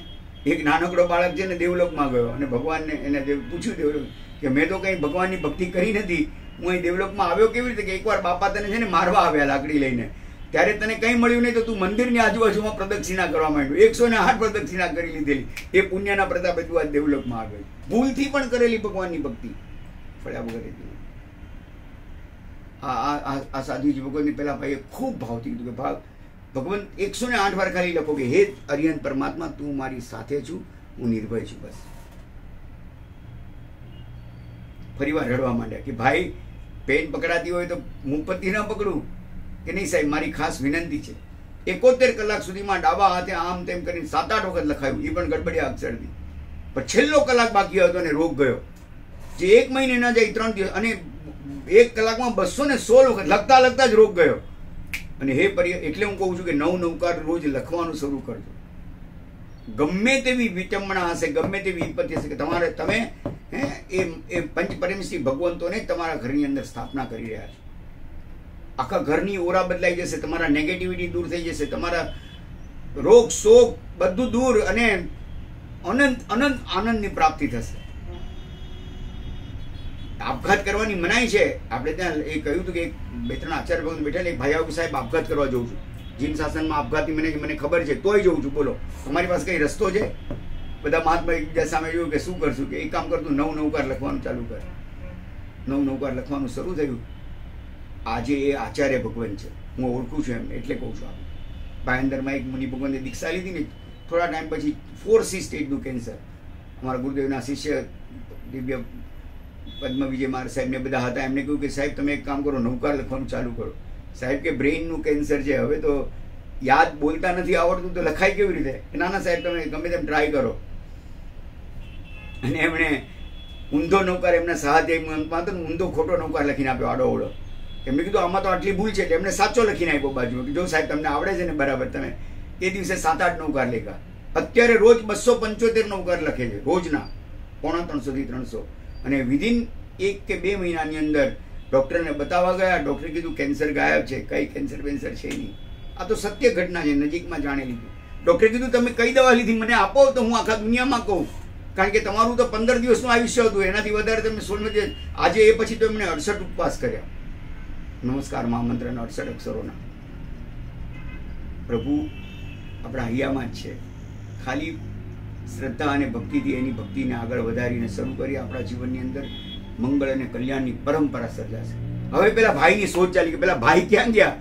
એક નાનકડો બાળક છે ને દેવલોકમાં ગયો અને ભગવાનને એને પૂછ્યું દેવલોક કે મેં તો કંઈ ભગવાનની ભક્તિ કરી નથી, હું અહીં દેવલોકમાં આવ્યો કેવી રીતે? કે એકવાર બાપા તને છે ને મારવા આવ્યા લાકડી લઈને, ત્યારે તને કંઈ મળ્યું નહીં તો તું મંદિરની આજુબાજુમાં પ્રદક્ષિણા કરવા માંડ્યો. 108 પ્રદક્ષિણા કરી લીધેલી. એ પુણ્યના પ્રતાપે તું આ દેવલોકમાં આવ્યો. ભૂલથી પણ કરેલી ભગવાનની ભક્તિ ફળ્યા વગર. આ સાધુજી ભગવાનની પેલા ભાઈએ ખૂબ ભાવથી કીધું કે ભગવાન 108 વાર ખાલી લખો કે હે અરિયન પરમાત્મા તું મારી સાથે છું, હું નિર્ભય છું. બસ. ફરીવાર રડવા માંડ્યા કે ભાઈ પેન પકડાતી હોય તો મુપતિ ન પકડું. કે નહીં સાહેબ, મારી ખાસ વિનંતી છે. 71 કલાક સુધીમાં ડાબા હાથે આમ તેમ કરીને 7-8 વખત લખાયું, એ પણ ગડબડિયા અક્ષરથી. પણ છેલ્લો કલાક બાકી હતો અને રોગ ગયો. જે 1 મહિને ન જાય 3 દિવસ, અને 1 કલાકમાં 216 વખત લખતા લખતા જ રોગ ગયો. અને હે એટલે હું કહું છું કે 9 રોજ લખવાનું શરૂ કરજો. ગમે તેવી વિટંબણા હશે, ગમે તેવી વિપત્તિ હશે, કે તમે એ પંચ પરમેશ્વરી ભગવંતોને તમારા ઘરની અંદર સ્થાપના કરી રહ્યા છો. આખા ઘરની ઓરા બદલાઈ જશે, તમારા નેગેટિવિટી દૂર થઈ જશે, તમારા રોગ શોક બધું દૂર, અને અનંત અનંત આનંદની પ્રાપ્તિ થશે. આપઘાત કરવાની મનાઈ છે. આપણે ત્યાં એ કહ્યું હતું કે 2-3 આચાર્ય ભગવાન બેઠેલા એક ભાઈ આવ્યું, સાહેબ આપઘાત કરવા જઉં છું. જીન શાસનમાં આપઘાતી મને ખબર છે, તોય જઉં છું. બોલો તમારી પાસે કઈ રસ્તો છે? બધા મહાત્મા એકબીજા સામે જોયું કે શું કરશું? કે એક કામ કરતું 9 લખવાનું ચાલુ કર. 9 લખવાનું શરૂ થયું. આજે એ આચાર્ય ભગવાન છે, હું ઓળખું છું એમને, એટલે કહું છું. આપણે ભાયંદરમાં એક મુનિ ભગવાનને દીક્ષા લીધી ને, થોડા ટાઈમ પછી 4C સ્ટેજનું કેન્સર. અમારા ગુરુદેવના શિષ્ય દિવ્ય પદ્મ વિજય મહારાજ સાહેબને બધા હતા. એમને કહ્યું કે સાહેબ તમે એક કામ કરો, 9 લખવાનું ચાલુ કરો. સાહેબ કે બ્રેઇનનું કેન્સર છે, હવે તો યાદ બોલતા નથી આવડતું તો લખાય કેવી રીતે? નાના સાહેબ તમે ગમે તેમ ટ્રાય કરો. અને એમણે ઊંધો 9 એમના સાહજમાં તો ઊંધો ખોટો 9 લખીને આપ્યો આડો ઓળો. એમને કીધું આમાં તો આટલી ભૂલ છે એટલે એમને સાચો લખીને આપ્યો બાજુમાં કે જો સાહેબ તમને આવડે છે ને બરાબર, તમે એ દિવસે 7-8 નવકાર લખ્યા. અત્યારે રોજ 275 નવકાર લખે છે રોજના, 350 થી 300. અને વિધિન 1 કે 2 મહિનાની અંદર ડૉક્ટરને બતાવવા ગયા. ડૉક્ટરે કીધું કેન્સર ગાયબ છે, કઈ કેન્સર વેન્સર છે નહીં. આ તો સત્ય ઘટના છે, નજીકમાં જાણી લીધું. ડૉક્ટરે કીધું તમે કઈ દવા લીધી મને આપો તો હું આખા દુનિયામાં કહું, કારણ કે તમારું તો 15 દિવસનું આયુષ્ય હતું, એનાથી વધારે તમે 16. આજે એ પછી તો એમણે 68 ઉપવાસ કર્યા. નમસ્કાર મહામંત્રના 68 અક્ષરોના. પ્રભુ આપણા હૈયામાં જ છે. ખાલી શ્રદ્ધા અને ભક્તિથી એની ભક્તિને આગળ વધારીને શરૂ કરી આપણા જીવનની અંદર મંગળ અને કલ્યાણની પરંપરા સર્જાશે. હવે પેલા ભાઈની સોચ ચાલી કે પેલા ભાઈ ક્યાં ગયા,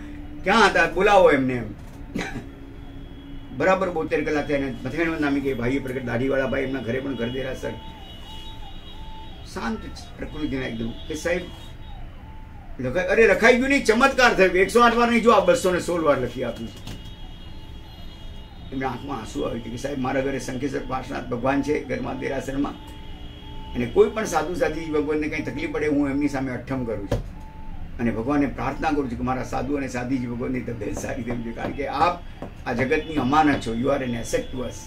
ક્યાં હતા, બોલાવો એમને એમ. બરાબર 72 કલાક થયા. મથેણ નામી કે ભાઈએ પ્રગટ દાઢીવાળા ભાઈ એમના ઘરે પણ ઘર દેરાસર શાંત પ્રકૃતિના એકદમ કે સાહેબ અરે લખાઈ ગયું નહીં, ચમત્કાર થયો. 108 વાર નહીં, જો આ 216 વાર લખી આપ્યું છે. એમના આંખમાં આંસુ આવી કે સાહેબ મારા ઘરે શંખેશ્વર પાર્શ્વનાથ ભગવાન છે ઘરમાં દેરાસરમાં, અને કોઈ પણ સાધુ સાધી ભગવાનને કંઈ તકલીફ પડે હું એમની સામે અઠ્ઠમ કરું છું અને ભગવાનને પ્રાર્થના કરું છું કે મારા સાધુ અને સાધીજી ભગવાનની તબિયત સારી થવી જોઈએ, કારણ કે આપ આ જગતની અમાનત છો. You are an asset to us.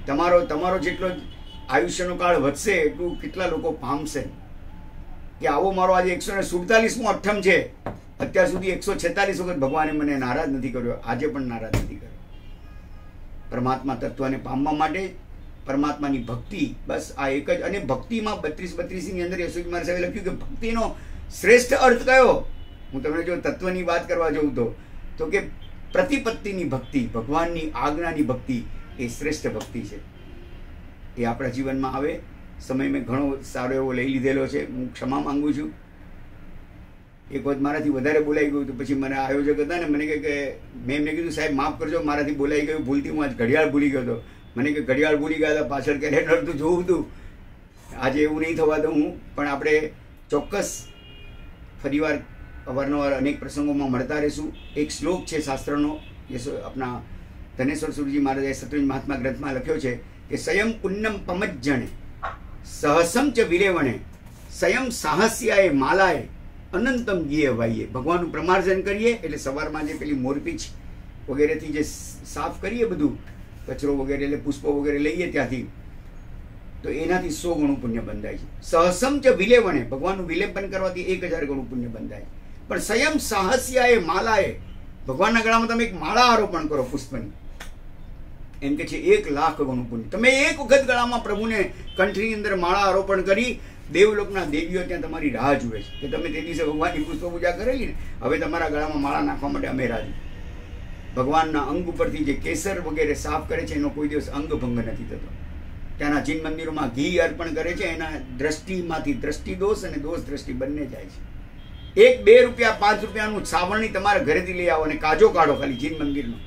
તમારો જેટલો આયુષ્યનો કાળ વધશે એટલું કેટલા લોકો પામશે કે આવો મારો આજે 147મો અઠ્ઠમ છે. અત્યાર સુધી 146 વખત ભગવાને મને નારાજ નથી કર્યો, આજે પણ નારાજ નથી કર્યો. પરમાત્મા તત્વને પામવા માટે પરમાત્માની ભક્તિ, બસ આ એક જ. અને ભક્તિમાં 32-32ની અંદર યશોજી મારા સાહેબે લખ્યું કે ભક્તિનો શ્રેષ્ઠ અર્થ કયો? હું તમને જો તત્વની વાત કરવા જાઉં તો કે પ્રતિપત્તિની ભક્તિ, ભગવાનની આજ્ઞાની ભક્તિ એ શ્રેષ્ઠ ભક્તિ છે. એ આપણા જીવનમાં આવે. સમય મેં ઘણો સારો એવો લઈ લીધેલો છે, હું ક્ષમા માંગુ છું. એક વખત મારાથી વધારે બોલાઈ ગયું તો પછી મને આયોજક હતા ને મને કહે કે મેં એમને કીધું સાહેબ માફ કરજો મારાથી બોલાઈ ગયું ભૂલથી, હું આજ ઘડિયાળ ભૂલી ગયો હતો. મને કે ઘડિયાળ ભૂલી ગયા હતા, પાછળ કેલેન્ડર તો જોવું હતું. આજે એવું નહીં થવા દઉં હું, પણ આપણે ચોક્કસ ફરીવાર અવારનવાર અનેક પ્રસંગોમાં મળતા રહીશું. એક શ્લોક છે શાસ્ત્રનો, આપણા ધનેશ્વર સુરજી મહારાજે સત્વજી મહાત્મા ગ્રંથમાં લખ્યો છે કે સ્વયં પુન્નમ પમજ્જણે સહસમ ચ વિરેવણે સ્વયં સાહસ્યાએ માલાએ અનંતમ ગીએ વાઈએ. ભગવાનનું પ્રમાર્જન કરીએ એટલે સવારમાં જે પેલી મોરપીંછ વગેરેથી જે સાફ કરીએ બધું કચરો વગેરે એટલે પુષ્પો વગેરે લઈએ ત્યાંથી, તો એનાથી 100 ગણું પુણ્ય બંધાય છે. સહસમ ચ વિલેવણે ભગવાનનું વિલેપન કરવાથી 1000 ગણું પુણ્ય બંધાય. પણ સ્વયં સાહસ્યાએ માલાએ ભગવાનના ગળામાં તમે એક માળા આરોપણ કરો પુષ્પની, એમ કે છે 1 લાખ ગણું પુણ્ય. તમે એક વખત ગળામાં પ્રભુને કંઠની અંદર માળા આરોપણ કરી, દેવલોકના દેવીઓ ત્યાં તમારી રાહ જુએ છે કે તમે તે દિવસે ભગવાનની પુષ્પ પૂજા કરેલી ને, હવે તમારા ગળામાં માળા નાખવા માટે અમે રાજી. ભગવાનના અંગ ઉપરથી જે કેસર વગેરે સાફ કરે છે એનો કોઈ દિવસ અંગ ભંગ નથી થતો. ત્યાંના જૈન મંદિરોમાં ઘી અર્પણ કરે છે, એના દ્રષ્ટિમાંથી દ્રષ્ટિ દોષ અને દોષ દ્રષ્ટિ બંને જાય છે. 1, 2 રૂપિયા 5 રૂપિયાનું સાવરણી તમારા ઘરેથી લઈ આવો અને કાજો કાઢો ખાલી જૈન મંદિરનો,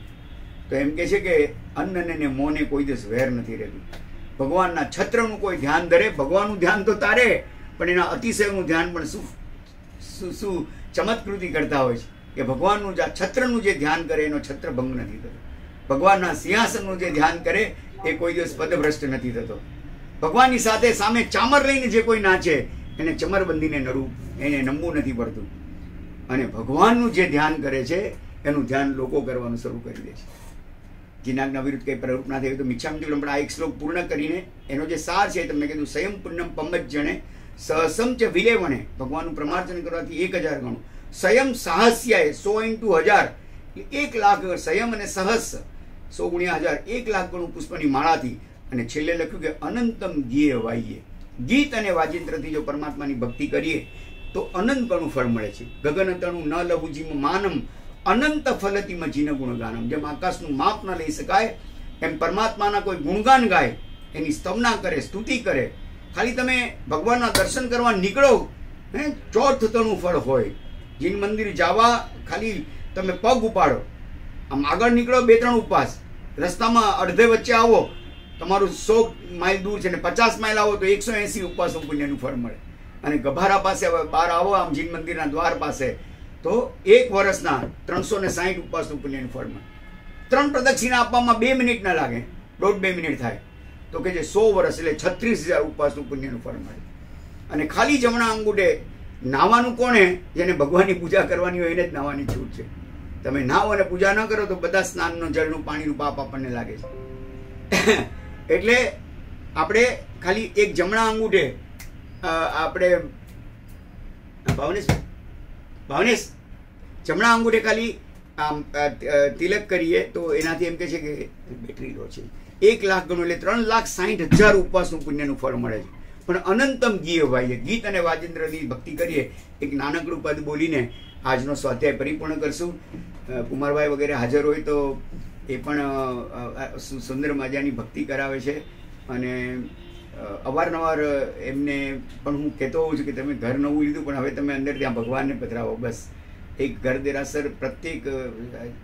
તો એમ કે છે કે અન્ન ને મોને કોઈ દિવસ વેર નથી રહેતું. ભગવાનના છત્રનું કોઈ ધ્યાન ધરે, ભગવાનનું ધ્યાન તો તારે, પણ એના અતિશયનું ધ્યાન પણ શું ચમત્કૃતિ કરતા હોય છે કે ભગવાનનું છત્રનું જે ધ્યાન કરે એનો છત્ર ભંગ નથી થતો. ભગવાનના સિંહાસનનું જે ધ્યાન કરે એ કોઈ દિવસ પદભ્રષ્ટ નથી થતો. ભગવાનની સાથે સામે ચામર લઈને જે કોઈ નાચે એને ચમરબંધીને નડવું, એને નમવું નથી પડતું. અને ભગવાનનું જે ધ્યાન કરે છે એનું ધ્યાન લોકો કરવાનું શરૂ કરી દે છે. જીનાજ્ઞા વિરુદ્ધ કંઈ પ્રરૂપ ના થયું તો મિચ્છામિ પણ આ એક શ્લોક પૂર્ણ કરીને એનો જે સાર છે તમને કીધું સ્વયં પુન્નમ પમજ્જણે સહસમ ચ વિલેવણે ભગવાનનું પ્રમાર્જન કરવાથી 1000 ગણું. સ્વયં સાહસ્યાએ 100 × 1000 1 લાખ. સ્વયં અને સહસ 100 × 1000 1 લાખ ગણું પુષ્પની માળાથી. અને છેલ્લે લખ્યું કે અનંતમ ગીએ વાઈએ. ગીત અને વાજિંત્રથી જો પરમાત્માની ભક્તિ કરીએ તો અનંત ગણું ફળ મળે છે. ગગન તણું ન લઘુજીમ માનમ અનંત ફલતિમ જીન ગુણગાનમ. જેમ આકાશનું માપ ન લઈ શકાય એમ પરમાત્માના કોઈ ગુણગાન ગાય, એની સ્તવના કરે, સ્તુતિ કરે. ખાલી તમે ભગવાનના દર્શન કરવા નીકળો, ચોથ તણું ફળ હોય. જીન મંદિર જવા ખાલી તમે પગ ઉપાડો, આમ આગળ નીકળો 2-3 ઉપવાસ, રસ્તામાં અડધે વચ્ચે આવો, તમારું 100 માઇલ દૂર છે ને 50 માઇલ આવો તો 180 ઉપવાસો પુણ્યનું ફળ મળે. અને ગભારા પાસે બહાર આવો આમ જીન મંદિરના દ્વાર પાસે તો 1 વર્ષના 360 ઉપવાસનું પુણ્યનું ફળ મળે. 3 પ્રદક્ષિણા આપવામાં 2 મિનિટ ના લાગે, 1.5-2 મિનિટ થાય તો કે જે 100 વર્ષ એટલે 36000 ઉપવાસનું પુણ્યનું ફળ મળે. અને ખાલી જમણા અંગૂઠે નાવાનું કોણે? જેને ભગવાનની પૂજા કરવાની હોય એને જ નાવાની છૂટ છે. તમે નાહો અને પૂજા ન કરો તો બધા સ્નાનનો જળનું પાણીનું પાપ આપણને લાગે છે. એટલે આપણે ખાલી એક જમણા અંગૂઠે આપણે ભાવનેશ જમણા અંગૂઠે ખાલી તિલક કરીએ તો એનાથી એમ કે છે કે બેટરી લો છે 1 લાખ ગણું, એટલે 3,60,000 ઉપવાસનું પુણ્યનું ફળ મળે છે. પણ અનંતમ ગીય ભાઈએ ગીત અને વાજેન્દ્રની ભક્તિ કરીએ. એક નાનકડું પદ બોલીને આજનો સ્વાધ્યાય પરિપૂર્ણ કરશું. કુમારભાઈ વગેરે હાજર હોય તો એ પણ સુંદર મજાની ભક્તિ કરાવે છે. અને અવારનવાર એમને પણ હું કહેતો હોઉં છું કે તમે ઘર નવું લીધું પણ હવે તમે અંદર ત્યાં ભગવાનને પધરાવો. બસ એક ઘર દેરાસર પ્રત્યેક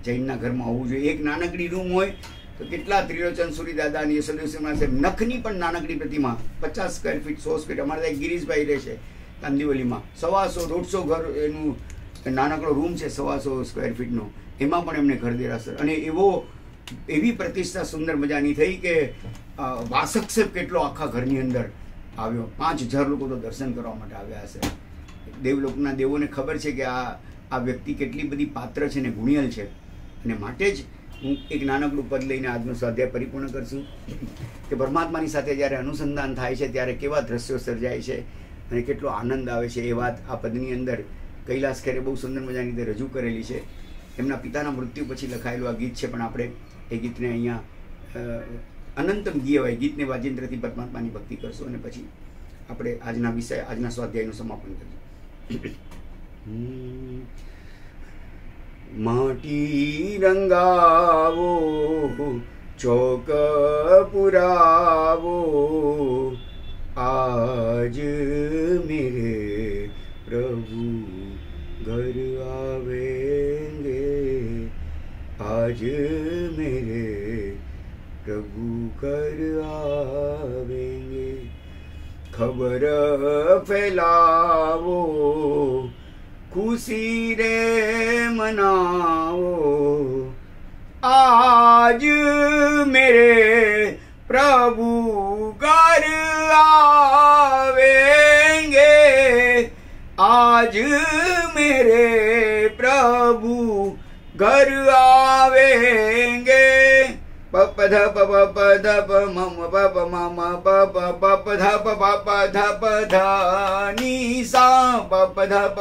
જૈનના ઘરમાં હોવું જોઈએ. એક નાનકડી રૂમ હોય તો કેટલા ત્રિલોચન સુરી દાદા અને યશોદેવસિંહ સાહેબ નખની પણ નાનકડી પ્રતિમા 50 સ્ક્વેર ફીટ 100 સ્ક્વેર. અમારા ત્યાં ગિરીશભાઈ રહે છે કાંદીવલીમાં 125-150 ઘર એનું નાનકડો રૂમ છે 125 સ્ક્વેર ફીટનો. એમાં પણ એમને ઘર દેરાસર અને એવી પ્રતિષ્ઠા સુંદર મજાની થઈ કે વાસક સાહેબ કેટલો આખા ઘરની અંદર આવ્યો. 5,000 લોકો તો દર્શન કરવા માટે આવ્યા હશે. દેવલોકના દેવોને ખબર છે કે આ વ્યક્તિ કેટલી બધી પાત્ર છે ને ગુણિયલ છે. અને માટે જ હું એક નાનકડું પદ લઈને આજનો સ્વાધ્યાય પરિપૂર્ણ કરશું કે પરમાત્માની સાથે જ્યારે અનુસંધાન થાય છે ત્યારે કેવા દ્રશ્યો સર્જાય છે અને કેટલો આનંદ આવે છે. એ વાત આ પદની અંદર કૈલાસ ખેરે બહુ સુંદર મજાની રીતે રજૂ કરેલી છે. એમના પિતાના મૃત્યુ પછી લખાયેલું આ ગીત છે. પણ આપણે એ ગીતને અહીંયા અનંતમ ગીયવાય ગીતને વાજેન્દ્રથી પરમાત્માની ભક્તિ કરશું અને પછી આપણે આજના સ્વાધ્યાયનું સમાપન કરીશું. માટી રંગાવો, ચોક પુરાવો, આજ મેરે પ્રભુ ઘર આવેંગે, આજ મેરે પ્રભુ ઘર આવેંગે. ખબર ફેલાવો, खुशी रे मनाओ, आज मेरे प्रभु घर आवेंगे, आज मेरे प्रभु घर आवेंगे. पप ध प प ध प मम प मम प प ध प ध प ध नि सा प ध प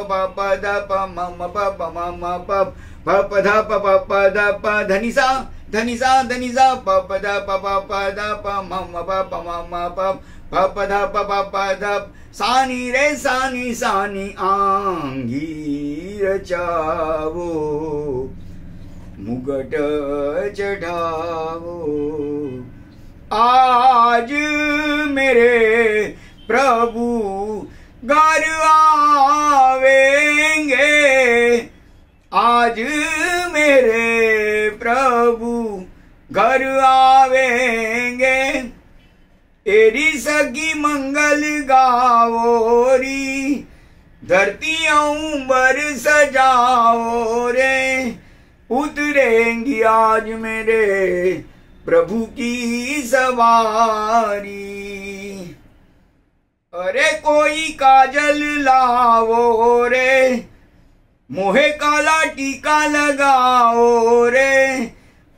ध प मम प मम प ध प ध प धनि सा धनि सा धनि सा प ध प ध प मम प मम प ध प ध सानी रे सानी सानी आंगी रचावो, मुगट चढ़ावो, आज मेरे प्रभु घर आवेंगे, आज मेरे प्रभु घर आवेंगे. एरी सगी मंगल गावोरी, धरती अंबर सजाओ रे, उतरेंगी आज मेरे प्रभु की सवारी. अरे कोई काजल लाओ रे, मोहे काला टीका लगाओ रे,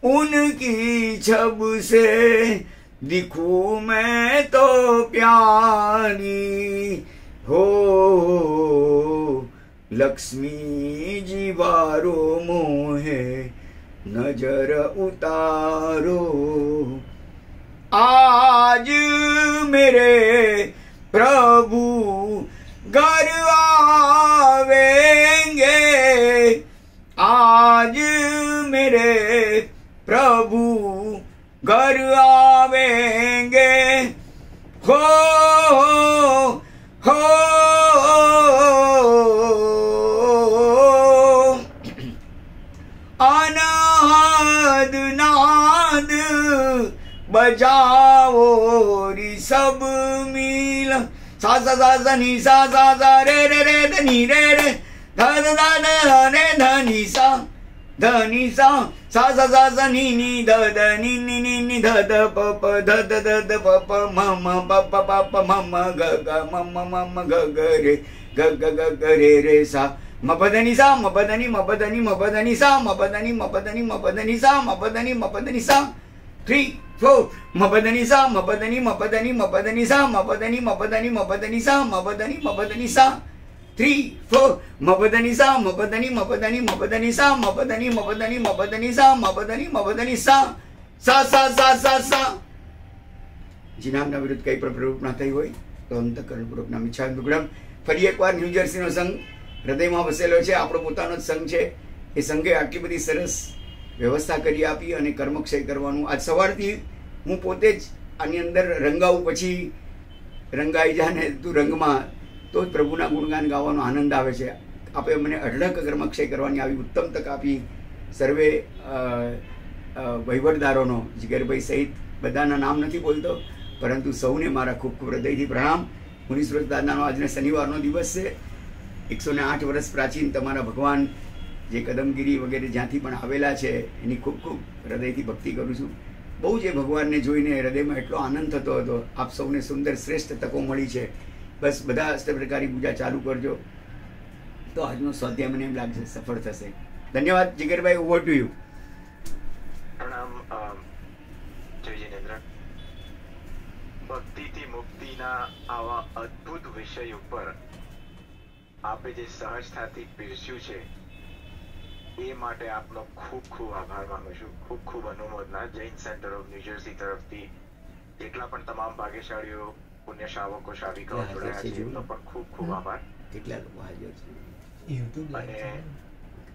उनकी छब से दिखूं मैं तो प्यारी हो. लक्ष्मी जी वारो मोहे नजर उतारो, आज मेरे प्रभु घर आवेंगे, आज मेरे प्रभु घर आवेंगे. हो अनाद नाद बजाओ री सब मिल, सा सा सा सा नी सा सा सा रे रे रे ध नी रे रे ध ध ध ध रे ध नी सा. ધ ની સા સા સા સા સા ની ની ધ ધ ની ની ની ની ધ ધ પ પ ધ ધ ધ ધ પ પ મ મ પ પ પ પ મ મ ગ ગ મ મ મ મ ગ ગ રે ગ ગ ગ ગ રે રે સા મ પ ધ ની સા મ પ ધ ની મ પ ધ ની મ પ ધ ની સા મ પ ધ ની મ પ ધ ની મ પ ધ ની સા મ પ ધ ની મ પ ધ ની સા 3 4 મ પ ધ ની સા મ પ ધ ની મ પ ધ ની મ પ ધ ની સા મ પ ધ ની મ પ ધ ની મ પ ધ ની સા મ પ ધ ની મ પ ધ ની સા 3 4 મ પ ધ ની સા મ પ ધ ની મ પ ધ ની મ પ ધ ની સા મ પ ધ ની મ પ ધ ની મ પ ધ ની સા મ પ ધ ની મ પ ધ ની સા સા સા સા સા સા જીનામના વિરુદ્ધ કઈ પણ પ્રવૃત્તિ થઈ હોય તો અંતઃકરણપૂર્વકના મિચ્છામિ દુક્કડમ. ફરી એકવાર ન્યૂજર્સીનો સંઘ હૃદયમાં વસેલો છે, આપણો પોતાનો જ સંઘ છે. એ સંઘે આટલી બધી સરસ વ્યવસ્થા કરી આપી અને કર્મક્ષય કરવાનું. આજ સવારથી હું પોતે જ આની અંદર રંગાવું, પછી રંગાઈ જા ને તું રંગમાં, તો જ પ્રભુના ગુણગાન ગાવાનો આનંદ આવે છે. આપે મને અઢળક કર્મક્ષય કરવાની આવી ઉત્તમ તક આપી. સર્વે વહીવટદારોનો, જીગરભાઈ સહિત બધાના નામ નથી બોલતો, પરંતુ સૌને મારા ખૂબ ખૂબ હૃદયથી પ્રણામ. મુનીશ્વર દાદાનો આજનો શનિવારનો દિવસ છે. 108 વર્ષ પ્રાચીન તમારા ભગવાન જે કદમગીરી વગેરે જ્યાંથી પણ આવેલા છે એની ખૂબ ખૂબ હૃદયથી ભક્તિ કરું છું. બહુ જ એ ભગવાનને જોઈને હૃદયમાં એટલો આનંદ થતો હતો. આપ સૌને સુંદર શ્રેષ્ઠ તકો મળી છે. બસ બધા અષ્ટપ્રકારી પૂજા ચાલુ કરજો તો આજનો સ્વાધ્યાય મને એમ લાગશે સફળ થશે. ધન્યવાદ જીગરભાઈ, ઓવર ટુ યુ. પ્રણામ જય જિનેન્દ્ર. ભક્તિથી મુક્તિના આવા અદ્ભુત વિષય ઉપર આપે જે સહજતાથી પીરસ્યું છે એ માટે આપનો ખૂબ ખૂબ આભાર માનું છું. ખૂબ ખૂબ અનુમોદના. જૈન સેન્ટર ઓફ ન્યૂજર્સી તરફથી જેટલા પણ તમામ ભાગ્યશાળીઓ, પુણ્ય શાવકો, શાવિકાઓ જોડાયા છે એમનો પણ ખૂબ ખૂબ આભાર. કેટલા લોકો હાજર છે? અને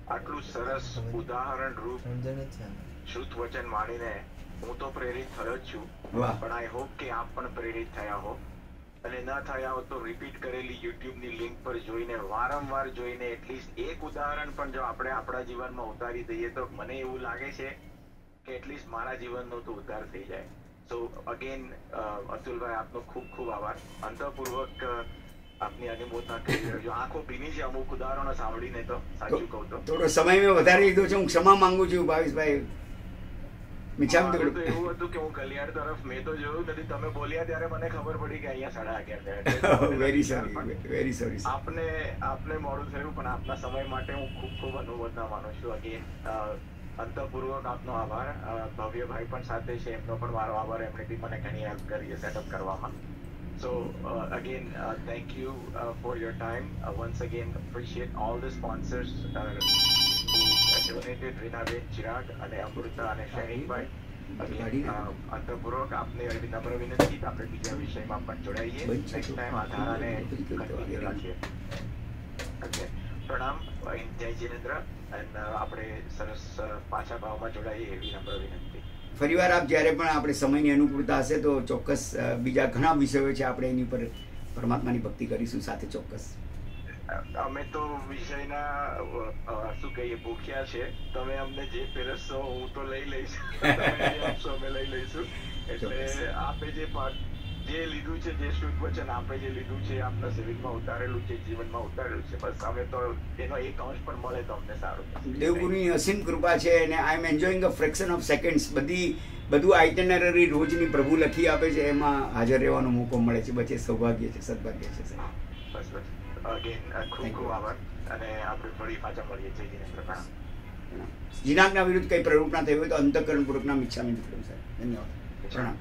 આટલું સરસ ઉદાહરણ રૂપ શુદ્ધ વચન માનીને હું તો પ્રેરિત થયો જ છું, પણ આઈ હોપ કે આપ પણ પ્રેરિત થયા હો. અને ન થયા હો તો રિપીટ કરેલી યુટ્યુબની લિંક પર જોઈને, વારંવાર જોઈને એટલીસ્ટ એક ઉદાહરણ પણ જો આપણે આપણા જીવનમાં ઉતારી દઈએ તો મને એવું લાગે છે કે એટલીસ્ટ મારા જીવનનો તો ઉદ્ધાર થઈ જાય. સો અગેન અતુલભાઈ, આપનો ખૂબ ખૂબ આભાર. અંતઃપૂર્વક આપની અનુમોદના કરી રહ્યો છું. આંખો ભીની છે અમુક ઉદાહરણો સાંભળીને, તો સાચું કહું તો થોડો સમય મેં વધારે લીધો છે, હું ક્ષમા માંગુ છું ભાવેશભાઈ. મિચ્છામિ દુક્કડમ. એવું હતું કે હું કલ્યાણ તરફ મેં તો જોયું નથી, તમે બોલ્યા ત્યારે મને ખબર પડી કે અહીંયા 11:30 થયા. Very sorry, very sorry. આપને મોડું થયું, પણ આપના સમય માટે હું ખૂબ ખૂબ અનુમોદના માનું છું. અગેન અંતઃપૂર્વક આપનો આભાર. ભવ્યભાઈ પણ સાથે છે, એમનો પણ મારો આભાર. એમણે બી મને ઘણી હેલ્પ કરી છે સેટઅપ કરવામાં. So again, thank you for your time. Once again, appreciate all the sponsors who donated, Rinaben, Chirag, અને અમૃતા અને શૈનિકભાઈ. અંતઃપૂર્વક આપને નમ્ર વિનંતી, આપણે બીજા વિષયમાં પણ જોડાઈએ. નેક્સ્ટ ટાઈમ આ ધારાને કન્ટિન્યુ રાખીએ. ઓકે, પ્રણામ. જય જિનેન્દ્ર. અને આપણે સરસ પાછા ભાવમાં જોડાઈએ એવી નમ્ર વિનંતી. ફરીવાર આપ જ્યારે પણ આપણે સમયની અનુકૂળતા હશે તો ચોક્કસ બીજા ઘણા વિષયો છે, આપણે એની પર પરમાત્માની ભક્તિ કરીશું સાથે ચોક્કસ. અમે તો વિષયના શું કહીએ ભૂખ્યા છે. તમે અમને જે પીરસશો હું તો લઈ લઈશ, તમે જે આપશો અમે લઈ લઈશું. એટલે આપે જે લીધું છે, જે શુદ્ધ વચન આપે જે લીધું છે, આપના શરીરમાં ઉતારેલું છે, જીવનમાં ઉતારેલું છે, બસ અમે તો એનો એક અંશ પણ મળે તો અમને સારું. દેવગુરુની અસીમ કૃપા છે અને I am enjoying a fraction of seconds. બધું આઇટનરી રોજની પ્રભુ લખી આપે છે, એમાં હાજર રહેવાનો મોકો મળે છે. બસ એ સૌભાગ્ય છે, સદભાગ્ય છે સાહેબ. બસ બસ અગેન ખૂબ ખૂબ આભાર. અને આપણે ફરી પાછા મળીએ છીએ જીનેન્દ્ર. જીનાગના વિરુદ્ધ કઈ પ્રવૃત્તિ થઈ હોય તો અંતઃકરણપૂર્વકના મિચ્છામિ દુક્કડમ સાહેબ. ધન્યવાદ, પ્રણામ.